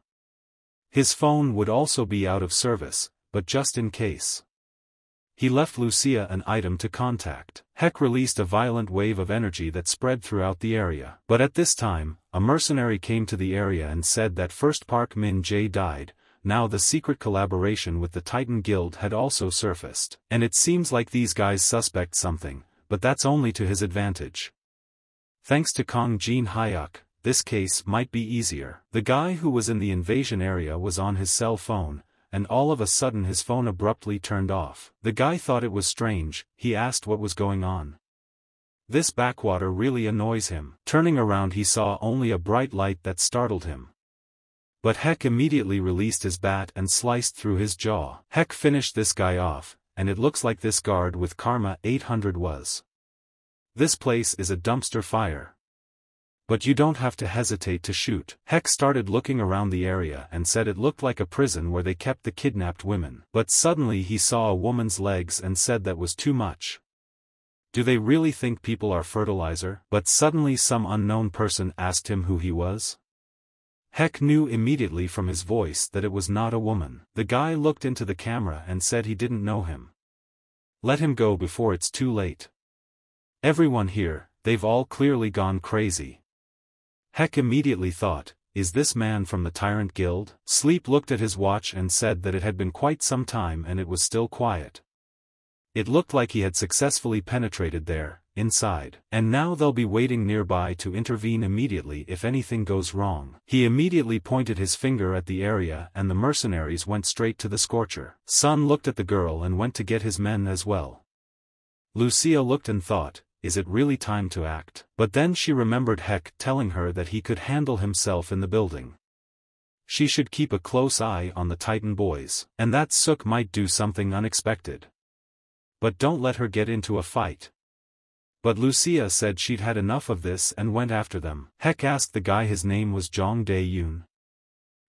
His phone would also be out of service, but just in case. He left Lucia an item to contact. Heck released a violent wave of energy that spread throughout the area. But at this time, a mercenary came to the area and said that first Park Min-jae died. Now the secret collaboration with the Titan Guild had also surfaced. And it seems like these guys suspect something, but that's only to his advantage. Thanks to Kong Jin Hyuk, this case might be easier. The guy who was in the invasion area was on his cell phone, and all of a sudden his phone abruptly turned off. The guy thought it was strange, he asked what was going on. This backwater really annoys him. Turning around he saw only a bright light that startled him. But Heck immediately released his bat and sliced through his jaw. Heck finished this guy off, and it looks like this guard with Karma 800 was. This place is a dumpster fire. But you don't have to hesitate to shoot. Heck started looking around the area and said it looked like a prison where they kept the kidnapped women. But suddenly he saw a woman's legs and said that was too much. Do they really think people are fertilizer? But suddenly some unknown person asked him who he was. Heck knew immediately from his voice that it was not a woman. The guy looked into the camera and said he didn't know him. Let him go before it's too late. Everyone here, they've all clearly gone crazy. Heck immediately thought, is this man from the Tyrant Guild? Sleep looked at his watch and said that it had been quite some time and it was still quiet. It looked like he had successfully penetrated there, inside. And now they'll be waiting nearby to intervene immediately if anything goes wrong. He immediately pointed his finger at the area and the mercenaries went straight to the scorcher. Sun looked at the girl and went to get his men as well. Lucia looked and thought, is it really time to act? But then she remembered Heck telling her that he could handle himself in the building. She should keep a close eye on the Titan boys, and that Sook might do something unexpected. But don't let her get into a fight. But Lucia said she'd had enough of this and went after them. Heck asked the guy his name was Jong Dae-yoon.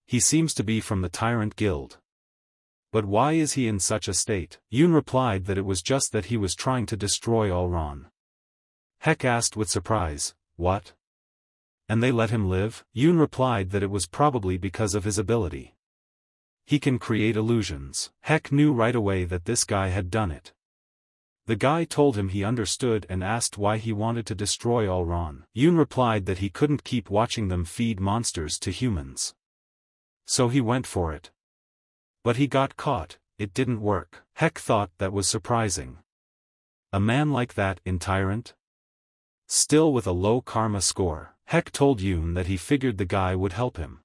He seems to be from the Tyrant Guild. But why is he in such a state? Yoon replied that it was just that he was trying to destroy Ulron. Heck asked with surprise, what? And they let him live? Yoon replied that it was probably because of his ability. He can create illusions. Heck knew right away that this guy had done it. The guy told him he understood and asked why he wanted to destroy Ulron. Yoon replied that he couldn't keep watching them feed monsters to humans. So he went for it. But he got caught, it didn't work. Heck thought that was surprising. A man like that in Tyrant? Still with a low karma score. Heck told Yoon that he figured the guy would help him.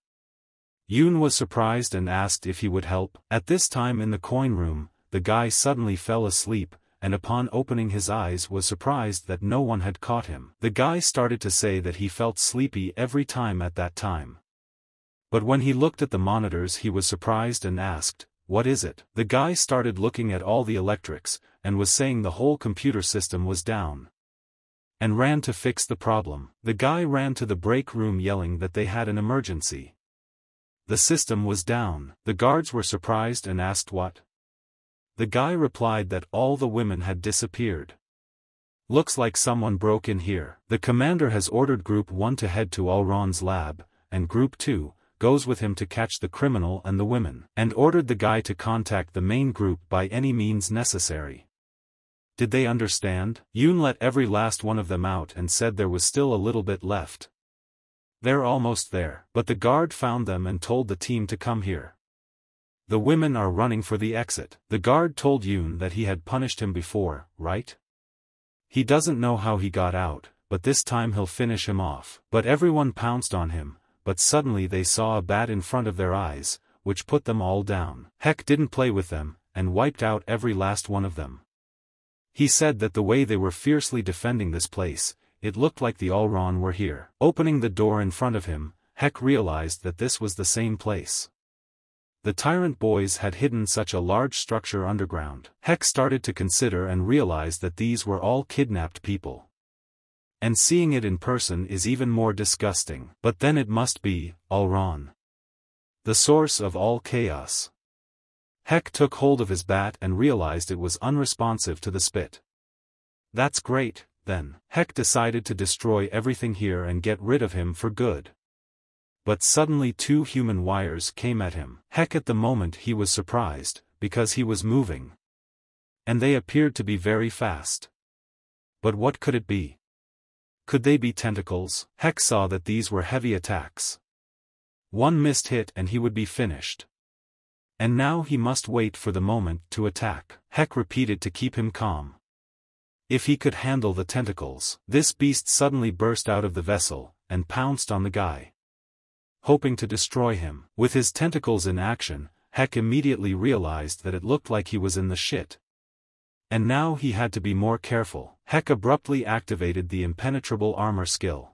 Yoon was surprised and asked if he would help. At this time in the coin room, the guy suddenly fell asleep, and upon opening his eyes was surprised that no one had caught him. The guy started to say that he felt sleepy every time at that time. But when he looked at the monitors he was surprised and asked, what is it? The guy started looking at all the electrics, and was saying the whole computer system was down. And ran to fix the problem. The guy ran to the break room yelling that they had an emergency. The system was down. The guards were surprised and asked what? The guy replied that all the women had disappeared. Looks like someone broke in here. The commander has ordered Group 1 to head to Ulron's lab, and Group 2 goes with him to catch the criminal and the women, and ordered the guy to contact the main group by any means necessary. Did they understand? Yoon let every last one of them out and said there was still a little bit left. They're almost there. But the guard found them and told the team to come here. The women are running for the exit. The guard told Yoon that he had punished him before, right? He doesn't know how he got out, but this time he'll finish him off. But everyone pounced on him, but suddenly they saw a bat in front of their eyes, which put them all down. Heck didn't play with them, and wiped out every last one of them. He said that the way they were fiercely defending this place, it looked like the Ulron were here. Opening the door in front of him, Heck realized that this was the same place. The Tyrant boys had hidden such a large structure underground. Heck started to consider and realized that these were all kidnapped people. And seeing it in person is even more disgusting. But then it must be Ulron, the source of all chaos. Heck took hold of his bat and realized it was unresponsive to the spit. That's great, then. Heck decided to destroy everything here and get rid of him for good. But suddenly two human wires came at him. Heck at the moment he was surprised, because he was moving. And they appeared to be very fast. But what could it be? Could they be tentacles? Heck saw that these were heavy attacks. One missed hit and he would be finished. And now he must wait for the moment to attack. Heck repeated to keep him calm. If he could handle the tentacles. This beast suddenly burst out of the vessel, and pounced on the guy, hoping to destroy him. With his tentacles in action, Heck immediately realized that it looked like he was in the shit. And now he had to be more careful. Heck abruptly activated the impenetrable armor skill,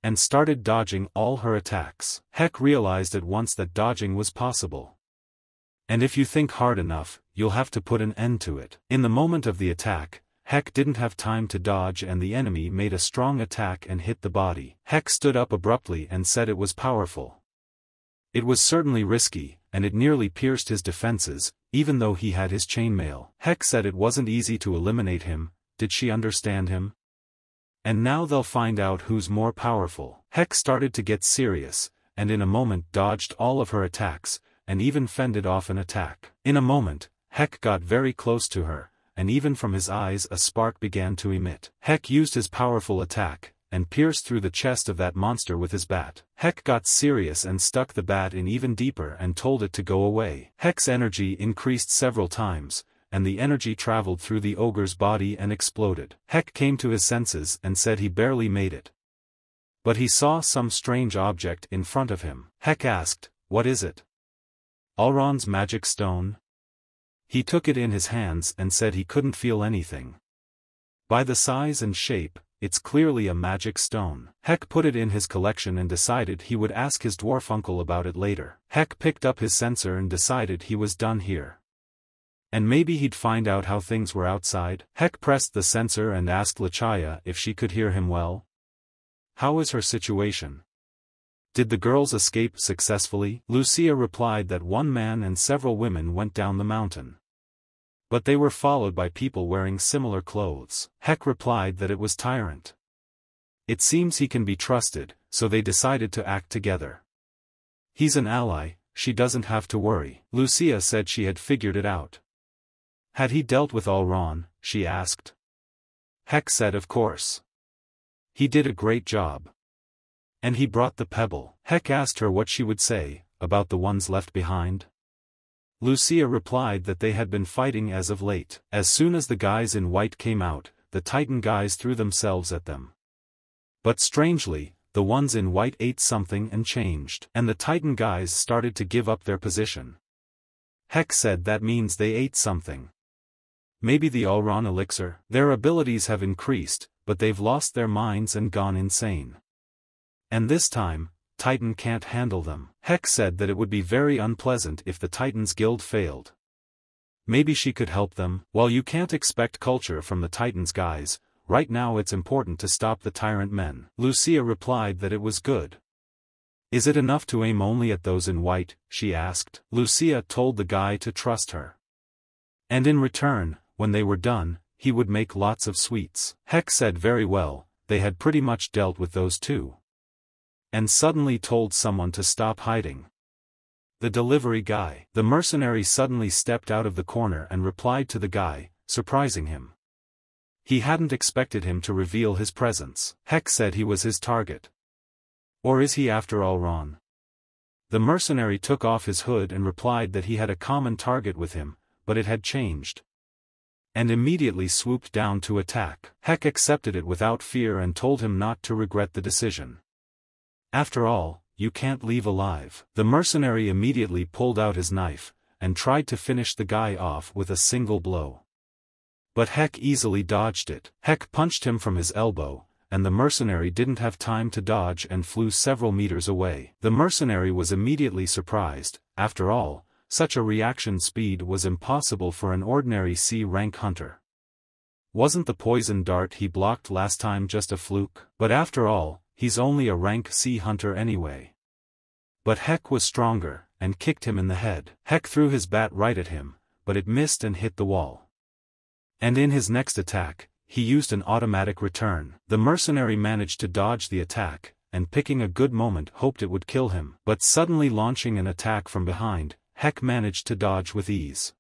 and started dodging all her attacks. Heck realized at once that dodging was possible. And if you think hard enough, you'll have to put an end to it. In the moment of the attack, Heck didn't have time to dodge and the enemy made a strong attack and hit the body. Heck stood up abruptly and said it was powerful. It was certainly risky, and it nearly pierced his defenses, even though he had his chainmail. Heck said it wasn't easy to eliminate him. Did she understand him? And now they'll find out who's more powerful. Heck started to get serious, and in a moment dodged all of her attacks, and even fended off an attack. In a moment, Heck got very close to her, and even from his eyes a spark began to emit. Heck used his powerful attack, and pierced through the chest of that monster with his bat. Heck got serious and stuck the bat in even deeper and told it to go away. Heck's energy increased several times, and the energy traveled through the ogre's body and exploded. Heck came to his senses and said he barely made it. But he saw some strange object in front of him. Heck asked, "What is it?" "Elrond's magic stone." He took it in his hands and said he couldn't feel anything. By the size and shape, it's clearly a magic stone. Heck put it in his collection and decided he would ask his dwarf uncle about it later. Heck picked up his censer and decided he was done here. And maybe he'd find out how things were outside. Heck pressed the censer and asked Lachaya if she could hear him well. "How is her situation? Did the girls escape successfully?" Lucia replied that one man and several women went down the mountain. But they were followed by people wearing similar clothes. Heck replied that it was Tyrant. It seems he can be trusted, so they decided to act together. He's an ally, she doesn't have to worry. Lucia said she had figured it out. Had he dealt with Elrond, she asked. Heck said of course. He did a great job. And he brought the pebble. Heck asked her what she would say, about the ones left behind. Lucia replied that they had been fighting as of late. As soon as the guys in white came out, the Titan guys threw themselves at them. But strangely, the ones in white ate something and changed. And the Titan guys started to give up their position. Heck said that means they ate something. Maybe the Elrond elixir. Their abilities have increased, but they've lost their minds and gone insane. And this time, Titan can't handle them. Heck said that it would be very unpleasant if the Titans Guild failed. Maybe she could help them. While you can't expect culture from the Titans guys, right now it's important to stop the tyrant men. Lucia replied that it was good. Is it enough to aim only at those in white, she asked. Lucia told the guy to trust her. And in return, when they were done, he would make lots of sweets. Heck said very well, they had pretty much dealt with those two. And suddenly told someone to stop hiding. The delivery guy. The mercenary suddenly stepped out of the corner and replied to the guy, surprising him. He hadn't expected him to reveal his presence. Heck said he was his target. Or is he after Elrond? The mercenary took off his hood and replied that he had a common target with him, but it had changed. And immediately swooped down to attack. Heck accepted it without fear and told him not to regret the decision. After all, you can't leave alive. The mercenary immediately pulled out his knife, and tried to finish the guy off with a single blow. But Heck easily dodged it. Heck punched him from his elbow, and the mercenary didn't have time to dodge and flew several meters away. The mercenary was immediately surprised. After all, such a reaction speed was impossible for an ordinary C-rank hunter. Wasn't the poison dart he blocked last time just a fluke? But after all, he's only a rank C hunter anyway. But Heck was stronger, and kicked him in the head. Heck threw his bat right at him, but it missed and hit the wall. And in his next attack, he used an automatic return. The mercenary managed to dodge the attack, and picking a good moment hoped it would kill him. But suddenly launching an attack from behind, Heck managed to dodge with ease.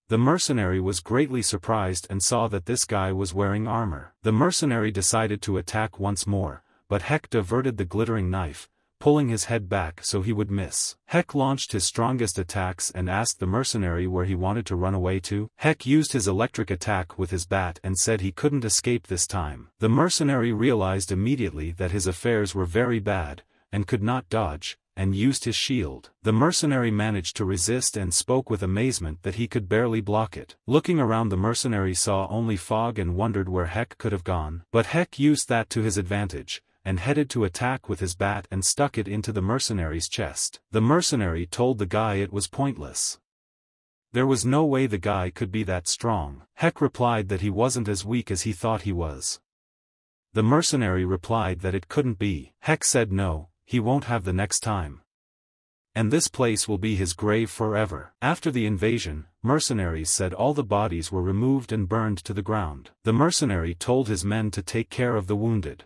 The mercenary was greatly surprised and saw that this guy was wearing armor. The mercenary decided to attack once more, but Heck diverted the glittering knife, pulling his head back so he would miss. Heck launched his strongest attacks and asked the mercenary where he wanted to run away to. Heck used his electric attack with his bat and said he couldn't escape this time. The mercenary realized immediately that his affairs were very bad, and could not dodge, and used his shield. The mercenary managed to resist and spoke with amazement that he could barely block it. Looking around, the mercenary saw only fog and wondered where Heck could have gone. But Heck used that to his advantage, and headed to attack with his bat and stuck it into the mercenary's chest. The mercenary told the guy it was pointless. There was no way the guy could be that strong. Heck replied that he wasn't as weak as he thought he was. The mercenary replied that it couldn't be. Heck said no, he won't have the next time. And this place will be his grave forever. After the invasion, mercenaries said all the bodies were removed and burned to the ground. The mercenary told his men to take care of the wounded.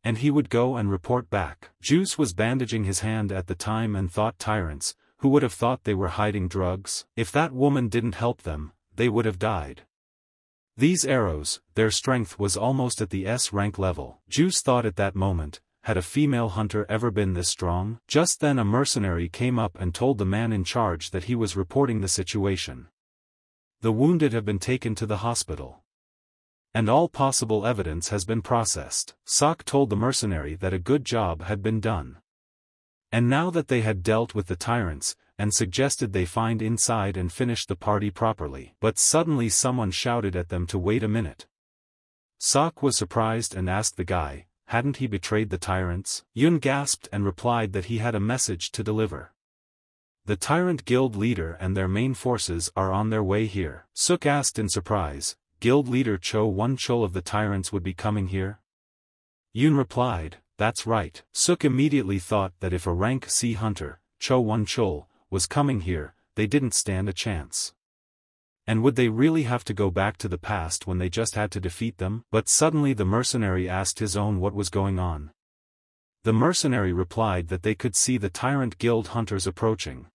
And he would go and report back. Juice was bandaging his hand at the time and thought tyrants, who would have thought they were hiding drugs? If that woman didn't help them, they would have died. These arrows, their strength was almost at the S-rank level. Juice thought at that moment, had a female hunter ever been this strong? Just then a mercenary came up and told the man in charge that he was reporting the situation. The wounded have been taken to the hospital. And all possible evidence has been processed. Sok told the mercenary that a good job had been done. And now that they had dealt with the tyrants, and suggested they find inside and finish the party properly. But suddenly someone shouted at them to wait a minute. Sok was surprised and asked the guy, hadn't he betrayed the tyrants? Yun gasped and replied that he had a message to deliver. The tyrant guild leader and their main forces are on their way here. Suk asked in surprise, guild leader Cho Won Chul of the tyrants would be coming here? Yun replied, that's right. Suk immediately thought that if a rank C hunter, Cho Won Chul, was coming here, they didn't stand a chance. And would they really have to go back to the past when they just had to defeat them? But suddenly the mercenary asked his own what was going on. The mercenary replied that they could see the tyrant guild hunters approaching.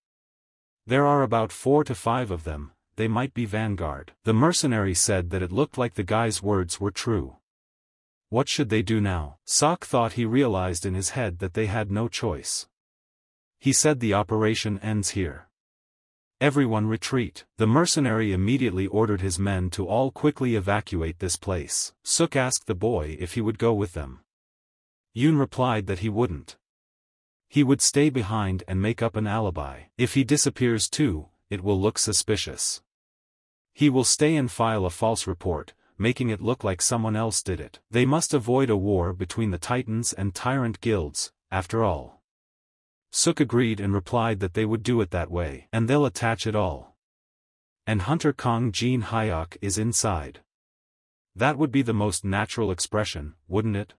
There are about 4 to 5 of them, they might be vanguard. The mercenary said that it looked like the guy's words were true. What should they do now? Sok thought he realized in his head that they had no choice. He said the operation ends here. Everyone retreat. The mercenary immediately ordered his men to all quickly evacuate this place. Suk asked the boy if he would go with them. Yun replied that he wouldn't. He would stay behind and make up an alibi. If he disappears too, it will look suspicious. He will stay and file a false report, making it look like someone else did it. They must avoid a war between the Titans and Tyrant guilds, after all. Suk agreed and replied that they would do it that way. And they'll attach it all. And Hunter Kong Jin Hyok is inside. That would be the most natural expression, wouldn't it?